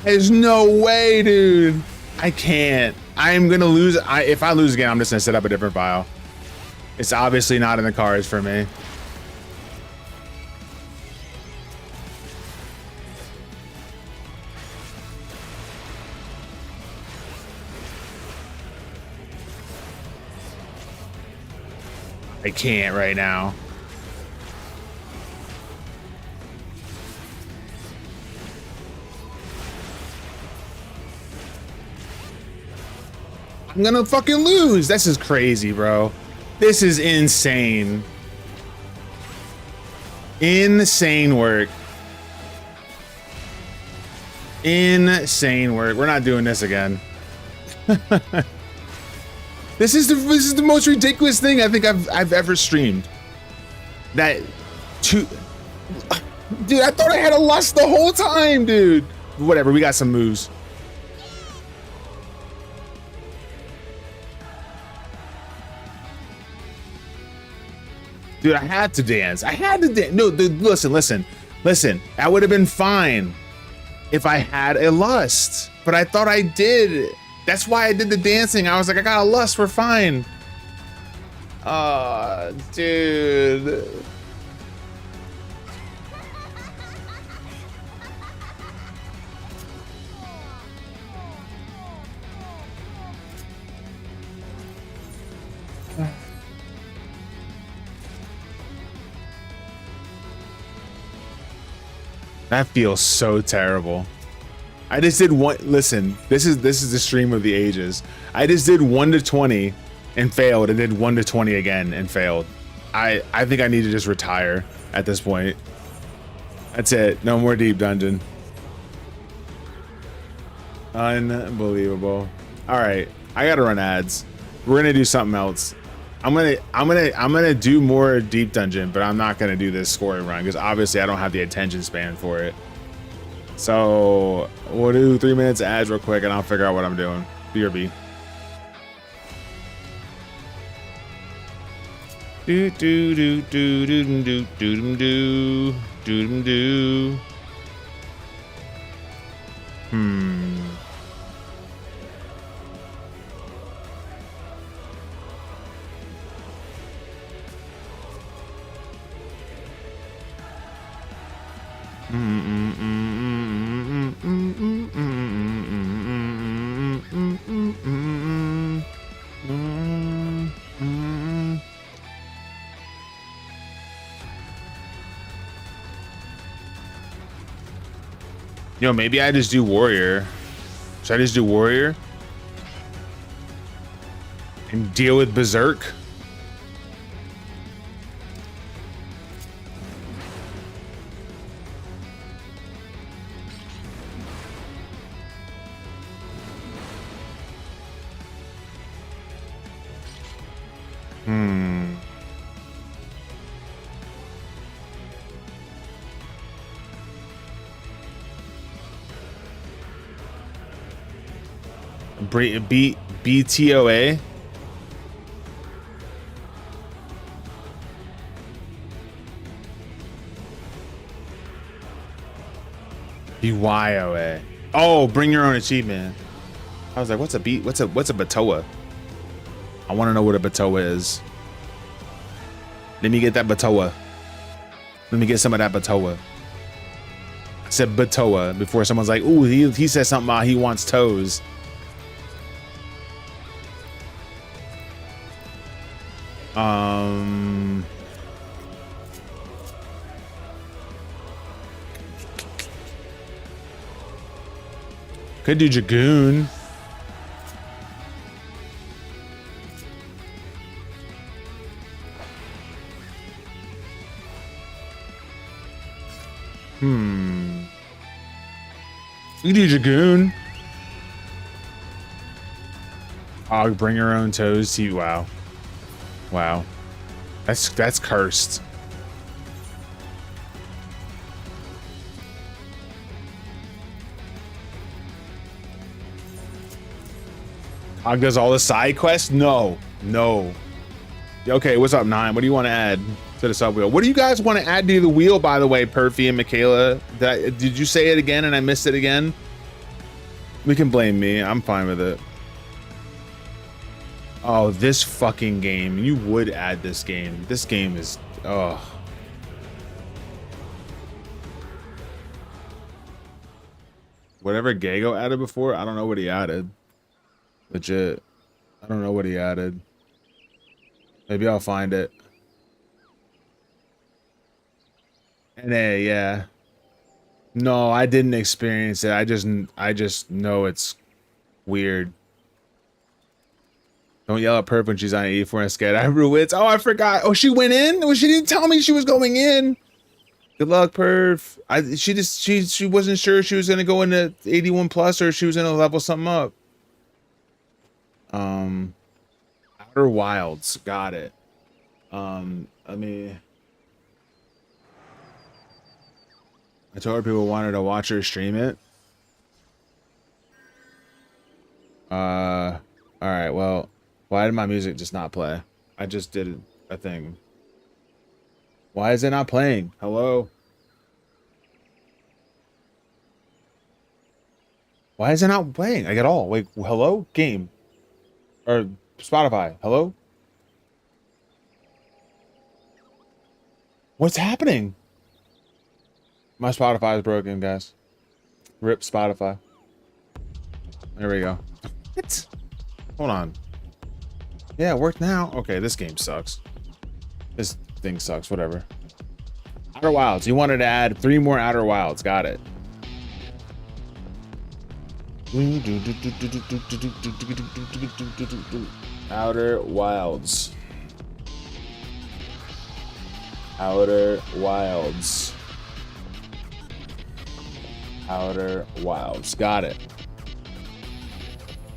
There's no way, dude. I can't. I'm gonna lose. If I lose again, I'm just gonna set up a different file. It's obviously not in the cards for me. I can't right now. I'm gonna fucking lose. This is crazy, bro. This is insane. Insane work. Insane work. We're not doing this again. This is the most ridiculous thing I think I've ever streamed. Dude, I thought I had a lust the whole time, dude. Whatever, we got some moves. Dude, I had to dance. I had to dance. No, dude, listen. That would have been fine if I had a lust, but I thought I did. That's why I did the dancing. I was like, I got a lust. We're fine. Dude. That feels so terrible. I just did one. Listen, this is the stream of the ages. I just did 1 to 20 and failed, and did 1 to 20 again and failed. I think I need to just retire at this point. That's it. No more deep dungeon. Unbelievable. All right, I gotta run ads. We're gonna do something else. I'm gonna do more deep dungeon, but I'm not gonna do this scoring run because obviously I don't have the attention span for it. So we'll do 3 minutes of ads real quick, and I'll figure out what I'm doing. BRB. Do do do do do do do do do do. Yo, maybe I just do warrior. Should I just do warrior? And deal with berserk? BTOA. BYOA. Oh, bring your own achievement. I was like, what's a Batoa? I want to know what a Batoa is. Let me get that Batoa. Let me get some of that Batoa. I said Batoa before someone's like, ooh, he said something about he wants toes. Could do Dragoon. You do Dragoon. Oh, bring your own toes to you. Wow. Wow. That's cursed. Og does all the side quests? No. Okay, what's up, Nine? What do you want to add to the sub wheel? What do you guys want to add to the wheel, by the way, Perfy and Michaela? Did you say it again and I missed it again? We can blame me. I'm fine with it. Oh, this fucking game. You would add this game. This game is... Oh. Whatever Gago added before, I don't know what he added. Legit. I don't know what he added. Maybe I'll find it. NA, yeah. No, I didn't experience it. I just know it's weird. Don't yell at Perp when she's on 84 and scared. I ruins. Oh, I forgot. Oh, she went in? Well, she didn't tell me she was going in. Good luck, Perf. She wasn't sure she was gonna go into 81 plus or she was gonna level something up. Outer Wilds, got it. I told her people wanted to watch her stream it. All right, well, why did my music just not play? I just did a thing. Why is it not playing? Hello? Why is it not playing? Like at all? Wait, hello? Game. Or Spotify. Hello? What's happening? My Spotify is broken, guys. RIP Spotify. There we go. What? Hold on. Yeah, it worked now. Okay, this game sucks. This thing sucks. Whatever. Outer Wilds. You wanted to add 3 more Outer Wilds. Got it. Outer Wilds. Outer Wilds. Outer Wilds. Got it.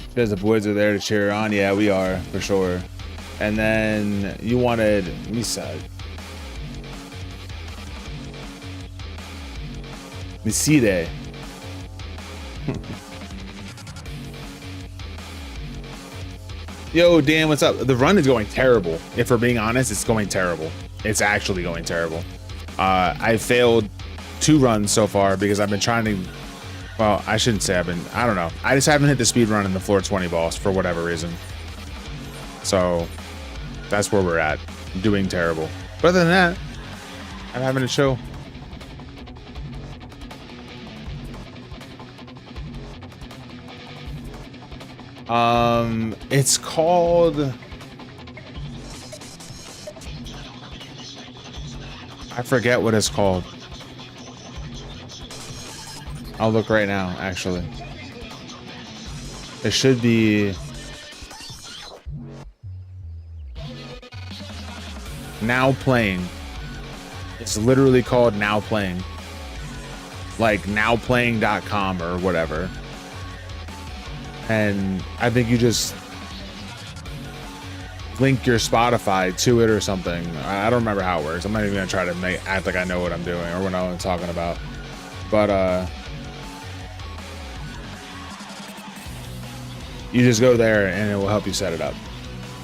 Because the boys are there to cheer her on. Yeah, we are, for sure. And then you wanted Misa. Miside. Yo, Dan, what's up? The run is going terrible. If we're being honest, it's going terrible. It's actually going terrible. I failed 2 runs so far because I've been trying to... Well, I shouldn't say I don't know. I just haven't hit the speed run in the floor 20 boss for whatever reason. So, that's where we're at. Doing terrible. But other than that, I'm having a show. It's called... I forget what it's called. I'll look right now, actually. It should be now playing. It's literally called now playing. Like nowplaying.com or whatever. And I think you just link your Spotify to it or something. I don't remember how it works. I'm not even gonna try to act like I know what I'm doing or what I'm talking about. But you just go there and it will help you set it up.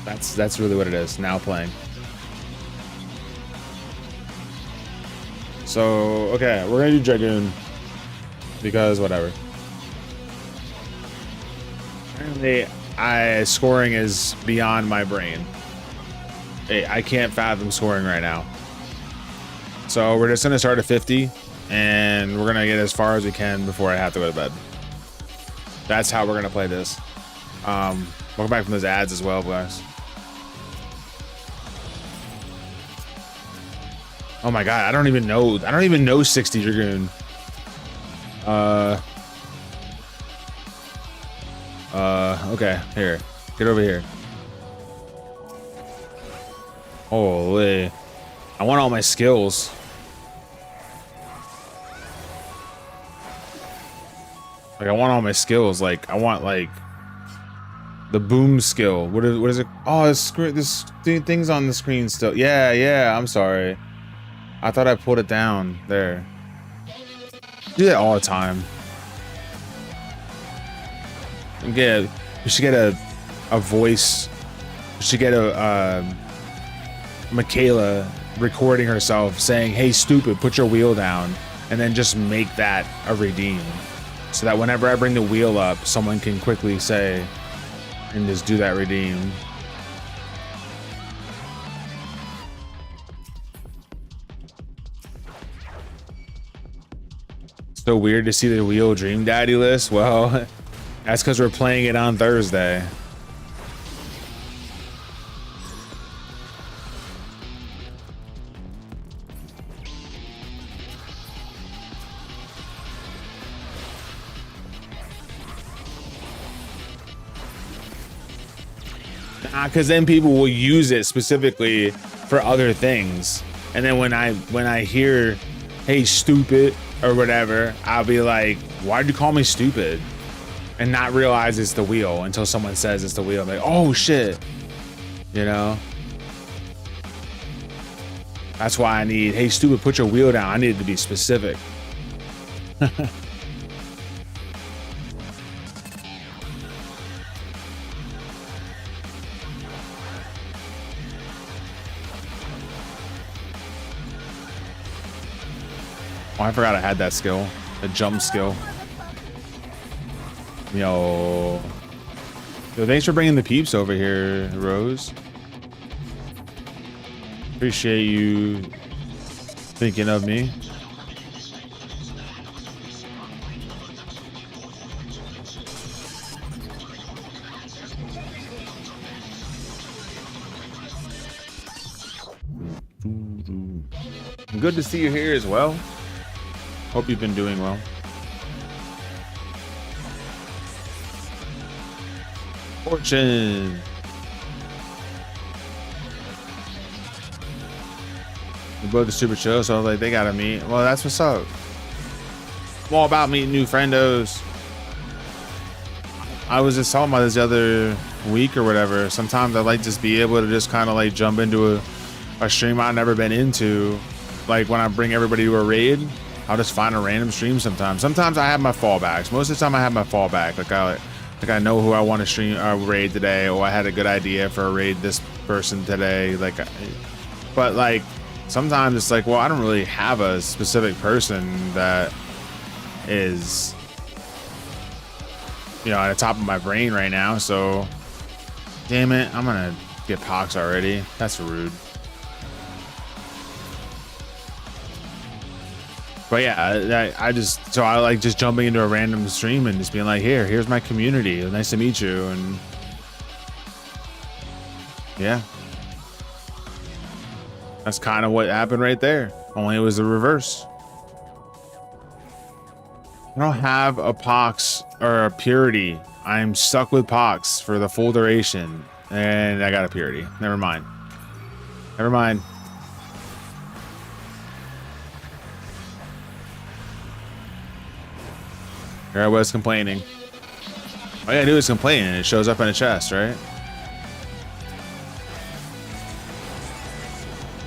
That's really what it is. Now playing. So okay, we're gonna do Dragoon because whatever. Apparently, scoring is beyond my brain. I can't fathom scoring right now. So we're just gonna start at 50, and we're gonna get as far as we can before I have to go to bed. That's how we're gonna play this. Welcome back from those ads as well, guys. Oh my god, I don't even know 60 Dragoon. Okay, here. Get over here. Holy. I want all my skills. Like, I want all my skills. Like, I want, like, the boom skill. What is it? Oh, this thing's on the screen still. Yeah, I'm sorry. I thought I pulled it down. There. Do that all the time. You should get a voice. You should get a Michaela recording herself saying, "Hey, stupid, put your wheel down," and then just make that a redeem, so that whenever I bring the wheel up, someone can quickly say, and just do that redeem. So weird to see the Wheel Dream Daddy list. Well, that's because we're playing it on Thursday. Because then people will use it specifically for other things, and then when I hear, "Hey, stupid," or whatever, I'll be like, "Why'd you call me stupid?" And not realize it's the wheel until someone says it's the wheel. I'm like, "Oh shit," you know. That's why I need, "Hey, stupid, put your wheel down." I need it to be specific. Oh, I forgot I had that skill, the jump skill. Yo, thanks for bringing the peeps over here, Rose. Appreciate you thinking of me. Good to see you here as well. Hope you've been doing well. Fortune. We both are super chill, so I was like, they gotta meet. Well, that's what's up. I'm all about meeting new friendos. I was just talking about this the other week or whatever. Sometimes I like just be able to just kind of like jump into a stream I've never been into. Like when I bring everybody to a raid, I'll just find a random stream sometimes. Sometimes I have my fallbacks. Most of the time I have my fallback. Like I know who I want to stream raid today, or I had a good idea for a raid this person today. But like sometimes it's like, well, I don't really have a specific person that is, you know, at the top of my brain right now. So damn it, I'm gonna get pox already. That's rude. But yeah, I like just jumping into a random stream and just being like, here's my community. Nice to meet you. And yeah, that's kind of what happened right there. Only it was the reverse. I don't have a pox or a purity. I'm stuck with pox for the full duration. And I got a purity. Never mind. Never mind. Here I was complaining. All I gotta do is complain and it shows up in a chest, right?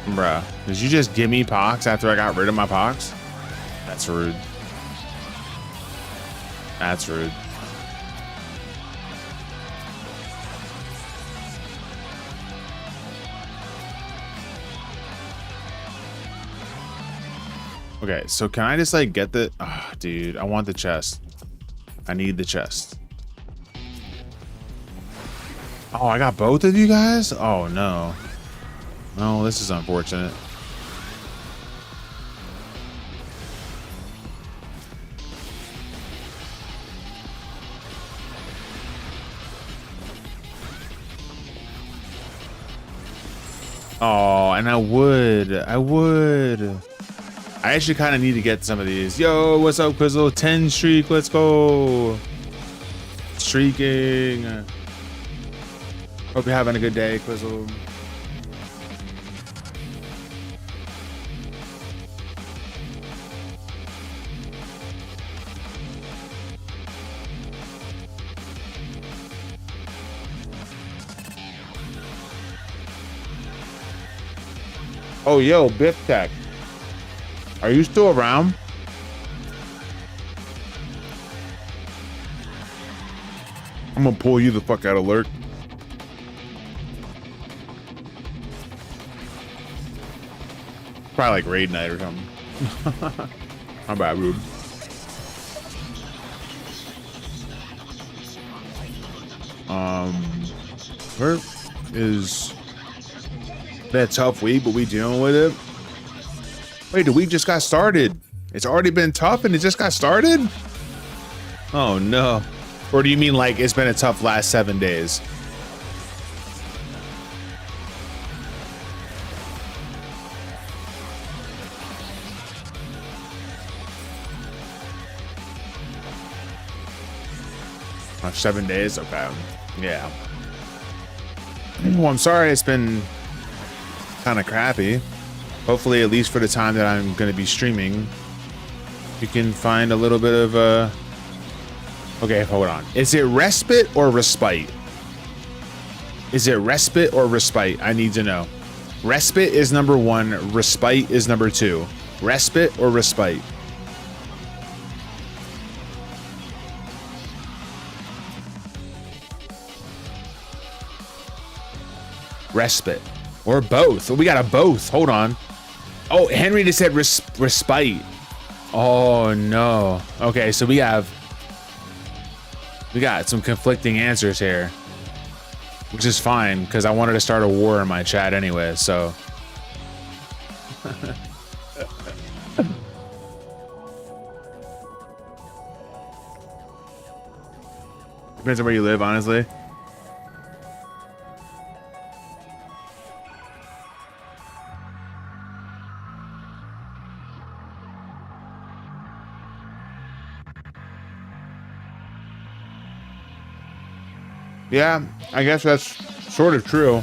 Bruh, did you just give me pox after I got rid of my pox? That's rude. That's rude. Okay, so can I just like get the... Oh, dude, I want the chest. I need the chest. Oh, I got both of you guys? Oh, no. No, this is unfortunate. Oh, and I would. I actually kind of need to get some of these. Yo, what's up, Quizzle? 10 streak, let's go. Streaking. Hope you're having a good day, Quizzle. Oh, yo, Biff Tech. Are you still around? I'm gonna pull you the fuck out of lurk. Probably like raid night or something. My bad, Rube. Where is been a tough week, but we dealing with it. Wait, the week just got started. It's already been tough and it just got started? Oh no. Or do you mean like it's been a tough last 7 days? Oh, 7 days? Okay. Yeah. Well, I'm sorry it's been kind of crappy. Hopefully, at least for the time that I'm going to be streaming, you can find a little bit of Okay, hold on. Is it respite or respite? Is it respite or respite? I need to know. Respite is number 1. Respite is number 2. Respite or respite? Respite. Or both. We got a both. Hold on. Oh, Henry just said respite. Oh, no. Okay, so we got some conflicting answers here. Which is fine, because I wanted to start a war in my chat anyway, so... Depends on where you live, honestly. Yeah, I guess that's sort of true.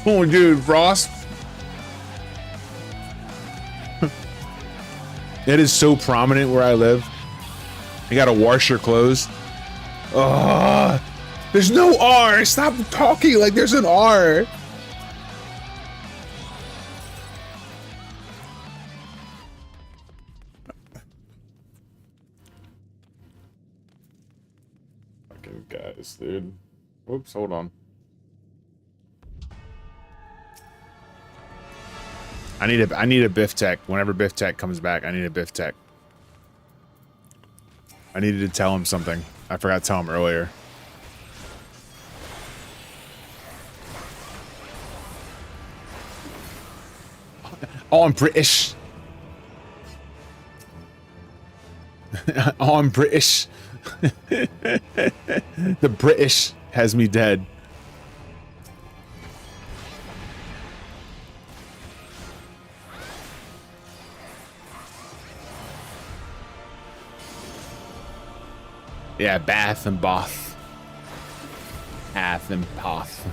Oh, dude, Frost. It is so prominent where I live. You gotta wash your clothes. Oh, there's no R. Stop talking like there's an R. Guys, dude. Whoops, hold on. I need a Biff Tech. Whenever Biff Tech comes back, I need a Biff Tech. I needed to tell him something. I forgot to tell him earlier. Oh, I'm British. Oh, I'm British. The British has me dead. Yeah, Bath and Both. Bath and Both.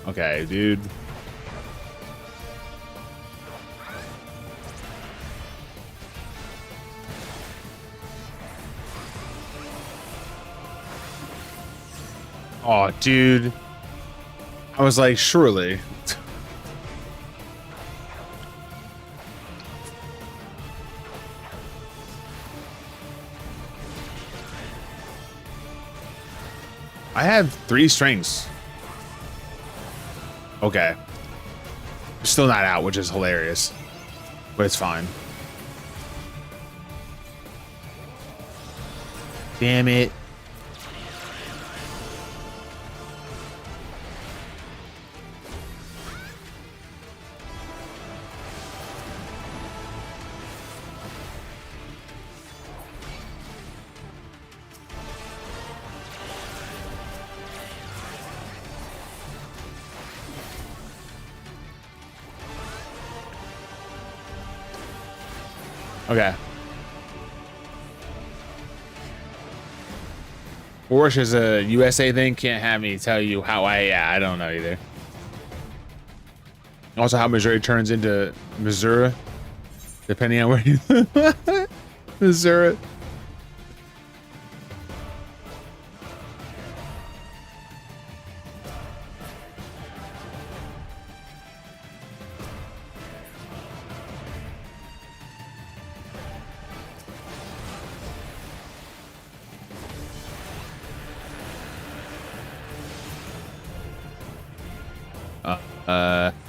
Okay, dude. Oh, dude. I was like, surely. I have 3 strings. Okay. Still not out, which is hilarious. But it's fine. Damn it. Okay. Porsche is a USA thing. Can't have me tell you how I don't know either. Also, how Missouri turns into Missouri, depending on where you Missouri.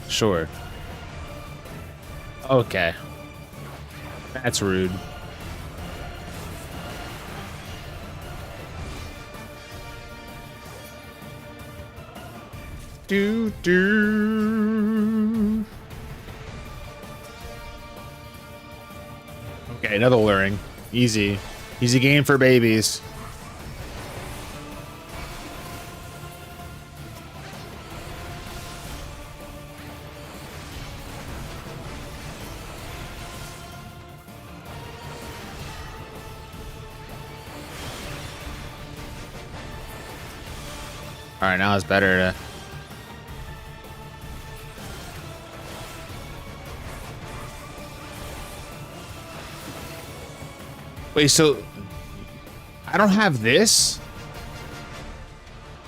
Sure. Okay. That's rude. Do. Okay, another luring. Easy. Easy game for babies. All right, now it's better to... Wait, so... I don't have this?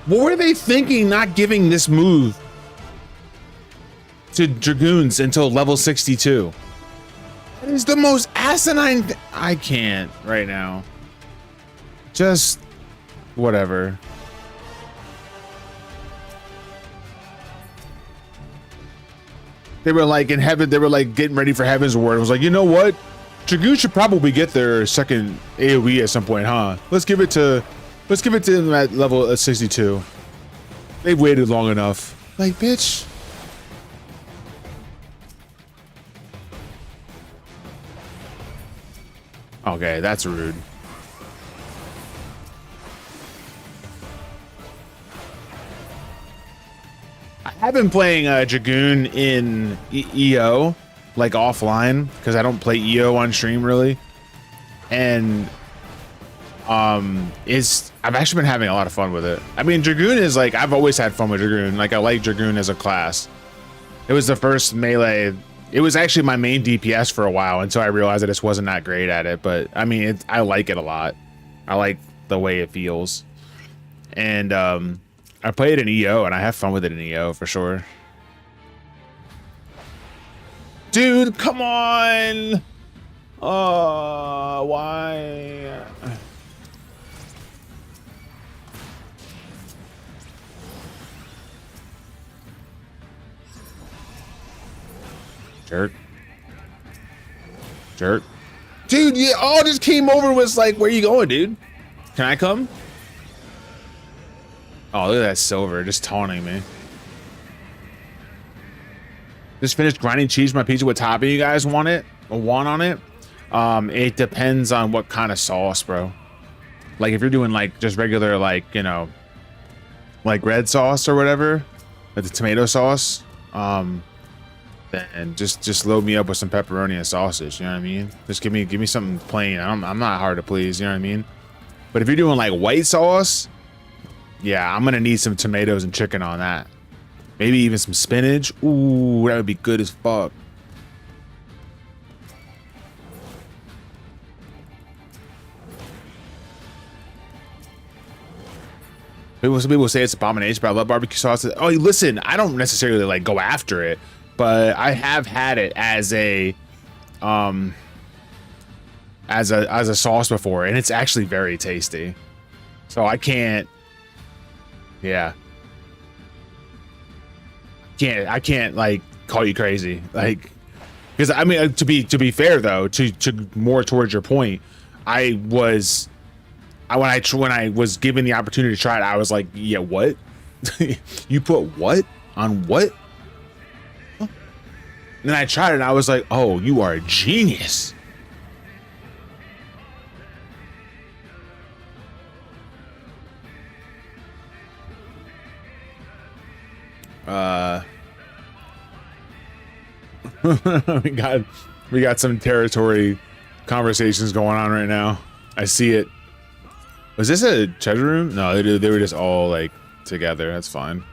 What were they thinking not giving this move to Dragoons until level 62? That is the most asinine... I can't right now. Just... whatever. They were like in heaven, they were like getting ready for Heaven's Ward. It was like, you know what? Dragoon should probably get their second AoE at some point, huh? Let's give it to them at level 62. They've waited long enough. Like, bitch. Okay, that's rude. I've been playing Dragoon in EO, like offline, because I don't play EO on stream really, and I've actually been having a lot of fun with it. I mean, Dragoon is like, I've always had fun with Dragoon. Like, I like Dragoon as a class. It was the first melee. It was actually my main DPS for a while until I realized I just wasn't that great at it. But I mean, I like it a lot. I like the way it feels, and I play it in EO, and I have fun with it in EO for sure. Dude, come on! Why? Jerk. Jerk. Dude, you all just came over and was like, where you going, dude? Can I come? Oh, look at that silver just taunting me. Just finished grinding cheese for my pizza with topping. You guys want it? want on it. It depends on what kind of sauce, bro. Like if you're doing like just regular, like, you know, like red sauce or whatever, like the tomato sauce, then just load me up with some pepperoni and sausage. You know what I mean? Just give me something plain. I'm not hard to please. You know what I mean? But if you're doing like white sauce, yeah, I'm gonna need some tomatoes and chicken on that. Maybe even some spinach. Ooh, that would be good as fuck. Some people say it's abomination, but I love barbecue sauce. Oh, listen, I don't necessarily like go after it, but I have had it as a sauce before, and it's actually very tasty. So I can't, yeah, I can't like call you crazy, like, because I mean, to be fair though, to more towards your point, when I was given the opportunity to try it, I was like, yeah, what? You put what on what? And then I tried it and I was like, oh, you are a genius. we got some territory conversations going on right now. I see it. Was this a treasure room? No, they were just all like together. That's fine.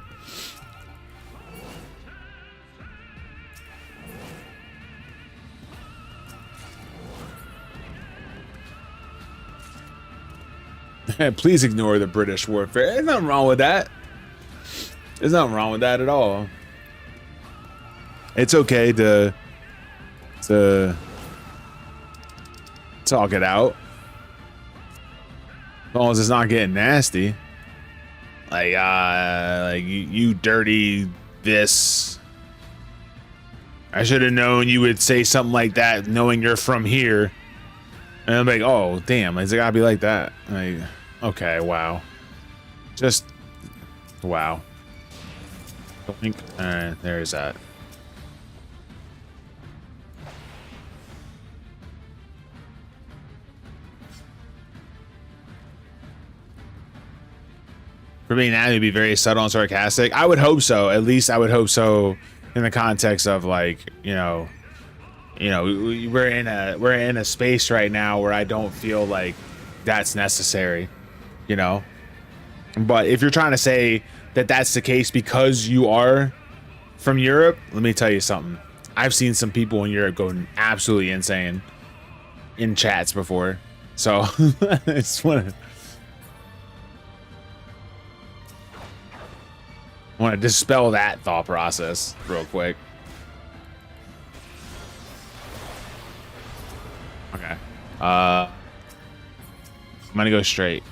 Please ignore the British warfare. There's nothing wrong with that. There's nothing wrong with that at all. It's okay to talk it out. As long as it's not getting nasty. Like you dirty this. I should have known you would say something like that, knowing you're from here. And I'm like, oh damn, it's gotta be like that. Like, okay, wow. Just wow. Alright, there's that. For me now, it'd be very subtle and sarcastic. I would hope so. At least I would hope so, in the context of like, we're in a space right now where I don't feel like that's necessary, you know. But if you're trying to say that that's the case because you are from Europe, let me tell you something. I've seen some people in Europe go absolutely insane in chats before, so I just want to dispel that thought process real quick. Okay. I'm gonna go straight.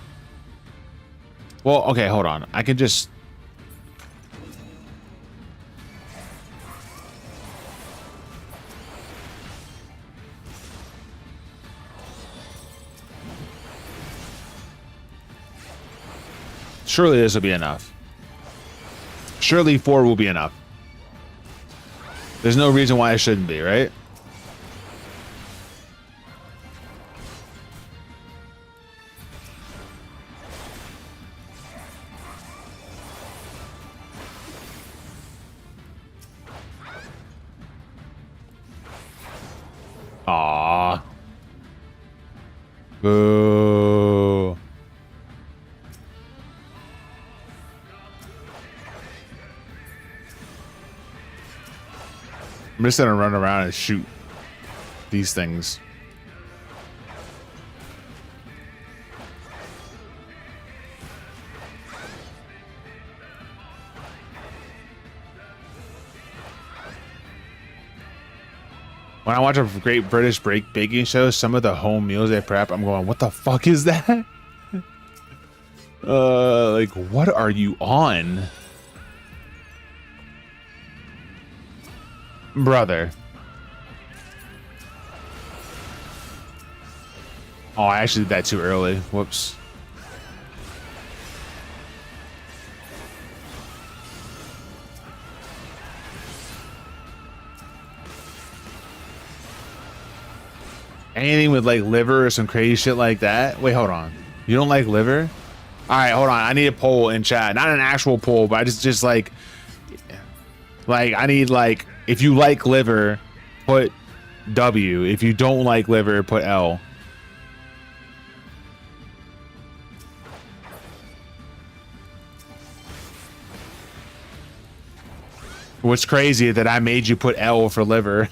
Well, okay, hold on. I can just... Surely this will be enough. Surely 4 will be enough. There's no reason why it shouldn't be, right? Aww. Boo. I'm just gonna run around and shoot these things. When I watch a Great British Baking Show, some of the home meals they prep, I'm going, what the fuck is that? Like, what are you on? Brother. Oh, I actually did that too early. Whoops. Anything with like liver or some crazy shit like that. Wait, hold on. You don't like liver? All right, hold on. I need a poll in chat. Not an actual poll, but I just like I need like, if you like liver, put W. If you don't like liver, put L. What's crazy is that I made you put L for liver.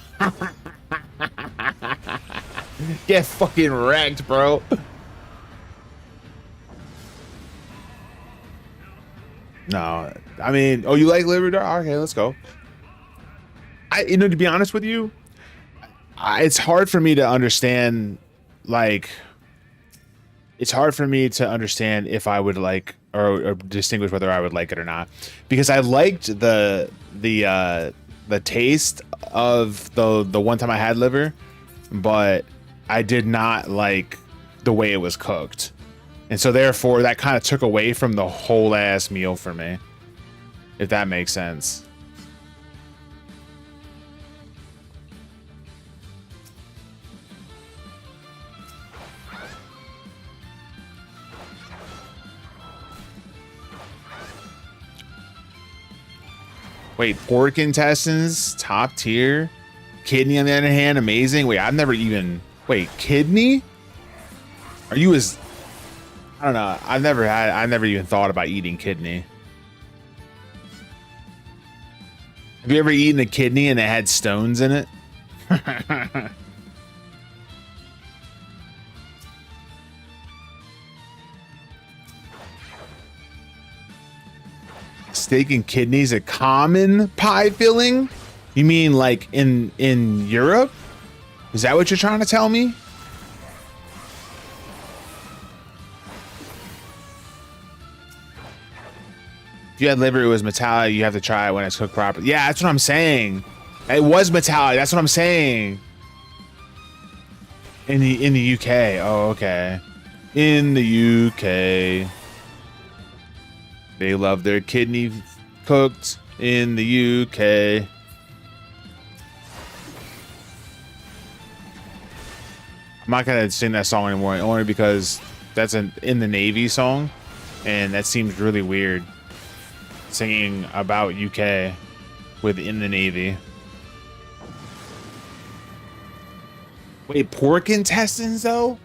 Get fucking wrecked, bro. No, I mean, oh, you like liver? Okay, let's go. To be honest with you, it's hard for me to understand, like, it's hard for me to understand if I would like or distinguish whether I would like it or not, because I liked the taste of the one time I had liver, but I did not like the way it was cooked. And so therefore that kind of took away from the whole ass meal for me, if that makes sense. Wait, pork intestines, top tier. Kidney on the other hand, amazing. Wait, I've never even, wait, kidney? Are you as, I don't know. I've never even thought about eating kidney. Have you ever eaten a kidney and it had stones in it? Steak and kidneys a common pie filling? You mean like in Europe? Is that what you're trying to tell me? If you had liver, it was metallic. You have to try it when it's cooked properly. Yeah, that's what I'm saying. It was metallic. That's what I'm saying. In the UK. Oh, okay. In the UK. They love their kidney cooked in the UK. I'm not gonna sing that song anymore, only because that's an In the Navy song, and that seems really weird. Singing about UK with In the Navy. Wait, pork intestines though?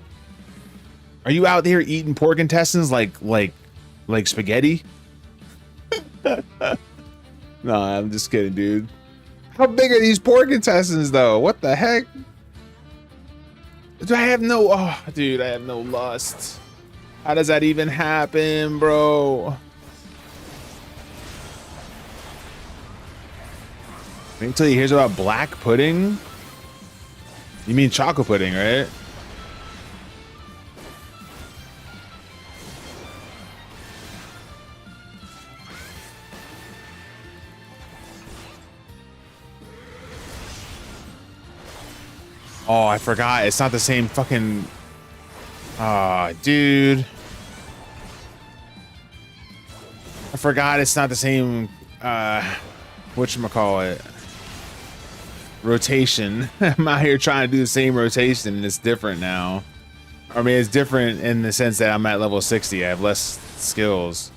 Are you out there eating pork intestines like spaghetti? No, I'm just kidding, dude. How big are these pork intestines though? What the heck? I have no lust. How does that even happen, bro? Wait until you hear about black pudding. You mean chocolate pudding, right? Oh, I forgot. It's not the same fucking... Ah, dude. I forgot it's not the same... whatchamacallit? Rotation. I'm out here trying to do the same rotation and it's different now. I mean, it's different in the sense that I'm at level 60. I have less skills.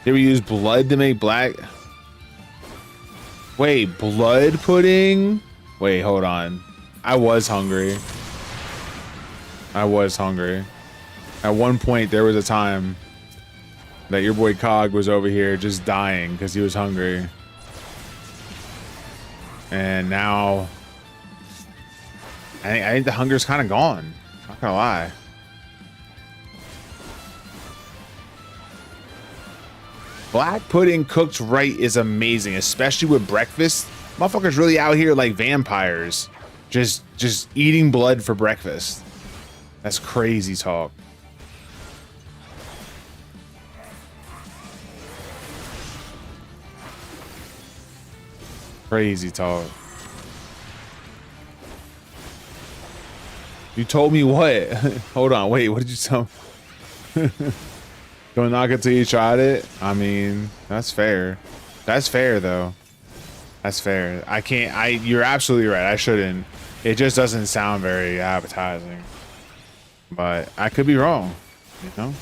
Did we use blood to make black? Wait, blood pudding? Wait, hold on. I was hungry. I was hungry. At one point, there was a time that your boy Cog was over here just dying because he was hungry. And now, I think the hunger's kind of gone. Not gonna lie. Black pudding cooked right is amazing, especially with breakfast. Motherfuckers really out here like vampires, just eating blood for breakfast. That's crazy talk. Crazy talk. You told me what? Hold on, wait, what did you tell me? Don't knock it till you tried it. I mean, that's fair. That's fair though. That's fair. I can't. You're absolutely right. I shouldn't. It just doesn't sound very appetizing. But I could be wrong. You know.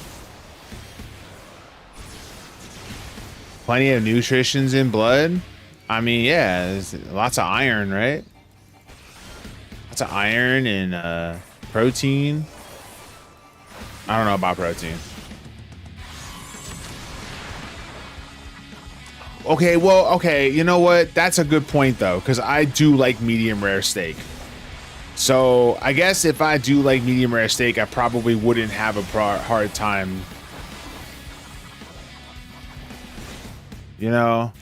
Plenty of nutritions in blood. I mean, yeah, there's lots of iron, right? Lots of iron and protein. I don't know about protein. Okay, well, okay, you know what? That's a good point though, because I do like medium rare steak. So I guess if I do like medium rare steak, I probably wouldn't have a hard time. You know?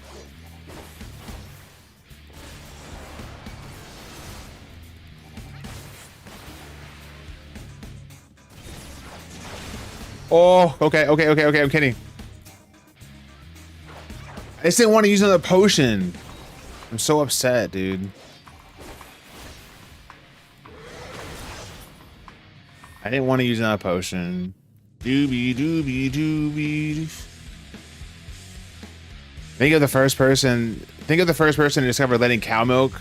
Oh, okay, I'm kidding. I just didn't want to use another potion. I'm so upset, dude. I didn't want to use another potion. Doobie doobie doobie. Think of the first person to discover letting cow milk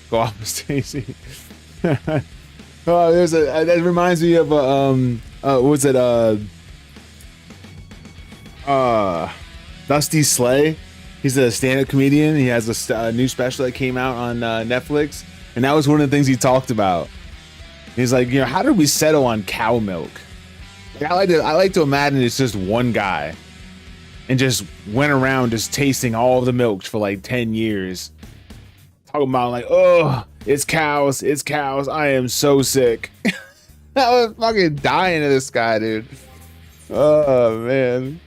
go off of Stacy. Oh, there's a that reminds me of what's it Dusty Slay. He's a stand-up comedian. He has a new special that came out on Netflix, and that was one of the things he talked about. He's like, you know, how did we settle on cow milk? Like, I like to imagine it's just one guy, and just went around just tasting all of the milk for like 10 years, talking about like, oh, it's cows, I am so sick. I was fucking dying of this guy, dude. Oh man.